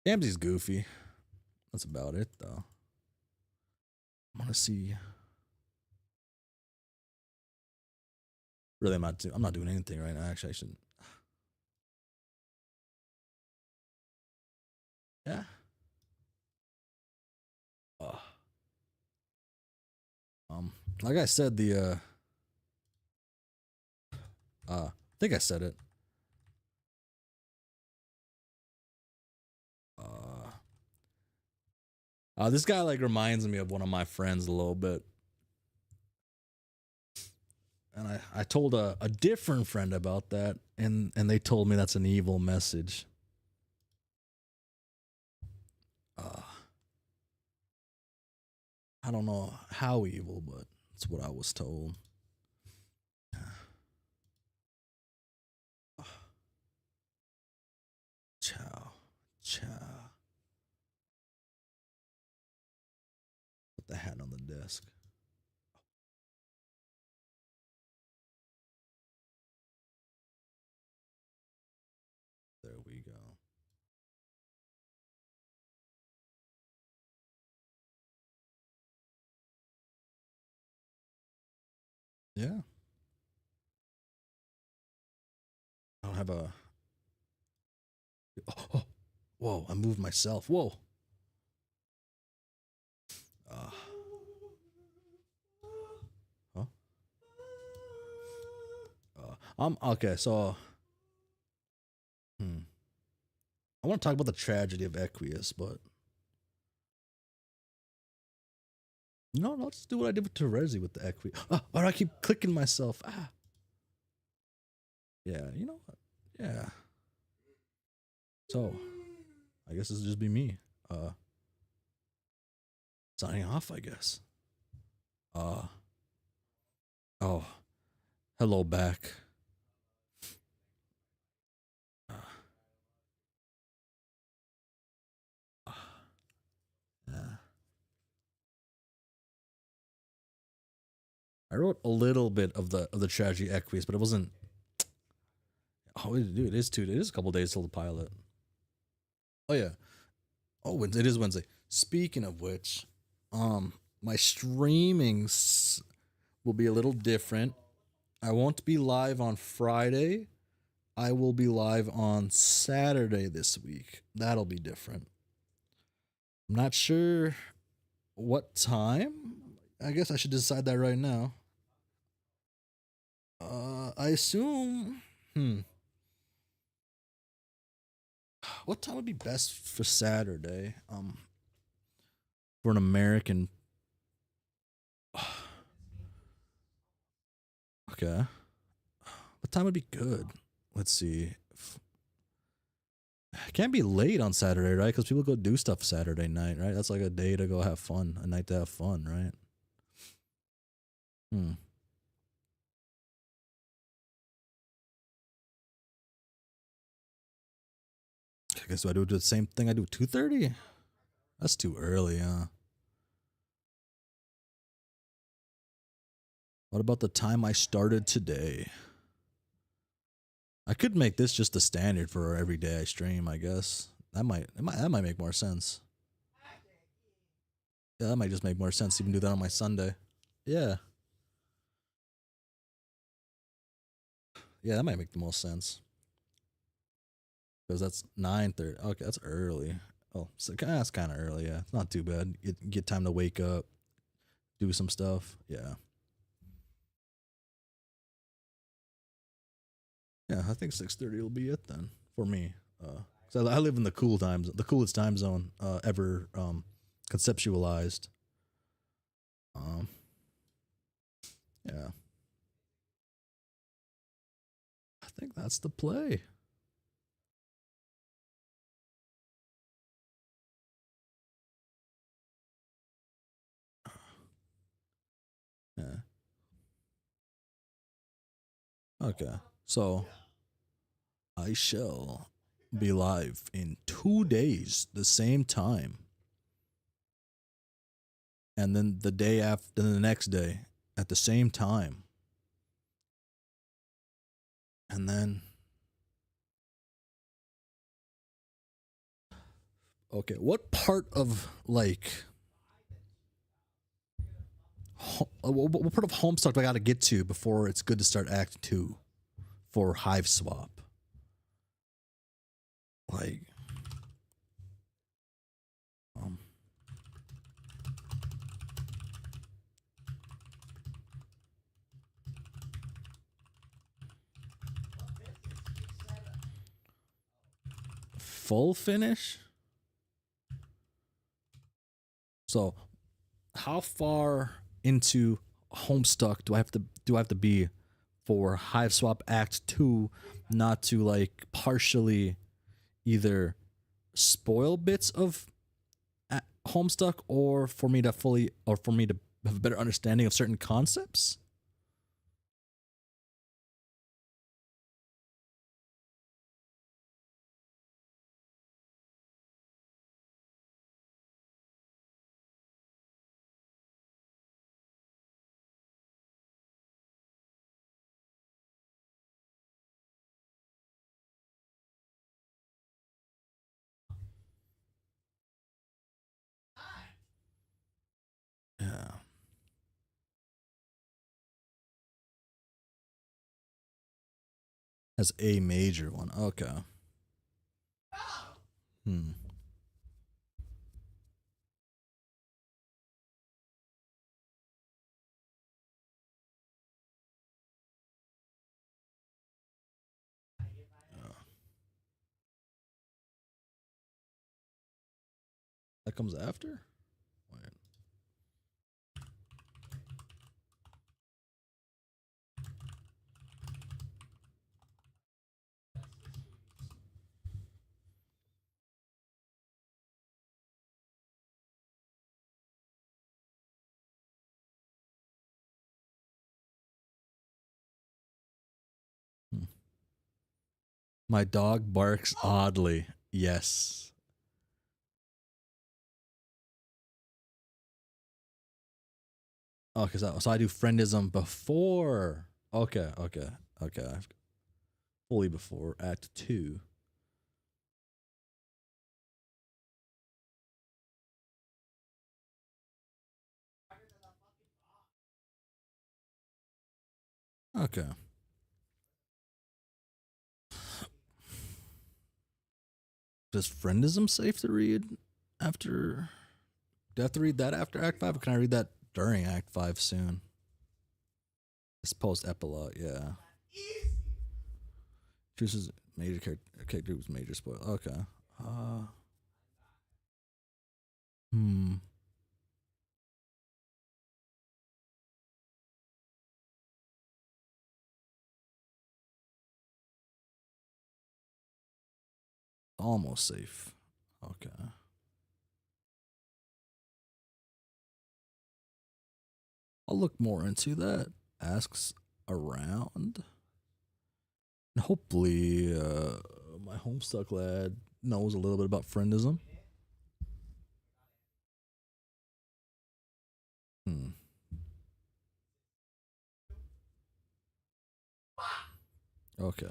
Gamzee's goofy. That's about it, though. I want to see. Really, I'm not doing anything right now. Actually, I shouldn't. Yeah. Like I said, I think I said it. This guy like reminds me of one of my friends a little bit. And I told a different friend about that, and they told me that's an evil message. I don't know how evil, but it's what I was told. Ciao. Put the hat on the desk. There we go. Yeah. I don't have a. Oh, whoa! I moved myself. Whoa. Huh? I'm okay. So, I want to talk about the tragedy of Equius, but no, let's do what I did with Terezi with the Equius. Why do I keep clicking myself? Yeah, you know what? Yeah. So, I guess this will just be me. Signing off, I guess. Oh, hello back. Yeah. I wrote a little bit of the tragedy equies, but it wasn't. Oh, dude, it is It is a couple days till the pilot. Oh yeah. Oh, it is Wednesday. Speaking of which, my streamings will be a little different. I won't be live on Friday. I will be live on Saturday this week. That'll be different. I'm not sure what time. I guess I should decide that right now. I assume. What time would be best for Saturday? For an American. Okay. What time would be good? Let's see. It can't be late on Saturday, right? Because people go do stuff Saturday night, right? That's like a day to go have fun, a night to have fun, right? I guess do I do the same thing I do 2:30? That's too early, huh? What about the time I started today? I could make this just the standard for every day I stream, I guess. That might make more sense. Yeah, that might just make more sense to even do that on my Sunday. Yeah. Yeah, that might make the most sense. Because that's 9:30. Okay, that's early. Oh, so that's kind of early, yeah. It's not too bad. Get time to wake up, do some stuff. Yeah. Yeah, I think 6:30 will be it then for me. So I live in the coolest time zone ever conceptualized. Yeah. I think that's the play. Yeah. Okay. So I shall be live in 2 days, the same time. And then the day after, the next day at the same time. And then. Okay, what part of like. What part of Homestuck do I got to get to before it's good to start Act 2 for Hive Swap? Like. Full finish? So, how far into Homestuck do I have to be for Hive Swap Act 2 not to like partially either spoil bits of Homestuck or for me to have a better understanding of certain concepts? Yeah. As a major one. Okay. Hmm. That comes after? Wait. My dog barks oddly. Yes. Okay, so I do friendism before. Okay. Fully before Act 2. Okay. Is friendism safe to read after? Do I have to read that after Act 5, or can I read that during Act 5 soon? It's post epilogue, yeah. Chooses major character was major spoil. Okay. Uh, hmm. Almost safe. Okay. I'll look more into that. Asks around. And hopefully, my Homestuck lad knows a little bit about friendism. Hmm. Okay.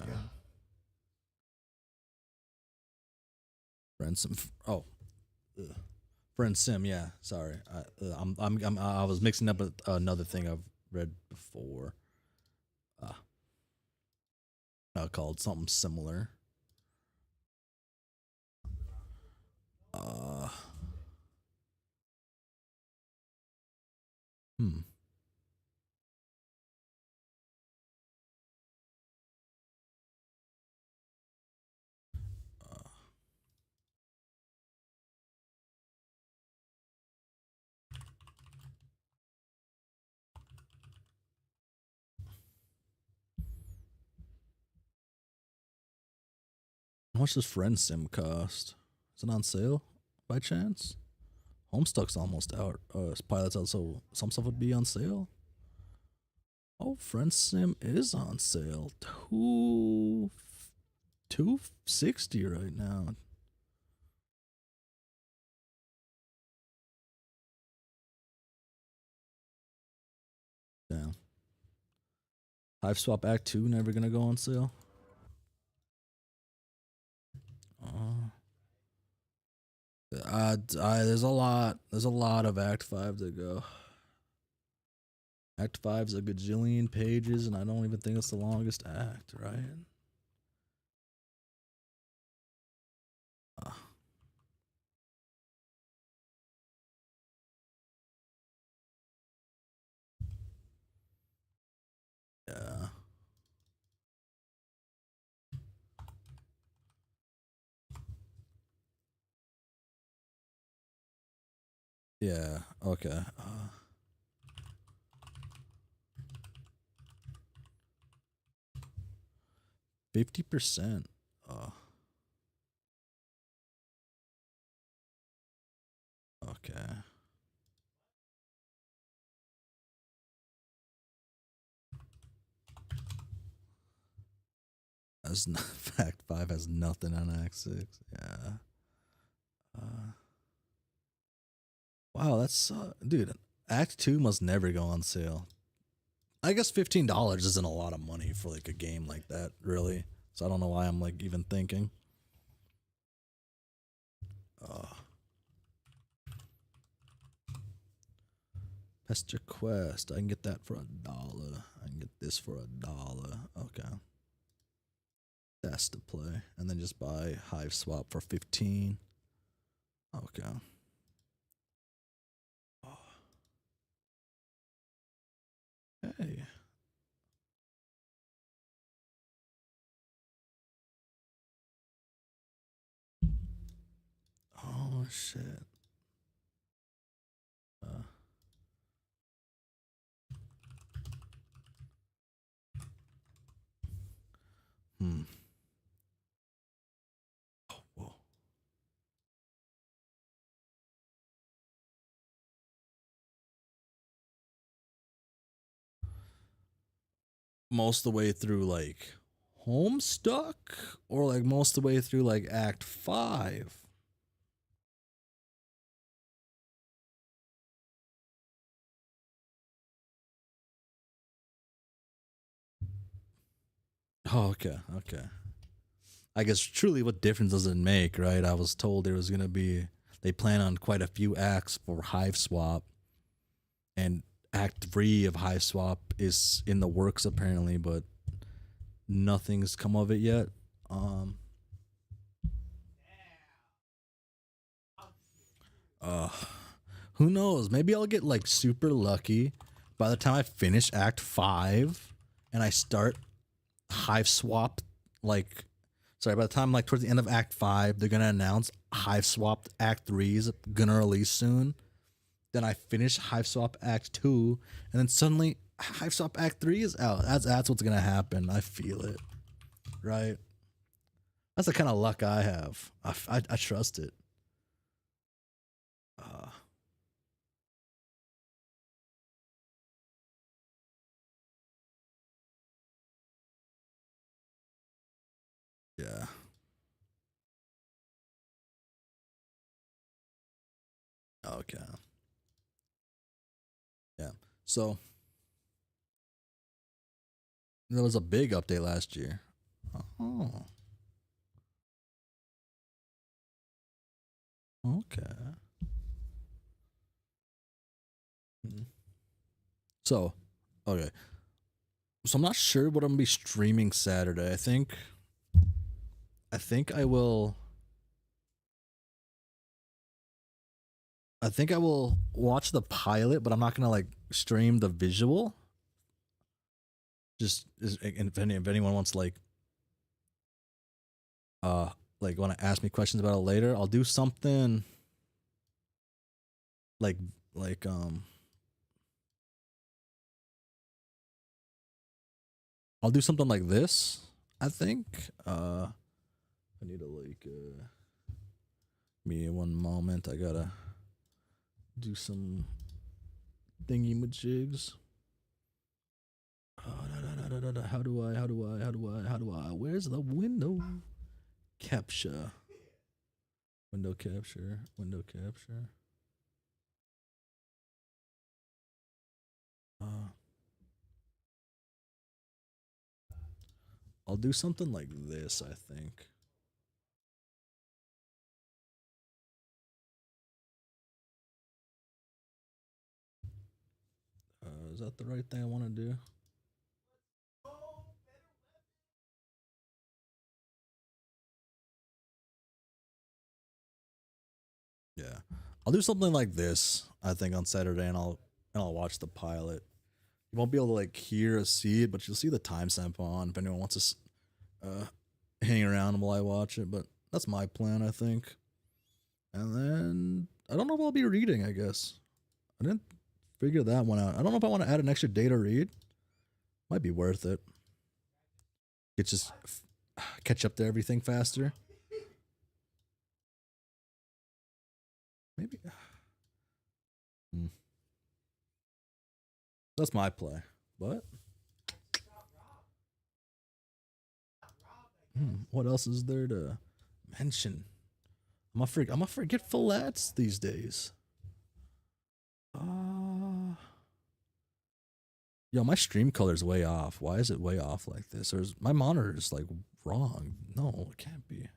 Friend sim. Oh. Ugh. Friend sim. Yeah. Sorry. I was mixing up with another thing I've read before. Called something similar. Uh. Hmm. How much does Friend Sim cost? Is it on sale by chance? Homestuck's almost out. Pilot's out, so some stuff would be on sale. Oh, Friend Sim is on sale. 260 right now. Damn. Hive Swap Act 2 never gonna go on sale. Uh, there's a lot. There's a lot of Act 5 to go. Act 5's a gajillion pages, and I don't even think it's the longest act, right? Uh, yeah. Yeah. Okay. 50%. Okay. As Fact 5 has nothing on Act 6. Yeah. Uh, wow, that's dude. Act 2 must never go on sale. I guess $15 isn't a lot of money for like a game like that, really. So I don't know why I'm like even thinking. Uh, Pester Quest. I can get that for $1. I can get this for $1. Okay. That's to play. And then just buy Hive Swap for 15. Okay. Hey. Oh shit. Uh, hmm. Oh, whoa. Most of the way through like Homestuck, or like most of the way through like Act 5. Oh, okay, okay. I guess truly, what difference does it make, right? I was told there was gonna be, they plan on quite a few acts for Hive Swap, and Act 3 of Hive Swap is in the works apparently, but nothing's come of it yet. Uh, who knows? Maybe I'll get like super lucky by the time I finish Act 5 and I start Hive Swap. Like, sorry, by the time like towards the end of Act 5, they're gonna announce Hive Swap Act 3 is gonna release soon. Then I finish Hive Swap Act 2, and then suddenly Hive Swap Act 3 is out. That's what's gonna happen. I feel it, right? That's the kind of luck I have. I trust it. Yeah. Okay. Yeah. So there was a big update last year. Oh. Okay. Hmm. So, okay. So I'm not sure what I'm gonna be streaming Saturday. I think I will. I think I will watch the pilot, but I'm not gonna like stream the visual. Just if anyone wants like want to ask me questions about it later, I'll do something like like I'll do something like this. I think. I need to like me one moment. I gotta do some thingy majigs. How do I? Where's the window capture? Window capture. Window capture. I'll do something like this, I think. Is that the right thing I want to do? Yeah. I'll do something like this, I think, on Saturday, and I'll watch the pilot. You won't be able to like hear or see it, but you'll see the timestamp on if anyone wants to hang around while I watch it. But that's my plan, I think. And then I don't know if I'll be reading. I guess I didn't figure that one out. I don't know if I want to add an extra day to read. Might be worth it. It's just catch up to everything faster. Maybe. That's my play. But what else is there to mention? I'm a forgetful lads these days. Yo, my stream color's way off. Why is it way off like this? Or is my monitor is like wrong? No, it can't be.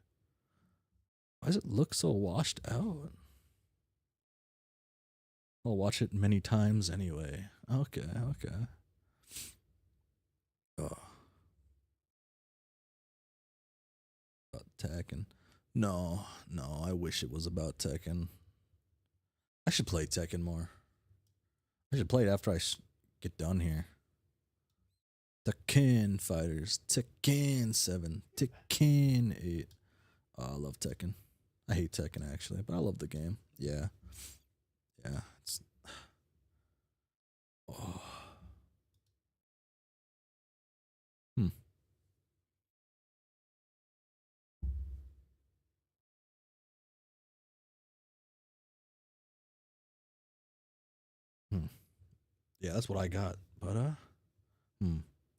Why does it look so washed out? I'll watch it many times anyway. Okay, okay. Oh. About Tekken. No, I wish it was about Tekken. I should play Tekken more. I should play it after I get done here. Tekken Fighters. Tekken 7. Tekken 8. Oh, I love Tekken. I hate Tekken actually, but I love the game. Yeah. Yeah. It's. Oh. Hmm. Hmm. Yeah, that's what I got. But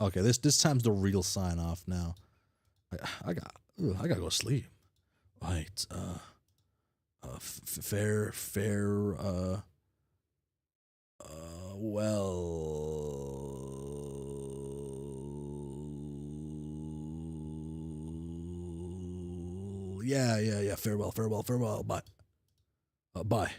Okay, this time's the real sign off now. I gotta go to sleep. Right. Well, yeah. Farewell. Bye. Bye.